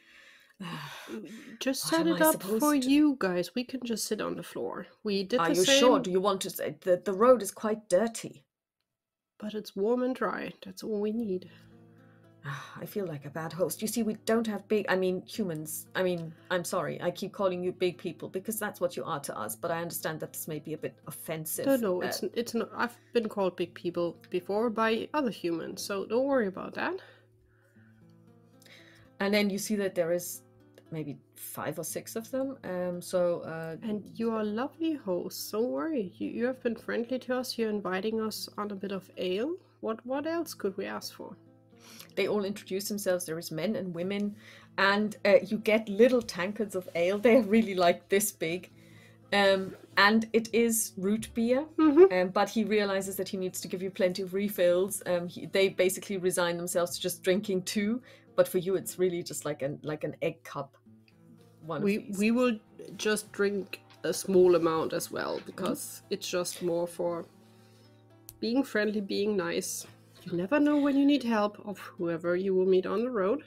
Just set it up for you guys. We can just sit on the floor. We did the same. Are you sure? Do you want to say the road is quite dirty? But it's warm and dry. That's all we need. I feel like a bad host. You see, we don't have humans. I'm sorry. I keep calling you big people because that's what you are to us. But I understand that this may be a bit offensive. No, it's not. I've been called big people before by other humans, so don't worry about that. And then you see that there is maybe 5 or 6 of them. And you are lovely hosts. Don't worry. You have been friendly to us. You're inviting us on a bit of ale. What else could we ask for? They all introduce themselves. There is men and women, and you get little tankards of ale. They're really like this big, and it is root beer. Mm-hmm. But he realizes that he needs to give you plenty of refills. They basically resign themselves to just drinking 2, but for you, it's really just like an egg cup. We will just drink a small amount as well because it's just more for being friendly, being nice. You never know when you need help of whoever you will meet on the road.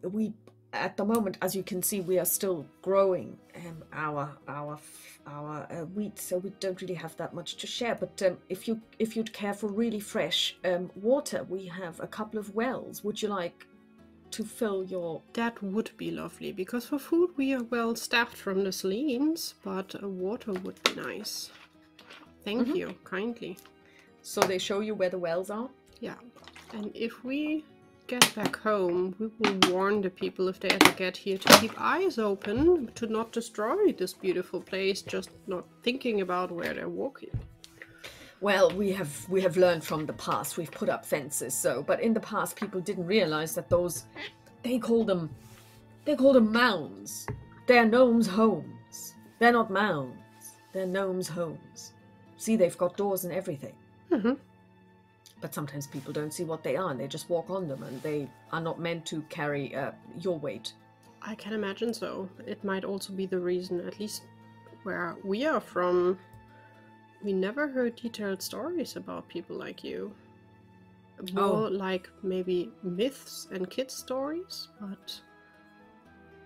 We at the moment, as you can see, we are still growing our wheat, so we don't really have that much to share. But if you'd care for really fresh water, we have a couple of wells. Would you like to fill your... That would be lovely, because for food we are well staffed from the Selines, but water would be nice. Thank you, kindly. So they show you where the wells are? Yeah. And if we get back home, we will warn the people if they ever get here to keep eyes open, to not destroy this beautiful place, just not thinking about where they're walking. Well, we have learned from the past. We've put up fences, but in the past people didn't realize that they call them mounds. They're gnomes' homes. They're not mounds. They're gnomes' homes. See, they've got doors and everything. Mm-hmm. But sometimes people don't see what they are, and they just walk on them, and they are not meant to carry your weight. I can imagine so. It might also be the reason, at least where we are from, we never heard detailed stories about people like you. More like maybe myths and kids' stories, but...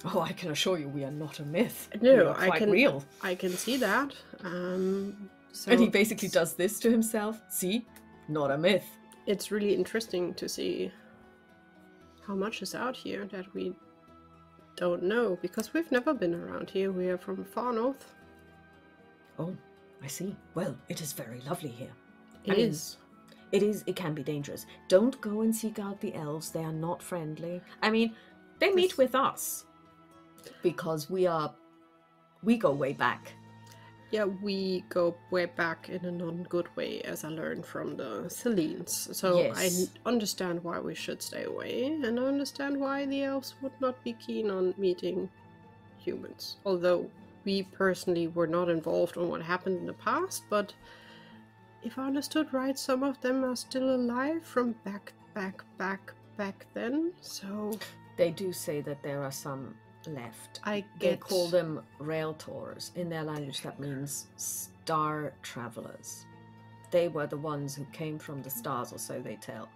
Oh, I can assure you we are not a myth. No, we are quite real. I can see that. So and he basically does this to himself. See? Not a myth. It's really interesting to see how much is out here that we don't know, because we've never been around here. We are from far north. Oh, I see. Well, it is very lovely here. It is. It can be dangerous. Don't go and seek out the elves. They are not friendly. I mean, they meet with us because we go way back. Yeah, we go way back in a non-good way, as I learned from the Selines. So yes. I understand why we should stay away, and I understand why the elves would not be keen on meeting humans. Although we personally were not involved on what happened in the past, but if I understood right, some of them are still alive from back then, so... They do say that there are some left. They call them Raeltors. In their language that means star travelers. They were the ones who came from the stars, or so they tell.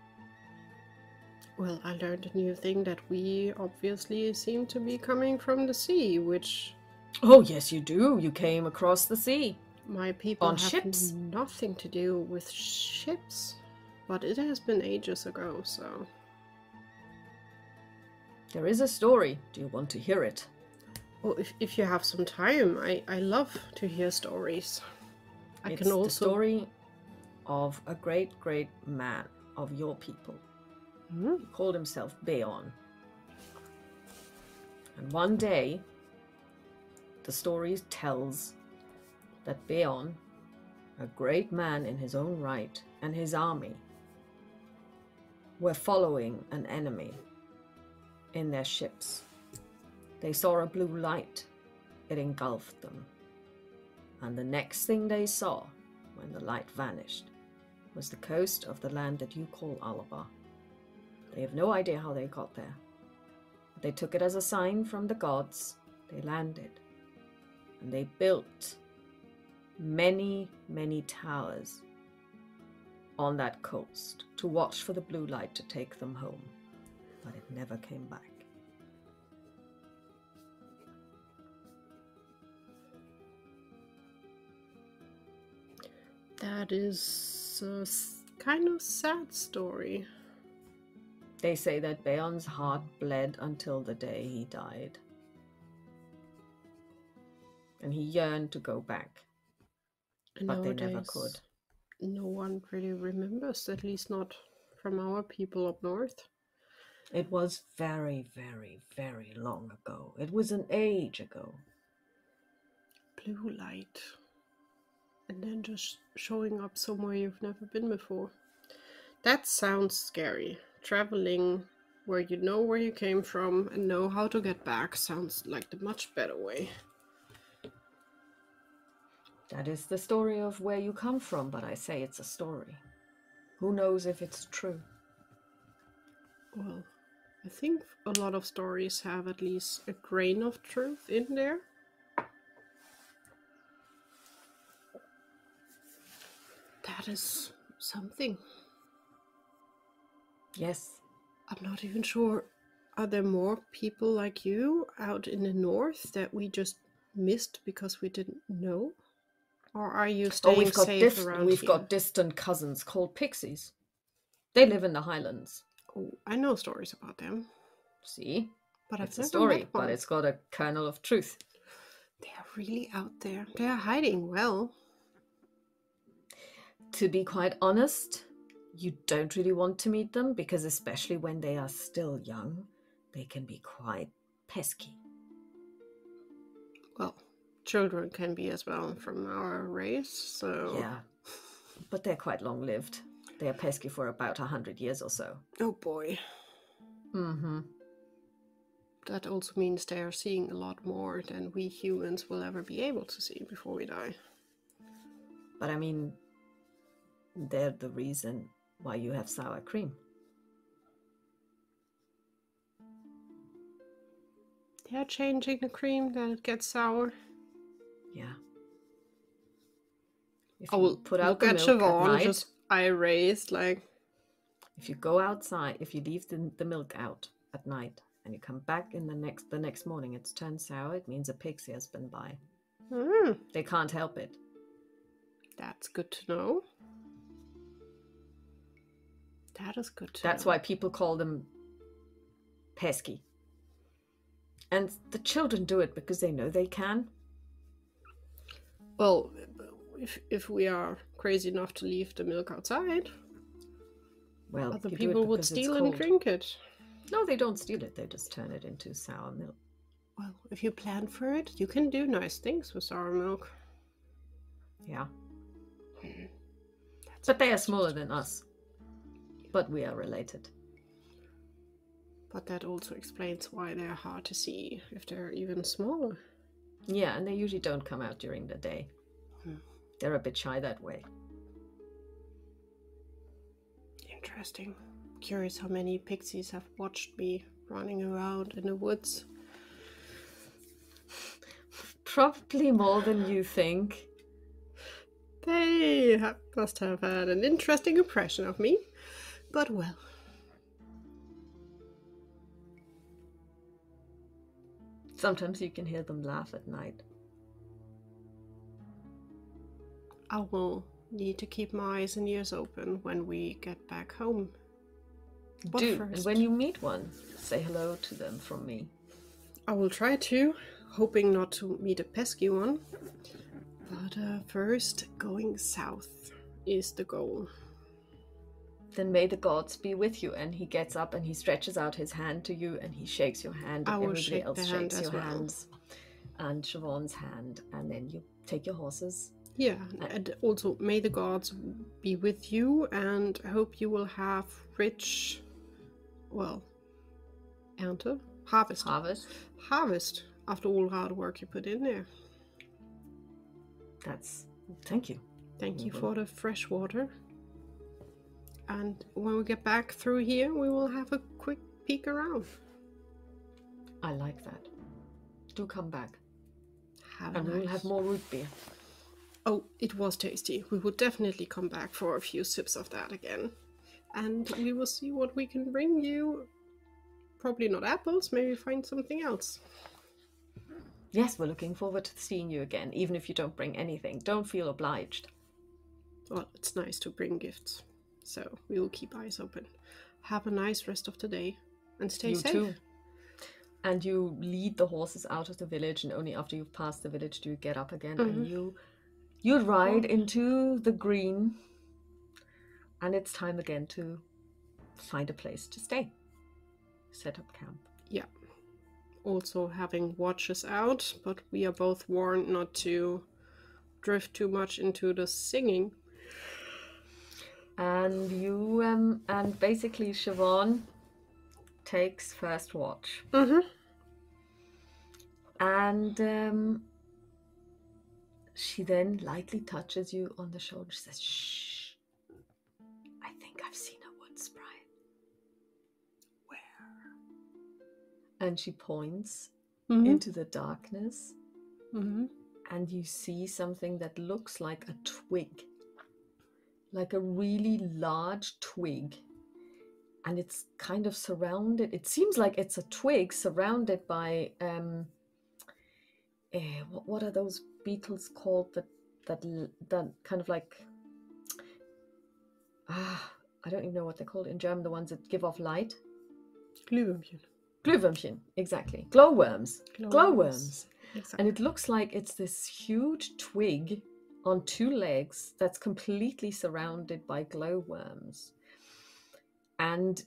Well, I learned a new thing, that we obviously seem to be coming from the sea, which... Oh yes, you do. You came across the sea. My people on have ships. Nothing to do with ships. But it has been ages ago, so... There is a story. Do you want to hear it? Well, if you have some time, I love to hear stories. It's the story of a great, great man of your people. He called himself Beon. And one day, the story tells that Beon, a great man in his own right, and his army were following an enemy in their ships. They saw a blue light. It engulfed them. And the next thing they saw, when the light vanished, was the coast of the land that you call Alba. They have no idea how they got there. They took it as a sign from the gods. They landed. And they built many, many towers on that coast to watch for the blue light to take them home. But it never came back. That is a kind of sad story. They say that Beon's heart bled until the day he died. And he yearned to go back. And but nowadays, they never could. No one really remembers, at least not from our people up north. It was very, very, very long ago. It was an age ago. Blue light. And then just showing up somewhere you've never been before. That sounds scary. Traveling where you know where you came from and know how to get back sounds like the much better way. That is the story of where you come from, but I say it's a story. Who knows if it's true? Well, I think a lot of stories have at least a grain of truth in there. That is something. Yes. I'm not even sure. Are there more people like you out in the north that we just missed because we didn't know? Or are you staying safe around here? We've got distant cousins called pixies. They live in the highlands. Oh, I know stories about them. See? But it's I've a never story, met one. but it's got a kernel of truth. They are really out there. They are hiding well. To be quite honest, you don't really want to meet them because especially when they are still young, they can be quite pesky. Well, children can be as well from our race, so... Yeah, but they're quite long-lived. They are pesky for about 100 years or so. Oh boy. Mm-hmm. That also means they are seeing a lot more than we humans will ever be able to see before we die. But I mean, they're the reason why you have sour cream. They are changing the cream, then it gets sour. Yeah. If I you will put out look the at milk Siobhan, at night, just irate, like... If you go outside, if you leave the milk out at night and you come back in the next morning, it's turned sour, it means a pixie has been by. They can't help it. That's good to know. That is good to know. That's why people call them pesky. And the children do it because they know they can. Well, if we are crazy enough to leave the milk outside, well, other people would steal and drink it. No, they don't steal it. They just turn it into sour milk. Well, if you plan for it, you can do nice things with sour milk. Yeah. But they are smaller than us. But we are related. But that also explains why they're hard to see if they're even smaller. Yeah, and they usually don't come out during the day. They're a bit shy that way. Interesting. Curious how many pixies have watched me running around in the woods. Probably more than you think. They must have had an interesting impression of me. But well. Sometimes you can hear them laugh at night. I will need to keep my eyes and ears open when we get back home. But Do, first, and when you meet one, say hello to them from me. I will try to, hoping not to meet a pesky one. But first, going south is the goal. Then may the gods be with you. And he gets up and he stretches out his hand to you and he shakes your hand. I And will everybody shake else the hand shakes as your well. hands and Siobhan's hand. And then you take your horses. Yeah, and also may the gods be with you, and I hope you will have rich, well, ernte? Harvest. Harvest after all hard work you put in there. Thank you. Thank you for the fresh water. And when we get back through here, we will have a quick peek around. I like that. Do come back. And we will have more root beer. Oh, it was tasty. We will definitely come back for a few sips of that again. And we will see what we can bring you. Probably not apples, maybe find something else. Yes, we're looking forward to seeing you again, even if you don't bring anything. Don't feel obliged. Well, it's nice to bring gifts. So we will keep eyes open. Have a nice rest of the day and stay safe. You too. And you lead the horses out of the village, and only after you've passed the village do you get up again. And you ride into the green, and it's time again to find a place to stay. Set up camp. Yeah. Also having watches out, but we are both warned not to drift too much into the singing. And you and basically Siobhan takes first watch. And she then lightly touches you on the shoulder. She says, "Shh, I think I've seen a wood sprite." Where? And she points into the darkness, and you see something that looks like a twig, like a really large twig. And it's kind of surrounded, it seems like it's a twig surrounded by, what are those beetles called that kind of like, I don't even know what they're called in German, the ones that give off light? Glühwürmchen, exactly. Glowworms. Glowworms. Exactly. And it looks like it's this huge twig on two legs that's completely surrounded by glowworms. And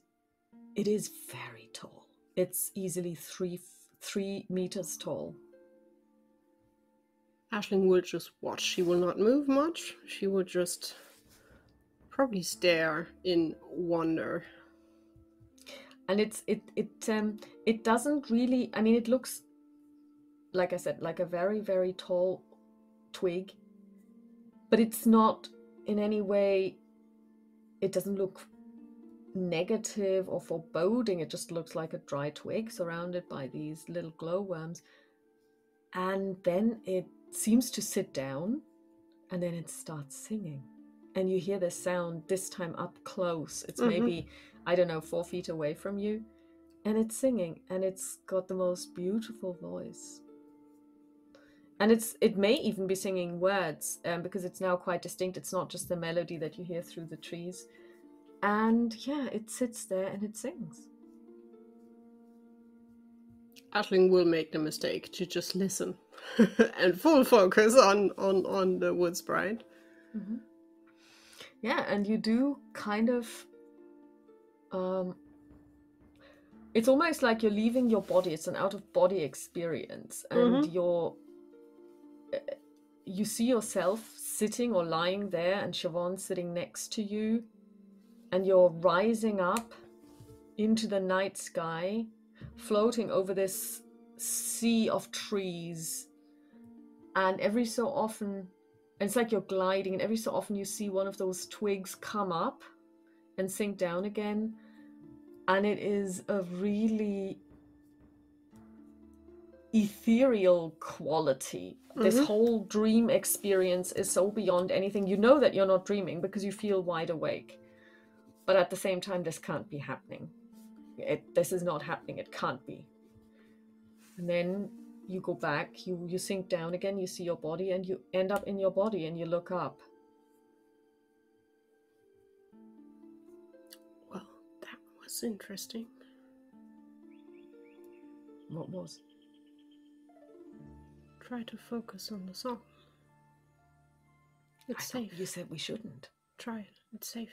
it is very tall. It's easily three meters tall. Aisling will just watch. She will not move much. She will just probably stare in wonder. And it doesn't really, I mean, it looks, like I said, like a very, very tall twig, but it's not in any way, it doesn't look negative or foreboding. It just looks like a dry twig surrounded by these little glowworms. And then it seems to sit down, and then it starts singing. And you hear the sound, this time up close. It's maybe, I don't know, 4 feet away from you. And it's singing, and it's got the most beautiful voice. And it may even be singing words, because it's now quite distinct. It's not just the melody that you hear through the trees. And yeah, it sits there and it sings. Aisling will make the mistake to just listen and full focus on the wood sprite. Yeah, and you do kind of, it's almost like you're leaving your body. It's an out-of-body experience, and you see yourself sitting or lying there, and Siobhan sitting next to you, and you're rising up into the night sky, floating over this sea of trees. And every so often, it's like you're gliding, and every so often you see one of those twigs come up and sink down again. And it is a really ethereal quality. This whole dream experience is so beyond anything. You know that you're not dreaming because you feel wide awake. But at the same time, this can't be happening. This is not happening. It can't be. And then you go back, you sink down again, you see your body, and you end up in your body, and you look up. was interesting. What was? Try to focus on the song. It's I safe. thought you said we shouldn't. Try it. It's safe.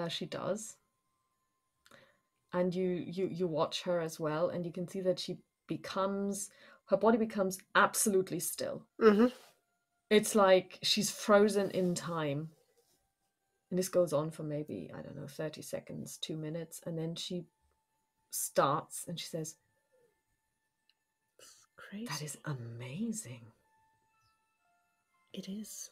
She does. And you watch her as well, and you can see that her body becomes absolutely still. Mm-hmm. It's like she's frozen in time. And this goes on for maybe, I don't know, 30 seconds, 2 minutes. And then she starts and she says, Crazy. that is amazing. It is.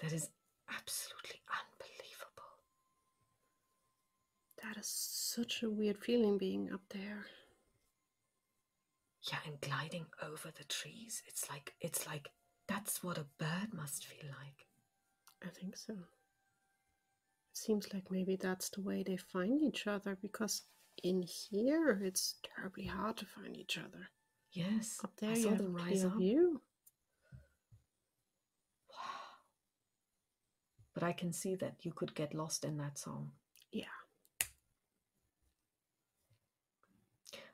That is absolutely unbelievable. That is such a weird feeling being up there. Yeah, and gliding over the trees. It's like that's what a bird must feel like. I think so. It seems like maybe that's the way they find each other, because in here it's terribly hard to find each other. Yes. Up there I you saw have them a rise clear up. view. Wow. But I can see that you could get lost in that song. Yeah.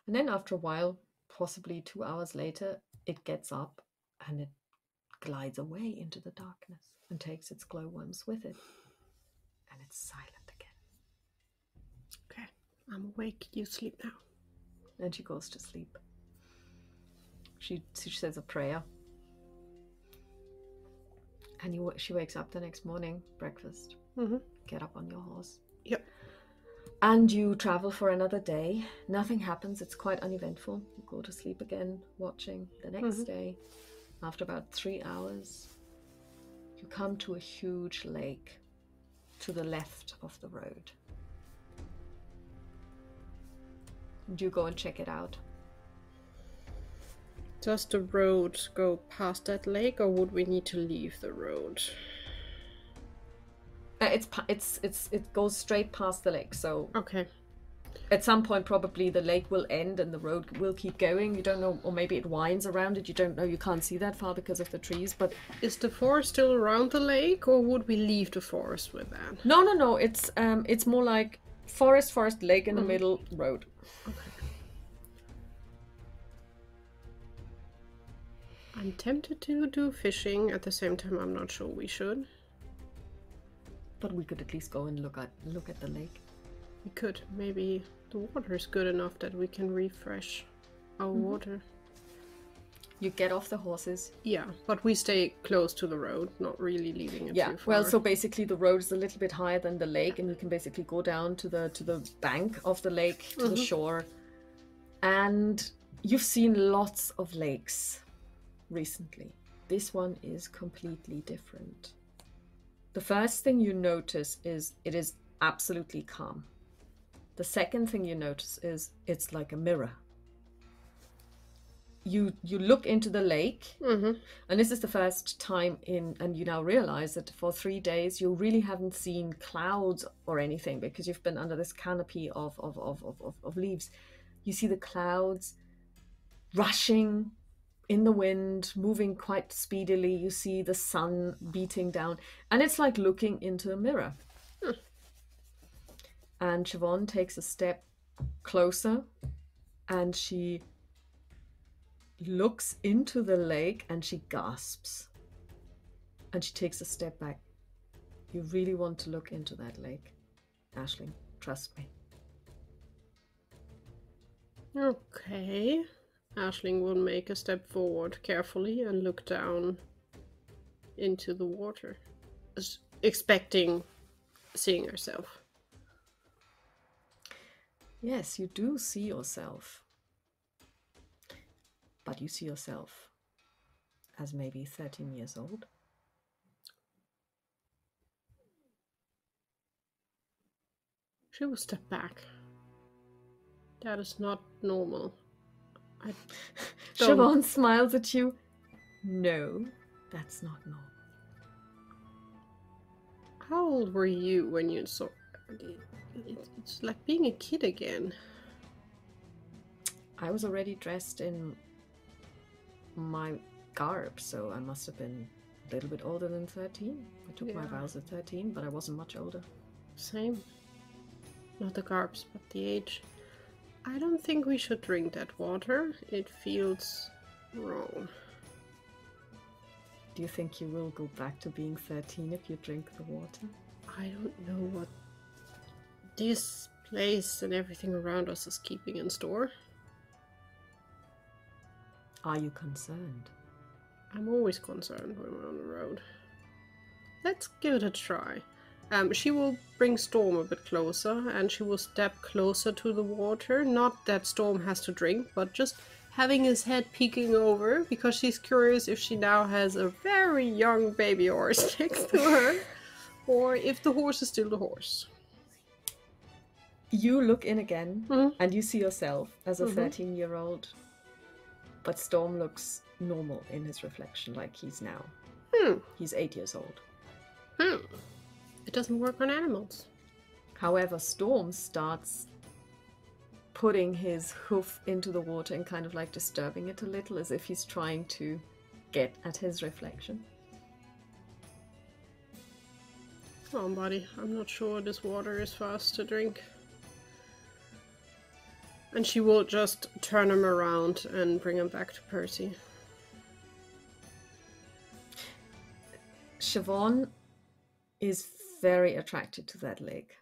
And then after a while, possibly 2 hours later, it gets up and it glides away into the darkness and takes its glowworms with it. And it's silent again. Okay, I'm awake. You sleep now. And she goes to sleep. She says a prayer. And she wakes up the next morning, breakfast, get up on your horse. Yep. And you travel for another day. Nothing happens. It's quite uneventful. You go to sleep again, watching the next day. After about 3 hours, you come to a huge lake to the left of the road. And you go and check it out. Does the road go past that lake, or would we need to leave the road? It goes straight past the lake. So okay. At some point, probably the lake will end and the road will keep going. You don't know, or maybe it winds around it. You don't know. You can't see that far because of the trees. But is the forest still around the lake, or would we leave the forest with that? No. It's more like forest, lake in the middle, road. Okay. I'm tempted to do fishing. At the same time, I'm not sure we should. But we could at least go and look at the lake. We could. Maybe the water is good enough that we can refresh our water. You get off the horses. Yeah, but we stay close to the road, not really leaving it too far. Well, so basically the road is a little bit higher than the lake, and you can basically go down to the bank of the lake, to the shore. And you've seen lots of lakes recently. This one is completely different. The first thing you notice is it is absolutely calm. The second thing you notice is it's like a mirror. You look into the lake, and this is the first time and you now realize that for 3 days you really haven't seen clouds or anything because you've been under this canopy of leaves. You see the clouds rushing in the wind, moving quite speedily. You see the sun beating down, and it's like looking into a mirror. And Siobhan takes a step closer, and she looks into the lake, and she gasps. And she takes a step back. You really want to look into that lake, Aisling. Trust me. Okay. Aisling will make a step forward carefully and look down into the water, expecting seeing herself. Yes, you do see yourself. But you see yourself as maybe 13 years old. She will step back. That is not normal. Siobhan smiles at you. No, that's not normal. How old were you when you saw... It's like being a kid again. I was already dressed in my garb, so I must have been a little bit older than 13. I took my vows at 13, but I wasn't much older. Same. Not the carbs, but the age. I don't think we should drink that water. It feels wrong. Do you think you will go back to being 13 if you drink the water? I don't know what this place and everything around us is keeping in store. Are you concerned? I'm always concerned when we're on the road. Let's give it a try. She will bring Storm a bit closer, and she will step closer to the water. Not that Storm has to drink, but just having his head peeking over, because she's curious if she now has a very young baby horse next to her, or if the horse is still the horse. You look in again, and you see yourself as a 13-year-old, but Storm looks normal in his reflection, like he's now. He's 8 years old. It doesn't work on animals. However, Storm starts putting his hoof into the water and kind of like disturbing it a little, as if he's trying to get at his reflection. Come on, buddy. I'm not sure this water is for us to drink. And she will just turn him around and bring him back to Percy. Siobhan is very attracted to that lake.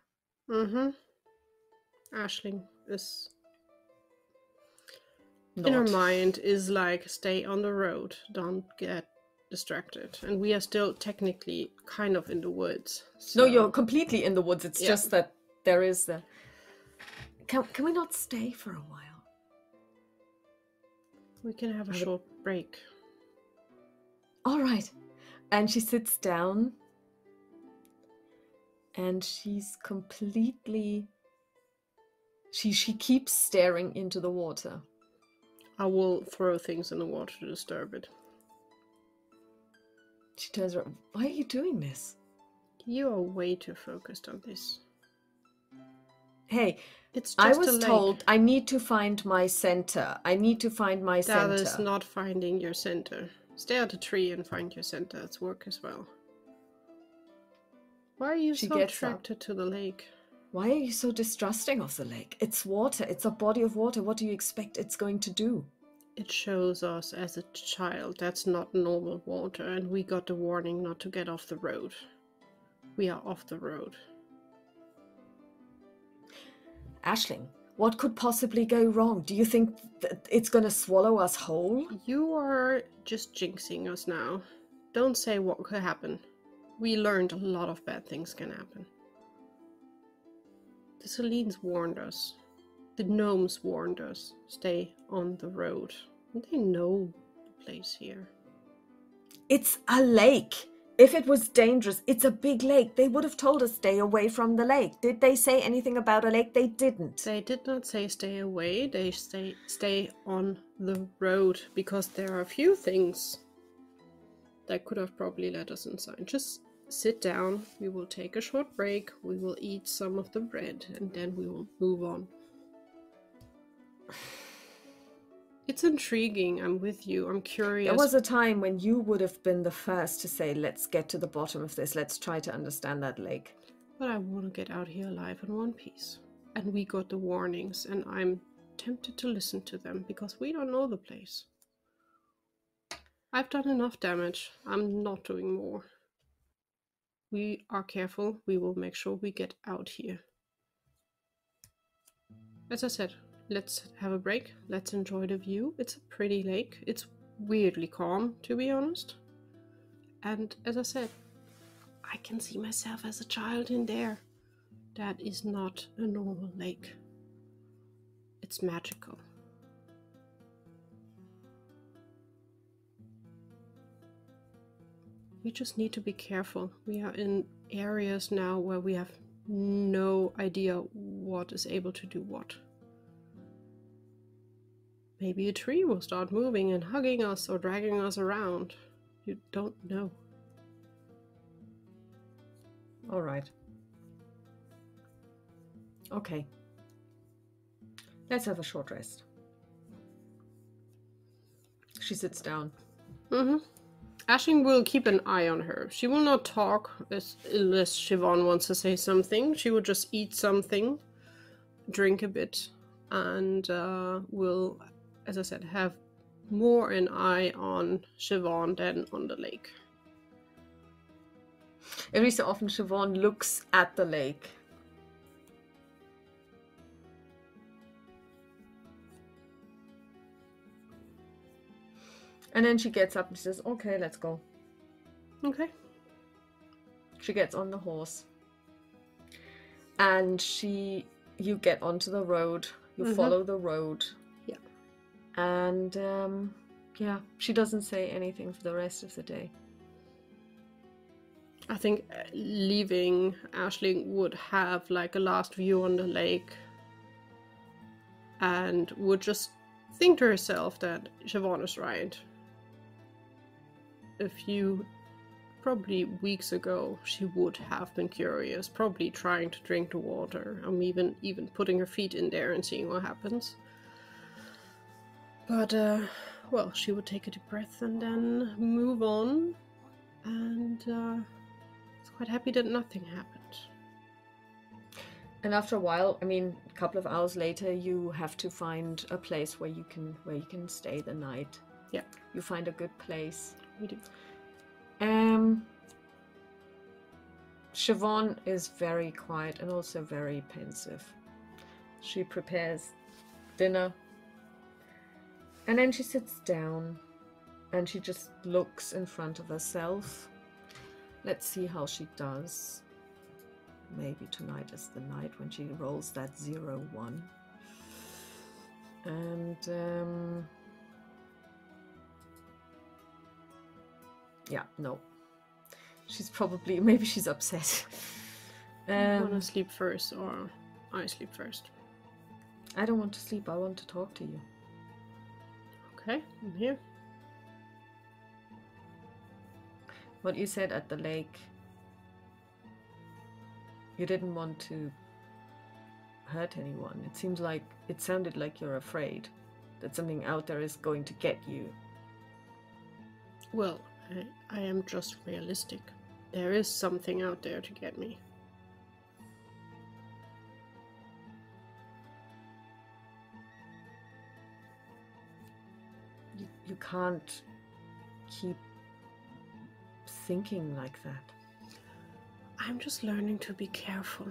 Aisling is... Not. in her mind is like, stay on the road, don't get distracted. And we are still technically kind of in the woods. So... No, you're completely in the woods. It's just that there is the... Can we not stay for a while? We can have a short break. All right. And she sits down. And she's completely... She keeps staring into the water. I will throw things in the water to disturb it. She turns around. Why are you doing this? You are way too focused on this. Hey, it's just I was told I need to find my center. I need to find my center. That is not finding your center. Stare at a tree and find your center. It's work as well. Why are you so attracted to the lake? Why are you so distrusting of the lake? It's water. It's a body of water. What do you expect it's going to do? It shows us as a child that's not normal water, and we got the warning not to get off the road. We are off the road. Aisling, what could possibly go wrong? Do you think that it's going to swallow us whole? You are just jinxing us now. Don't say what could happen. We learned a lot of bad things can happen. The Selines warned us. The gnomes warned us. Stay on the road. They know the place here. It's a lake. If it was dangerous, it's a big lake. They would have told us stay away from the lake. Did they say anything about a lake? They didn't. They did not say stay away. They say stay on the road, because there are a few things that could have probably let us inside. Just sit down. We will take a short break. We will eat some of the bread, and then we will move on. It's intriguing. I'm with you. I'm curious. There was a time when you would have been the first to say, let's get to the bottom of this. Let's try to understand that lake. But I want to get out here alive in one piece. And we got the warnings, and I'm tempted to listen to them because we don't know the place. I've done enough damage. I'm not doing more. We are careful. We will make sure we get out here. As I said, let's have a break. Let's enjoy the view. It's a pretty lake. It's weirdly calm, to be honest. And as I said, I can see myself as a child in there. That is not a normal lake. It's magical. We just need to be careful. We are in areas now where we have no idea what is able to do what. Maybe a tree will start moving and hugging us or dragging us around. You don't know. All right. Okay. Let's have a short rest. She sits down. Aisling will keep an eye on her. She will not talk unless Siobhan wants to say something. She will just eat something, drink a bit, and will, as I said, have more an eye on Siobhan than on the lake. Every so often, Siobhan looks at the lake. And then she gets up and says, okay, let's go. Okay. She gets on the horse. And you get onto the road. You follow the road. Yeah. And, yeah, she doesn't say anything for the rest of the day. I think leaving, Aisling would have like a last view on the lake and would just think to herself that Siobhan is right. A few, probably weeks ago, she would have been curious, probably trying to drink the water, even putting her feet in there and seeing what happens. But, well, she would take a deep breath and then move on, and was quite happy that nothing happened. And after a while, I mean, a couple of hours later, you have to find a place where you can stay the night. Yeah. You find a good place. We do. Siobhan is very quiet and also very pensive. She prepares dinner. And then she sits down and she just looks in front of herself. Let's see how she does. Maybe tonight is the night when she rolls that 0-1. And yeah, no. She's probably, maybe she's upset. You want to sleep first, or I sleep first? I don't want to sleep, I want to talk to you. Okay, I'm here. What you said at the lake, you didn't want to hurt anyone. It sounded like you're afraid that something out there is going to get you. Well, I am just realistic. There is something out there to get me. You can't keep thinking like that. I'm just learning to be careful.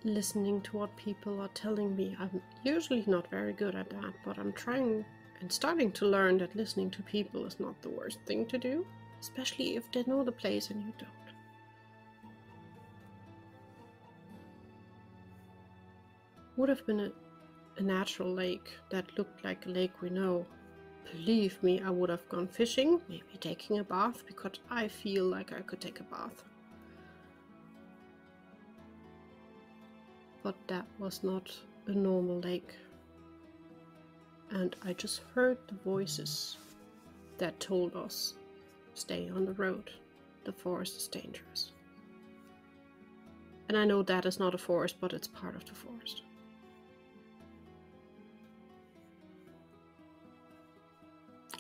Listening to what people are telling me. I'm usually not very good at that, but I'm trying and starting to learn that listening to people is not the worst thing to do, especially if they know the place and you don't. Would have been a natural lake that looked like a lake we know. Believe me, I would have gone fishing, maybe taking a bath, because I feel like I could take a bath. But that was not a normal lake. And I just heard the voices that told us, stay on the road, the forest is dangerous. And I know that is not a forest, but it's part of the forest.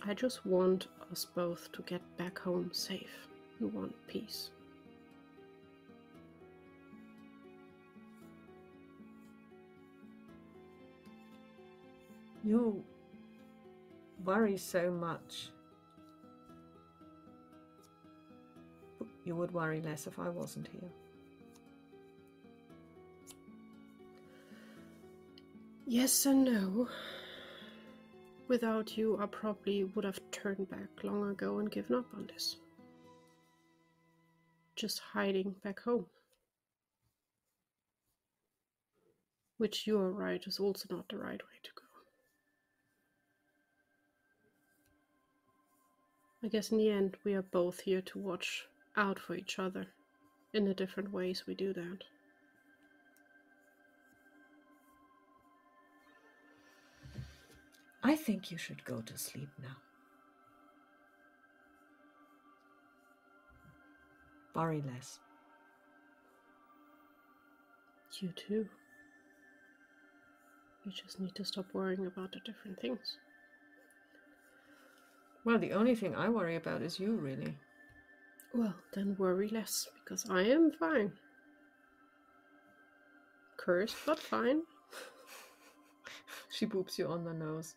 I just want us both to get back home safe. We want peace. You worry so much. You would worry less if I wasn't here. Yes and no. Without you, I probably would have turned back long ago and given up on this. Just hiding back home. Which, you are right, is also not the right way to go. I guess in the end, we are both here to watch out for each other. In the different ways we do that. I think you should go to sleep now. Worry less. You too. We just need to stop worrying about the different things. Well, the only thing I worry about is you, really. Well, then worry less, because I am fine. Cursed, but fine. She boops you on the nose.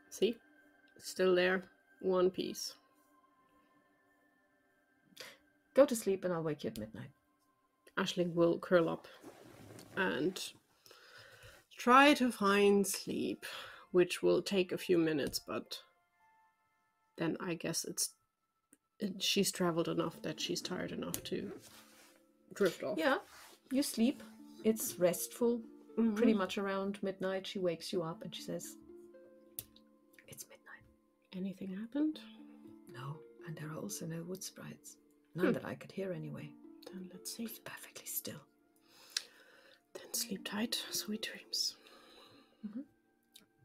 See? It's still there. One piece. Go to sleep and I'll wake you at midnight. Aisling will curl up and try to find sleep, which will take a few minutes, but then I guess she's traveled enough that she's tired enough to drift off. Yeah, you sleep. It's restful. Pretty much around midnight, she wakes you up and she says, "It's midnight." Anything happened? No, and there are also no wood sprites. None that I could hear anyway. Then let's see. It's perfectly still. Then sleep tight. Sweet dreams.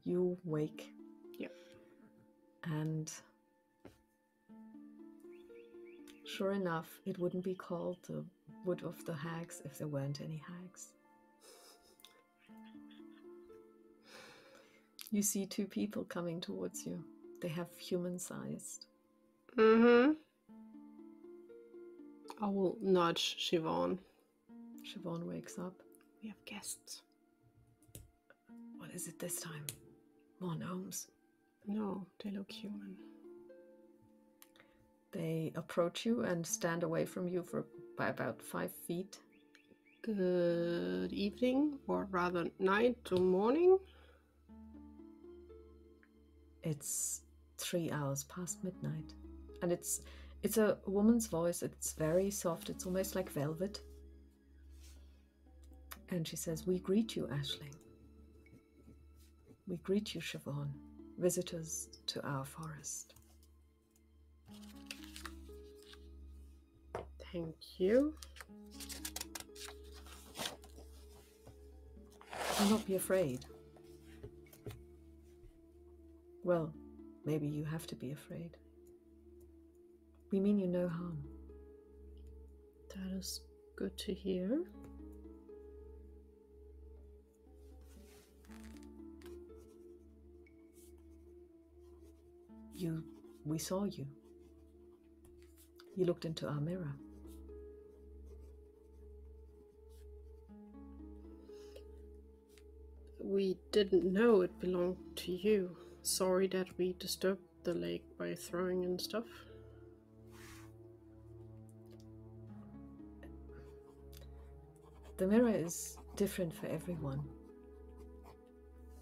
You wake. Yep. And sure enough, it wouldn't be called the Wood of the Hags if there weren't any hags. You see two people coming towards you. They have human-sized. I will nudge Siobhan. Siobhan wakes up. We have guests. What is it this time? More gnomes? No, they look human. They approach you and stand away from you by about 5 feet. Good evening, or rather night or morning. It's 3 hours past midnight. And it's a woman's voice. It's very soft. It's almost like velvet. And she says, "We greet you, Aisling. We greet you, Siobhan, visitors to our forest." Thank you. Do not be afraid. Well, maybe you have to be afraid. We mean you no harm. That is good to hear. We saw you. You looked into our mirror. We didn't know it belonged to you. Sorry that we disturbed the lake by throwing in stuff. The mirror is different for everyone.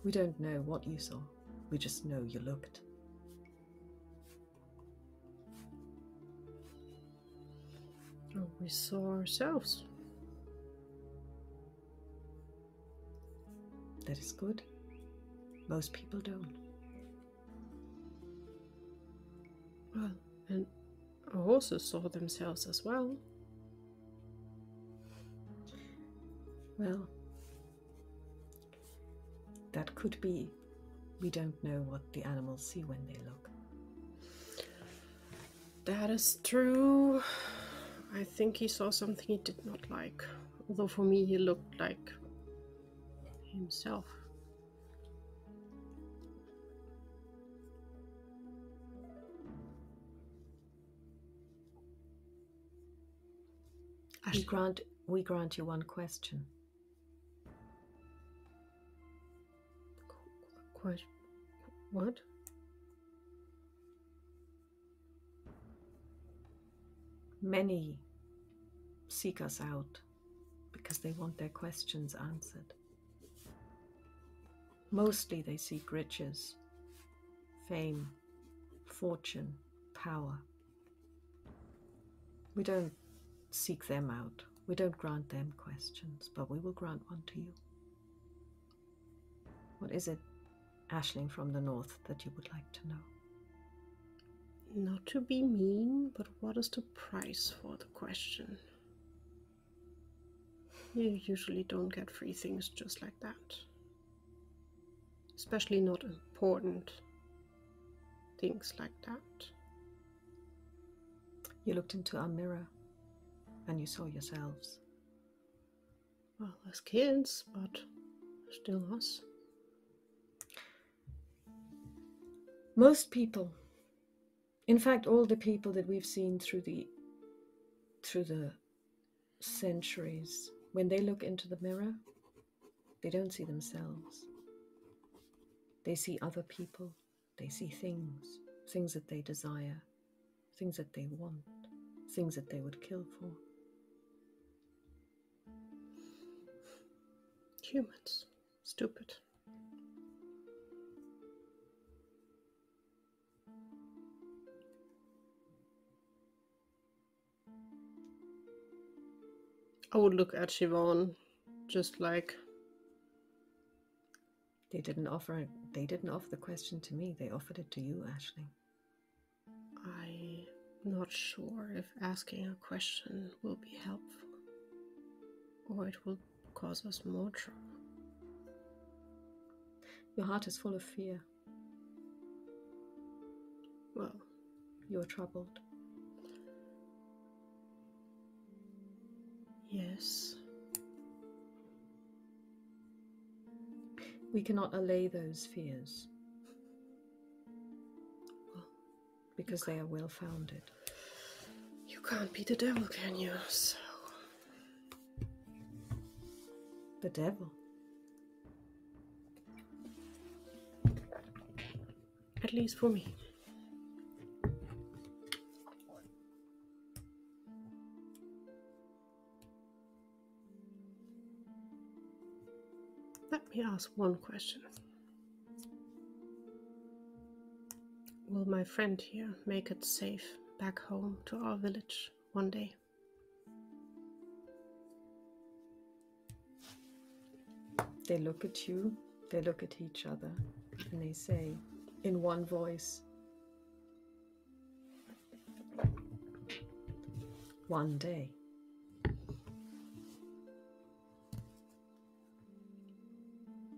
We don't know what you saw. We just know you looked. Oh, we saw ourselves. That is good. Most people don't. Well, and horses saw themselves as well. Well, that could be. We don't know what the animals see when they look. That is true. I think he saw something he did not like. Although for me he looked like himself. We grant you one question. What? Many seek us out because they want their questions answered. Mostly they seek riches, fame, fortune, power. We don't seek them out. We don't grant them questions, but we will grant one to you. What is it, Aisling from the north, that you would like to know? Not to be mean, but what is the price for the question? You usually don't get free things just like that. Especially not important things like that. You looked into our mirror and you saw yourselves. Well, as kids, but still us. Most people In fact, all the people that we've seen through the centuries, when they look into the mirror, they don't see themselves. They see other people. They see things that they desire, things that they want, things that they would kill for. Humans. Stupid. I would look at Siobhan just like... They didn't offer the question to me. They offered it to you, Aisling. I'm not sure if asking a question will be helpful, or it will cause us more trouble. Your heart is full of fear. Well, you're troubled. Yes. We cannot allay those fears. Well, because they are well founded. You can't be the devil, can you? So. The devil? At least for me. Let me ask one question. Will my friend here make it safe back home to our village one day? They look at you, they look at each other, and they say, in one voice, one day.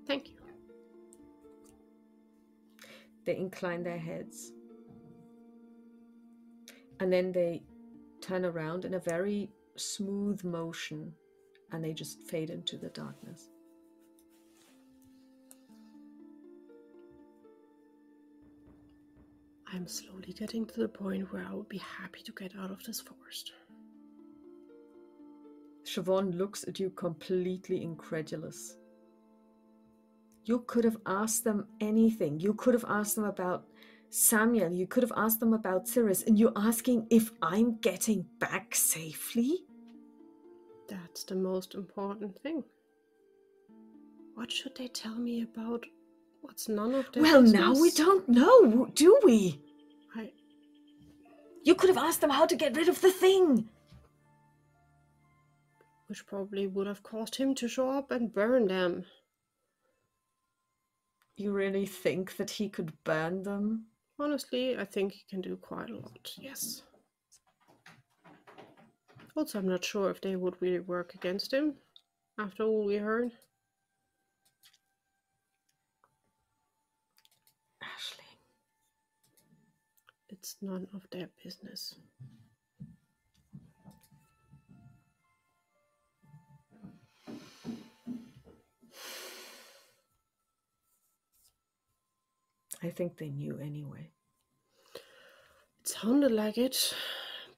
Thank you. They incline their heads. And then they turn around in a very smooth motion, and they just fade into the darkness. I'm slowly getting to the point where I would be happy to get out of this forest. Siobhan looks at you completely incredulous. You could have asked them anything. You could have asked them about Samuel. You could have asked them about Cyrus. And you're asking if I'm getting back safely? That's the most important thing. What should they tell me about what's none of their business? Now we don't know, do we? I... You could have asked them how to get rid of the thing. Which probably would have caused him to show up and burn them. You really think that he could burn them? Honestly, I think he can do quite a lot, yes. Also, I'm not sure if they would really work against him, after all we heard. Aisling. It's none of their business. I think they knew anyway. It sounded like it,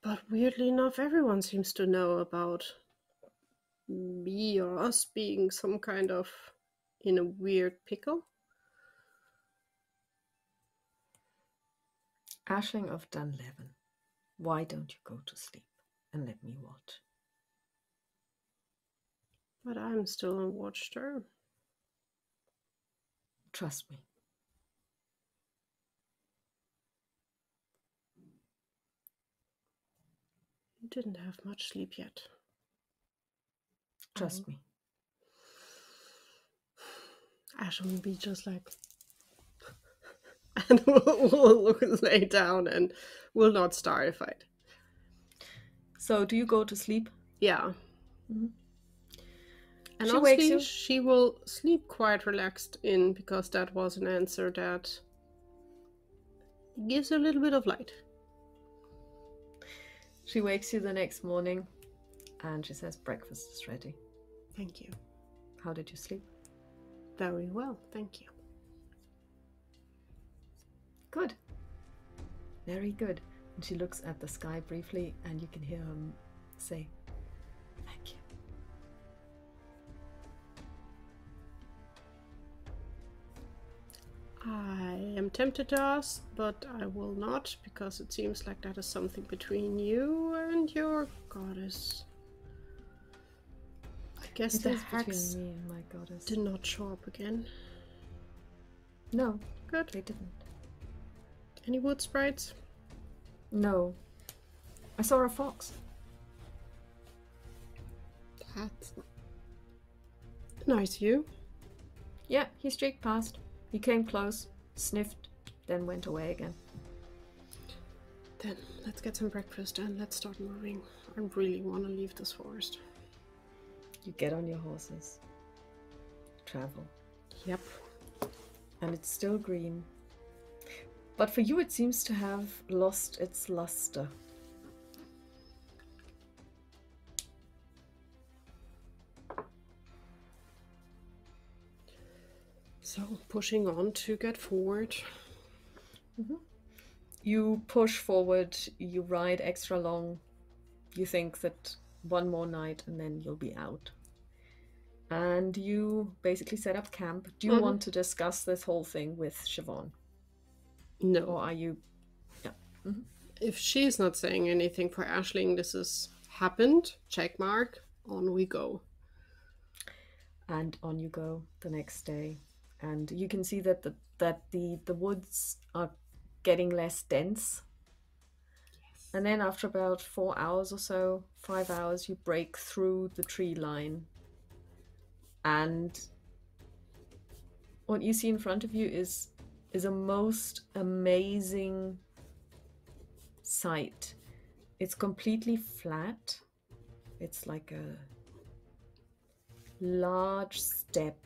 but weirdly enough, everyone seems to know about me or us being some kind of in a weird pickle. Aisling of Dunleaven, why don't you go to sleep and let me watch? But I'm still on watch term. Trust me. You didn't have much sleep yet. Trust me. Ash will be just like... and we'll lay down and will not start a fight. So, do you go to sleep? Yeah. Mm-hmm. And she wakes you. She will sleep quite relaxed in, because that was an answer that gives a little bit of light. She wakes you the next morning and she says, breakfast is ready. Thank you. How did you sleep? Very well, thank you. Good. Very good. And she looks at the sky briefly, and you can hear him say, "Thank you." I am tempted to ask, but I will not, because it seems like that is something between you and your goddess. I guess It the is hacks between me and my goddess. did not show up again. No, Good. they didn't. Any wood sprites? No. I saw a fox. That's nice view. Yeah, he streaked past. He came close, sniffed, then went away again. Then let's get some breakfast and let's start moving. I really want to leave this forest. You get on your horses. Travel. Yep. And it's still green. But for you it seems to have lost its luster. So, pushing on to get forward. Mm-hmm. You push forward, you ride extra long. You think that one more night and then you'll be out. And you basically set up camp. Do you want to discuss this whole thing with Siobhan? No. Or are you... Yeah. Mm-hmm. If she's not saying anything for Aisling, this has happened. Check mark. On we go. And on you go the next day. And you can see that the woods are getting less dense. Yes. And then after about 4 hours or so, 5 hours, you break through the tree line. And what you see in front of you is a most amazing sight. It's completely flat. It's like a large steppe.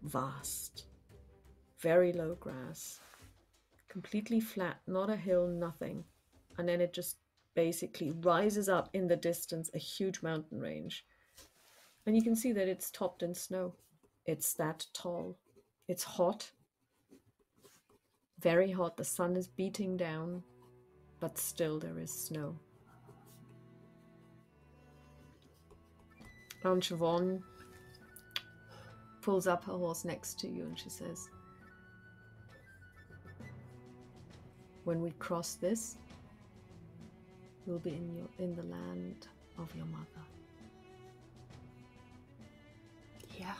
Vast, very low grass, completely flat, not a hill, nothing. And then it just basically rises up in the distance, a huge mountain range. And you can see that it's topped in snow. It's that tall. It's hot, very hot. The sun is beating down, but still there is snow. And Siobhan pulls up her horse next to you and she says, "When we cross this, we'll be in the land of your mother." Yeah.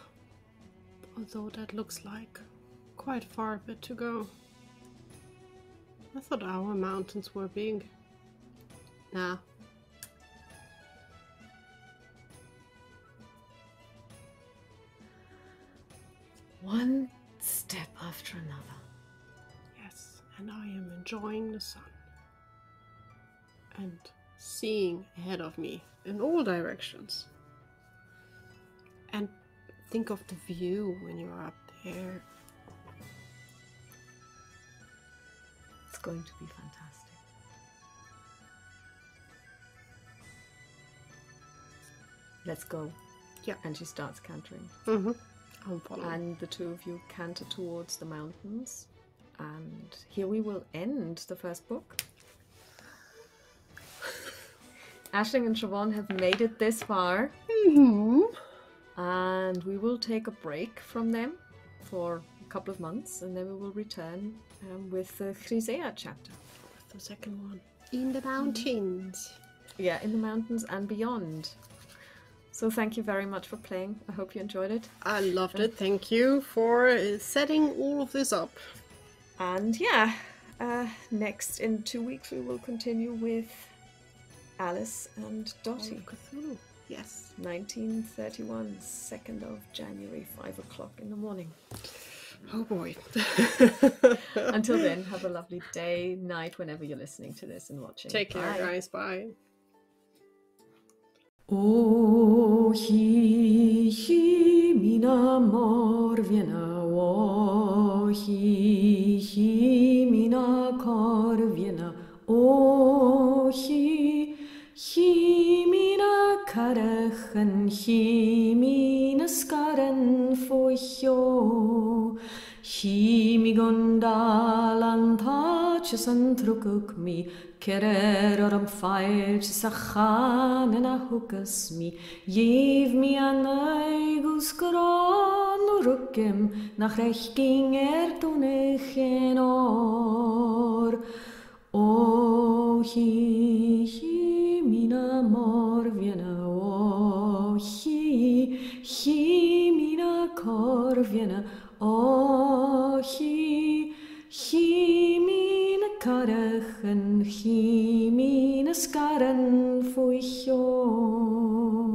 Although that looks like quite far a bit to go. I thought our mountains were big. Nah. One step after another. Yes, and I am enjoying the sun. And seeing ahead of me in all directions. And think of the view when you're up there. It's going to be fantastic. Let's go. Yeah. And she starts cantering. Mm-hmm. I'm following. And the two of you canter towards the mountains. And here we will end the first book. Aisling and Siobhan have made it this far. Mm-hmm. And we will take a break from them for a couple of months. And then we will return with the Chrysaea chapter. With the second one. In the mountains. Yeah, in the mountains and beyond. So thank you very much for playing. I hope you enjoyed it. I loved it. Thank you for setting all of this up. And yeah, next in 2 weeks we will continue with Alice and Dottie. Cthulhu. Yes. 1931, 2nd of January, 5 o'clock in the morning. Oh boy. Until then, have a lovely day, night, whenever you're listening to this and watching. Take care, Bye. guys. Bye. O hi mina morviena, o hi mina korviena, o hi mina karechen, hi mina skare. skaren foicho. Hi mi gondal an taches an trukuk mi, kerer am feilches a chan en a hukas mi, jev mi an eigus gron rukim, nach rech ging tunich en or. O hi mina morviena, o hi mina korviena, o hi mina karachen, hi mina skaren foicho.